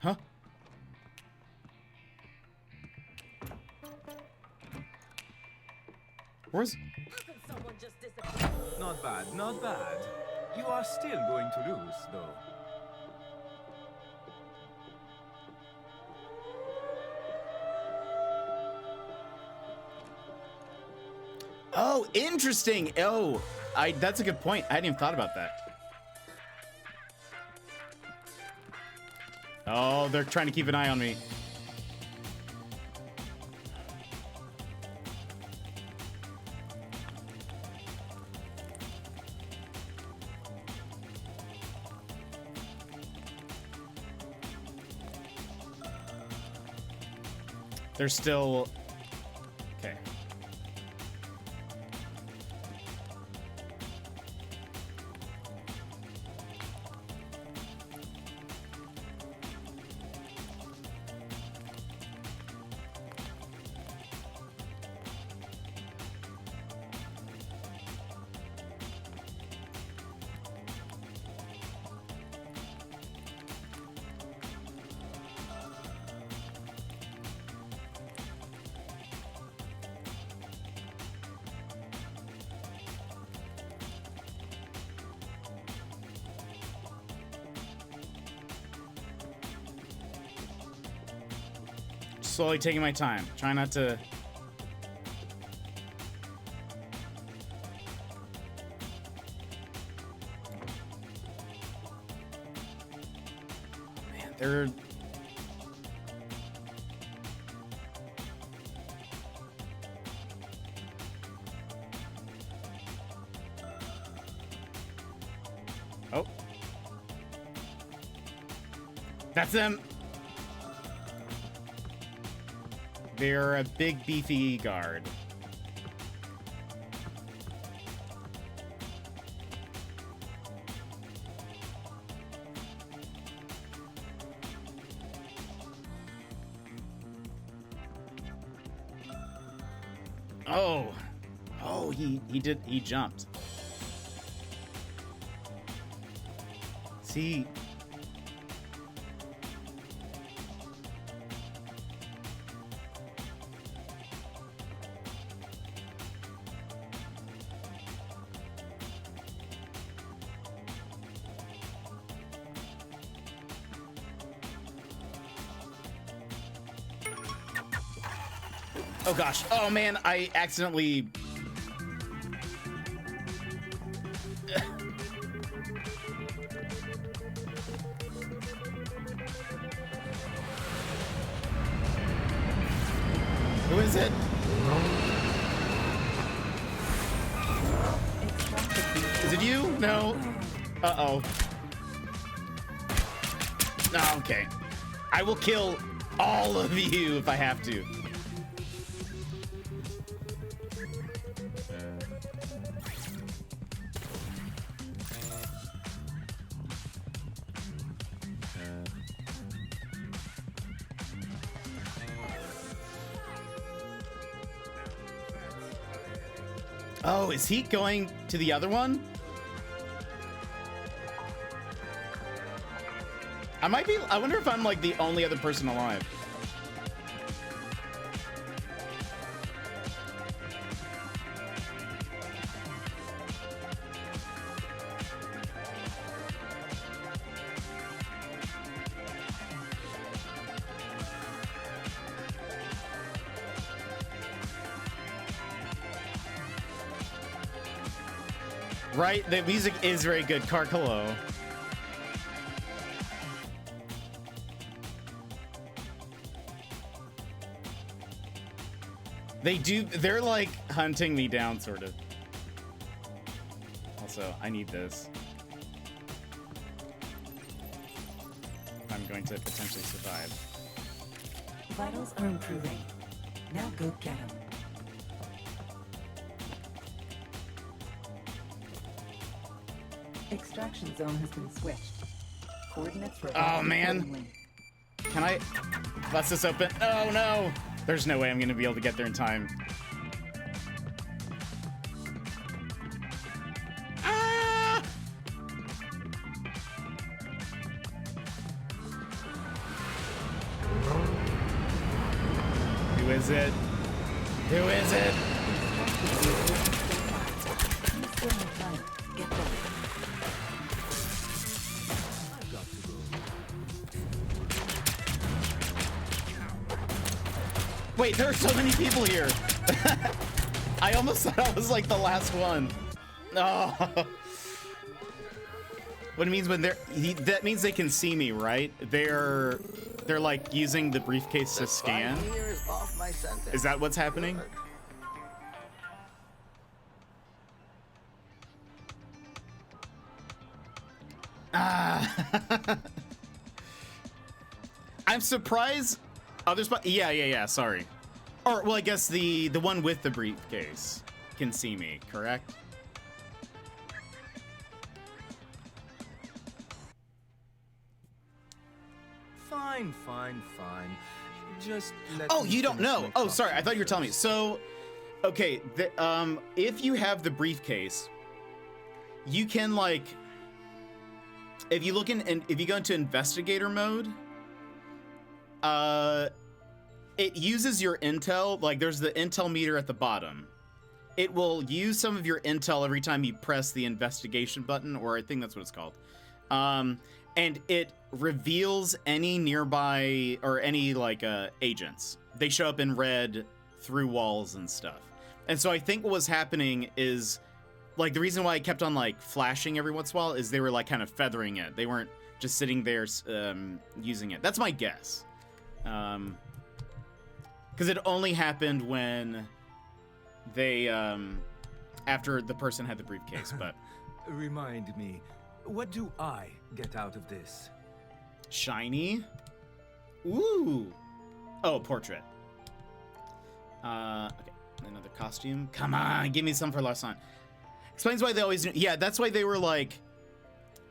Huh? Where's... Not bad, not bad. You are still going to lose, though. Oh, interesting. Oh, that's a good point. I hadn't even thought about that. Oh, they're trying to keep an eye on me. They're still... Okay. slowly taking my time. Try not to... Man, they're... Oh. That's them. They're a big, beefy guard. Oh. Oh, he jumped. See... Oh gosh. Oh man, I accidentally... Who is it? Is it you? No. Uh-oh. No, okay. I will kill all of you if I have to. Oh, is he going to the other one? I wonder if I'm like the only other person alive. Right? The music is very good. Carcolo. They're like hunting me down, sort of. Also, I need this. I'm going to potentially survive. Vitals are improving. Now go get them. Extraction zone has been switched. Coordinates for... Oh, man. Can I bust this open? Oh, no. There's no way I'm going to be able to get there in time. Ah! Who is it? Who is it? Wait, there are so many people here. I almost thought I was like the last one. Oh. What it means when that means they can see me, right? They're like using the briefcase to scan. Is that what's happening? Ah. I'm surprised others, but yeah, sorry. Or, well, I guess the one with the briefcase can see me, correct? Fine. Just let Oh, me you don't finish know. my Oh, sorry, I coffee thought you were telling me. first. So, okay, if you have the briefcase, you can like, if you look in, and if you go into investigator mode, it uses your intel. Like, there's the intel meter at the bottom. It will use some of your intel every time you press the investigation button, or I think that's what it's called. And it reveals any nearby or any like agents. they show up in red through walls and stuff. And so I think what was happening is, like, the reason why I kept on, like, flashing every once in a while is they were, like, kind of feathering it. They weren't just sitting there using it. That's my guess. Because it only happened when they, after the person had the briefcase, but... Remind me, what do I get out of this? Shiny? Ooh! Oh, portrait. Okay. Another costume. Come on, give me some for Larsan. Explains why they always... Yeah, that's why they were, like...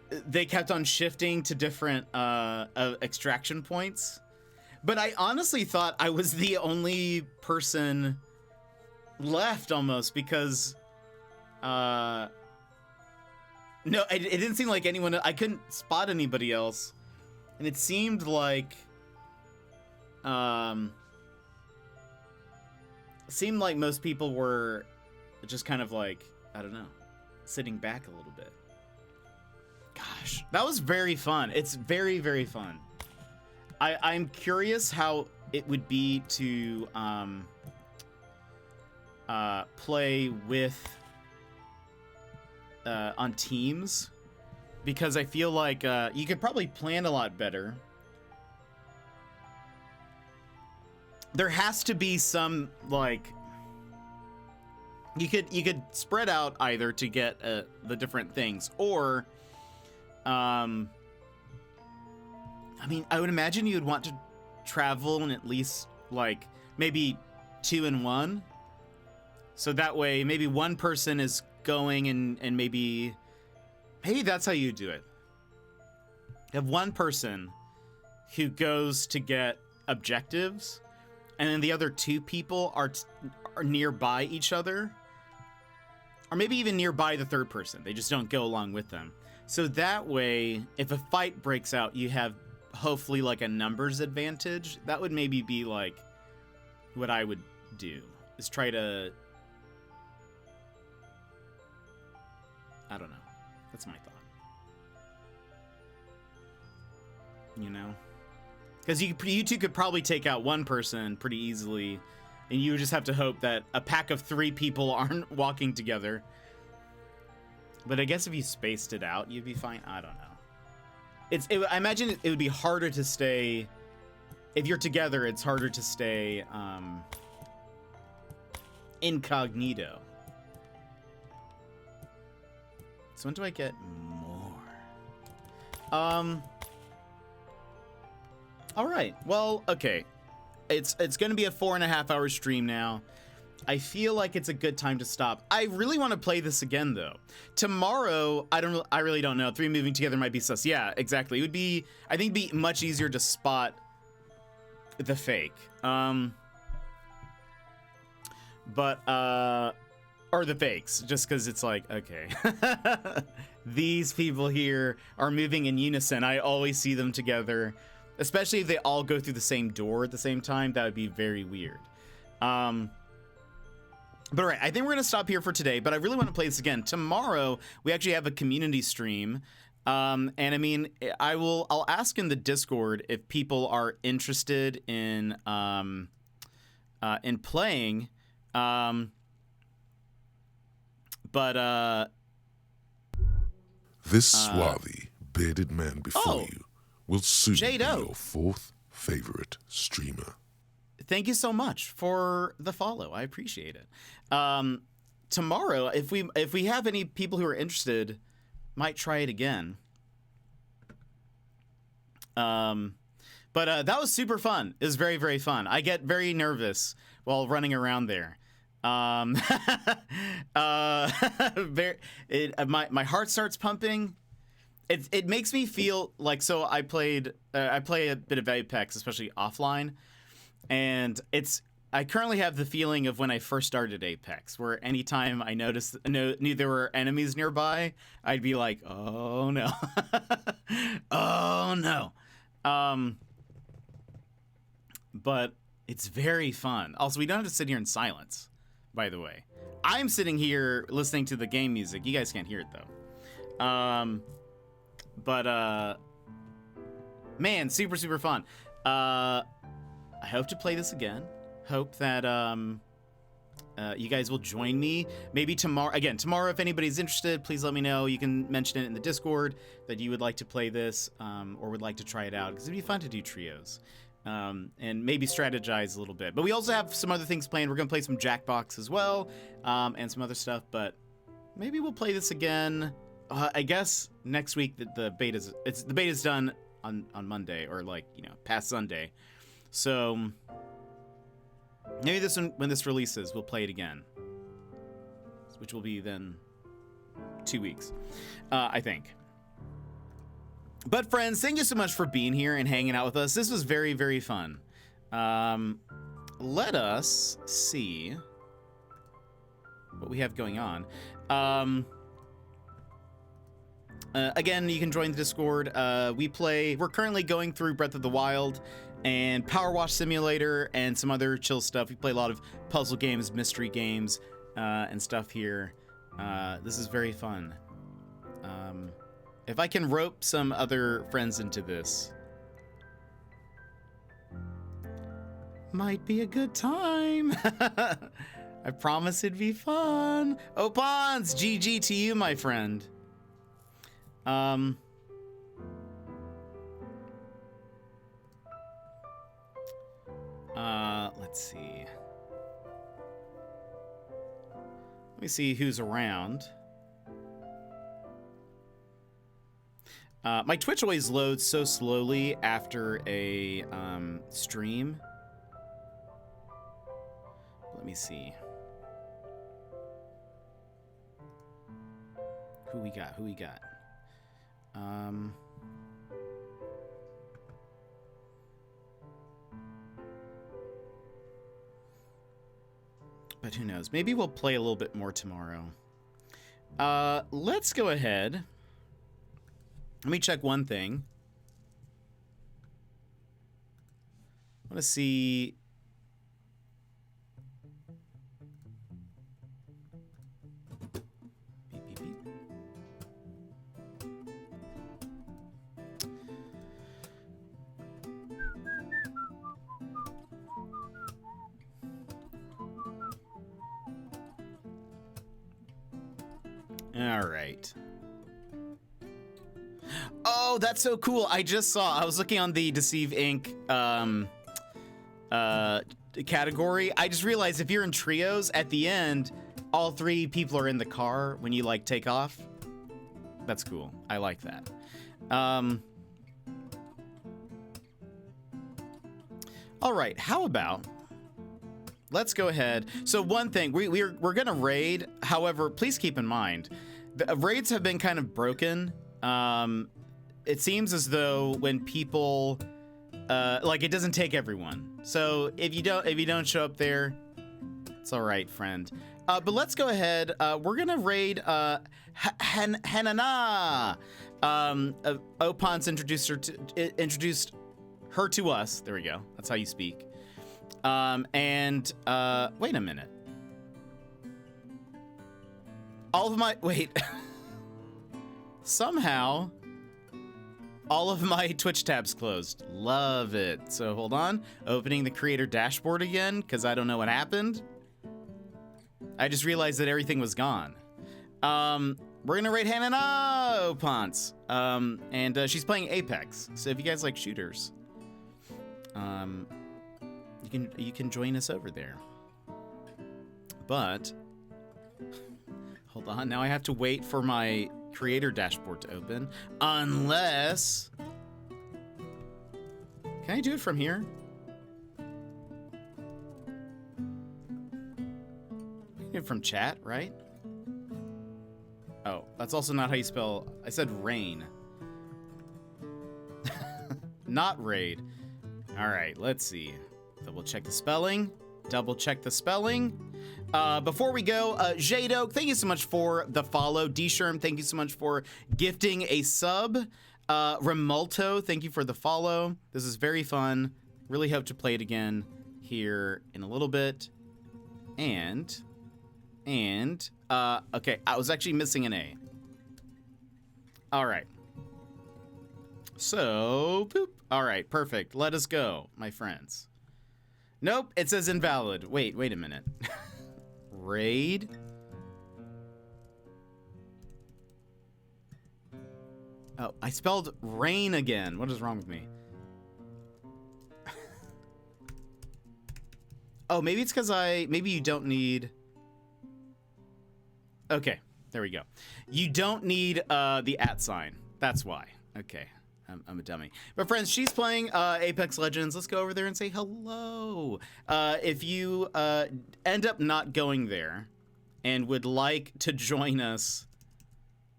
They kept on shifting to different extraction points. But I honestly thought I was the only person left, almost, because... No, it didn't seem like anyone... I couldn't spot anybody else. And it seemed like... seemed like most people were just kind of like, I don't know, sitting back a little bit. Gosh, that was very fun. It's very, very fun. I'm curious how it would be to play with on teams, because I feel like you could probably plan a lot better. There has to be some, like, you could spread out either to get the different things, or I mean, I would imagine you would want to travel in at least, like, maybe 2 in 1, so that way maybe one person is going and maybe that's how you do it. You have one person who goes to get objectives, and then the other 2 people are nearby each other, or maybe even nearby the third person. They just don't go along with them. So that way, if a fight breaks out, you have hopefully like a numbers advantage. That would maybe be like what I would do, is try to... I don't know. That's my thought. You know? Because you 2 could probably take out one person pretty easily, and you would just have to hope that a pack of 3 people aren't walking together. But I guess if you spaced it out, you'd be fine. I don't know. I imagine it would be harder to stay... If you're together, it's harder to stay incognito. So when do I get more? All right. Well, okay. It's going to be a 4.5 hour stream now. I feel like it's a good time to stop. I really want to play this again, though. Tomorrow, I really don't know. 3 moving together might be sus. Yeah, exactly. It would be, I think, be much easier to spot the fake. Or the fakes, just because it's like, okay. These people here are moving in unison. I always see them together. Especially if they all go through the same door at the same time, that would be very weird. But all right, I think we're gonna stop here for today, but I really want to play this again. Tomorrow, we actually have a community stream. And I mean, I'll ask in the Discord if people are interested in playing. This swarthy, bearded man before you will soon be your 4th favorite streamer. Thank you so much for the follow. I appreciate it. Tomorrow, if we have any people who are interested, might try it again. But that was super fun. It was very, very fun. I get very nervous while running around there. My heart starts pumping. It makes me feel like, so I play a bit of Apex, especially offline, and I currently have the feeling of when I first started Apex, where anytime I knew there were enemies nearby, I'd be like, oh no. Oh no. But it's very fun. Also, we don't have to sit here in silence, by the way. I'm sitting here listening to the game music. You guys can't hear it though. But man, super, super fun. I hope to play this again. Hope that you guys will join me. Maybe tomorrow. Again, tomorrow, if anybody's interested, please let me know. You can mention it in the Discord that you would like to play this or would like to try it out, because it'd be fun to do trios and maybe strategize a little bit. But we also have some other things planned. We're going to play some Jackbox as well and some other stuff, but maybe we'll play this again. I guess next week the beta's done on Monday, or like, you know, past Sunday. So maybe this one, when this releases, we'll play it again, which will be then 2 weeks, I think. But friends, thank you so much for being here and hanging out with us. This was very, very fun. Let us see what we have going on. Again, you can join the Discord. We're currently going through Breath of the Wild and Power Wash Simulator and some other chill stuff. We play a lot of puzzle games, mystery games, and stuff here. This is very fun. If I can rope some other friends into this, might be a good time. I promise it'd be fun. Opons, GG to you, my friend. Let's see. Let me see who's around. My Twitch always loads so slowly after a stream. Let me see. Who we got? But who knows? Maybe we'll play a little bit more tomorrow. Let's go ahead. Let me check one thing. I want to see. Beep, beep, beep. All right. Oh, that's so cool. I was looking on the Deceive Inc. Category. I just realized if you're in trios, at the end, all three people are in the car when you, like, take off. That's cool. I like that. All right, how about... Let's go ahead. So one thing, we're gonna raid. However, please keep in mind, the raids have been kind of broken. It seems as though when people, like, it doesn't take everyone. So if you don't show up there, it's all right, friend. But let's go ahead. We're gonna raid Hanana. Opons introduced her to us. There we go. That's how you speak. Wait a minute. Somehow, all of my Twitch tabs closed. Love it. So hold on. Opening the creator dashboard again, because I don't know what happened. I just realized that everything was gone. We're gonna raid Hanana Opons. And she's playing Apex. So if you guys like shooters, you can join us over there. But hold on, now I have to wait for my creator dashboard to open. Unless, can I do it from here? I can do it from chat, right? Oh, that's also not how you spell. I said rain. Not raid. All right, let's see. Double check the spelling. Before we go, Jado, thank you so much for the follow. D-Sherm, thank you so much for gifting a sub. Remulto, thank you for the follow. This is very fun. Really hope to play it again here in a little bit. Okay, I was actually missing an A. All right. So, boop. All right, perfect. Let us go, my friends. Nope, it says invalid. Wait a minute. Raid? Oh, I spelled rain again. What is wrong with me? Oh, maybe it's because maybe you don't need... Okay, there we go. You don't need the @ sign. That's why. Okay, I'm a dummy. But friends, she's playing Apex Legends. Let's go over there and say hello. If you end up not going there and would like to join us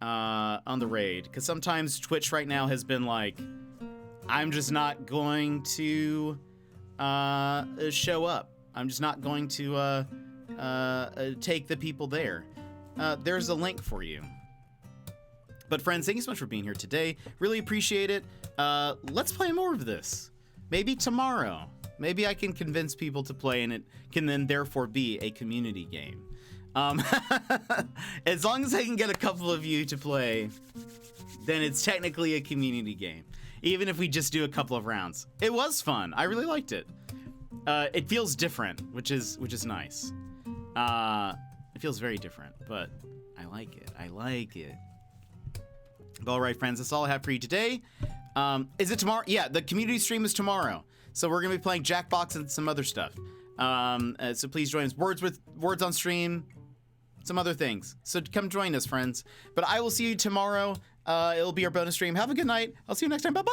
on the raid, because sometimes Twitch right now has been like, I'm just not going to show up. I'm just not going to take the people there. There's a link for you. But friends, thank you so much for being here today. Really appreciate it. Let's play more of this. Maybe tomorrow. Maybe I can convince people to play and it can then therefore be a community game. As long as I can get a couple of you to play, then it's technically a community game. Even if we just do a couple of rounds. It was fun. I really liked it. It feels different, which is nice. It feels very different, but I like it. I like it. But all right, friends, that's all I have for you today. Is it tomorrow? Yeah, the community stream is tomorrow. So we're going to be playing Jackbox and some other stuff. So please join us. Words on stream, some other things. So come join us, friends. But I will see you tomorrow. It'll be our bonus stream. Have a good night. I'll see you next time. Bye-bye!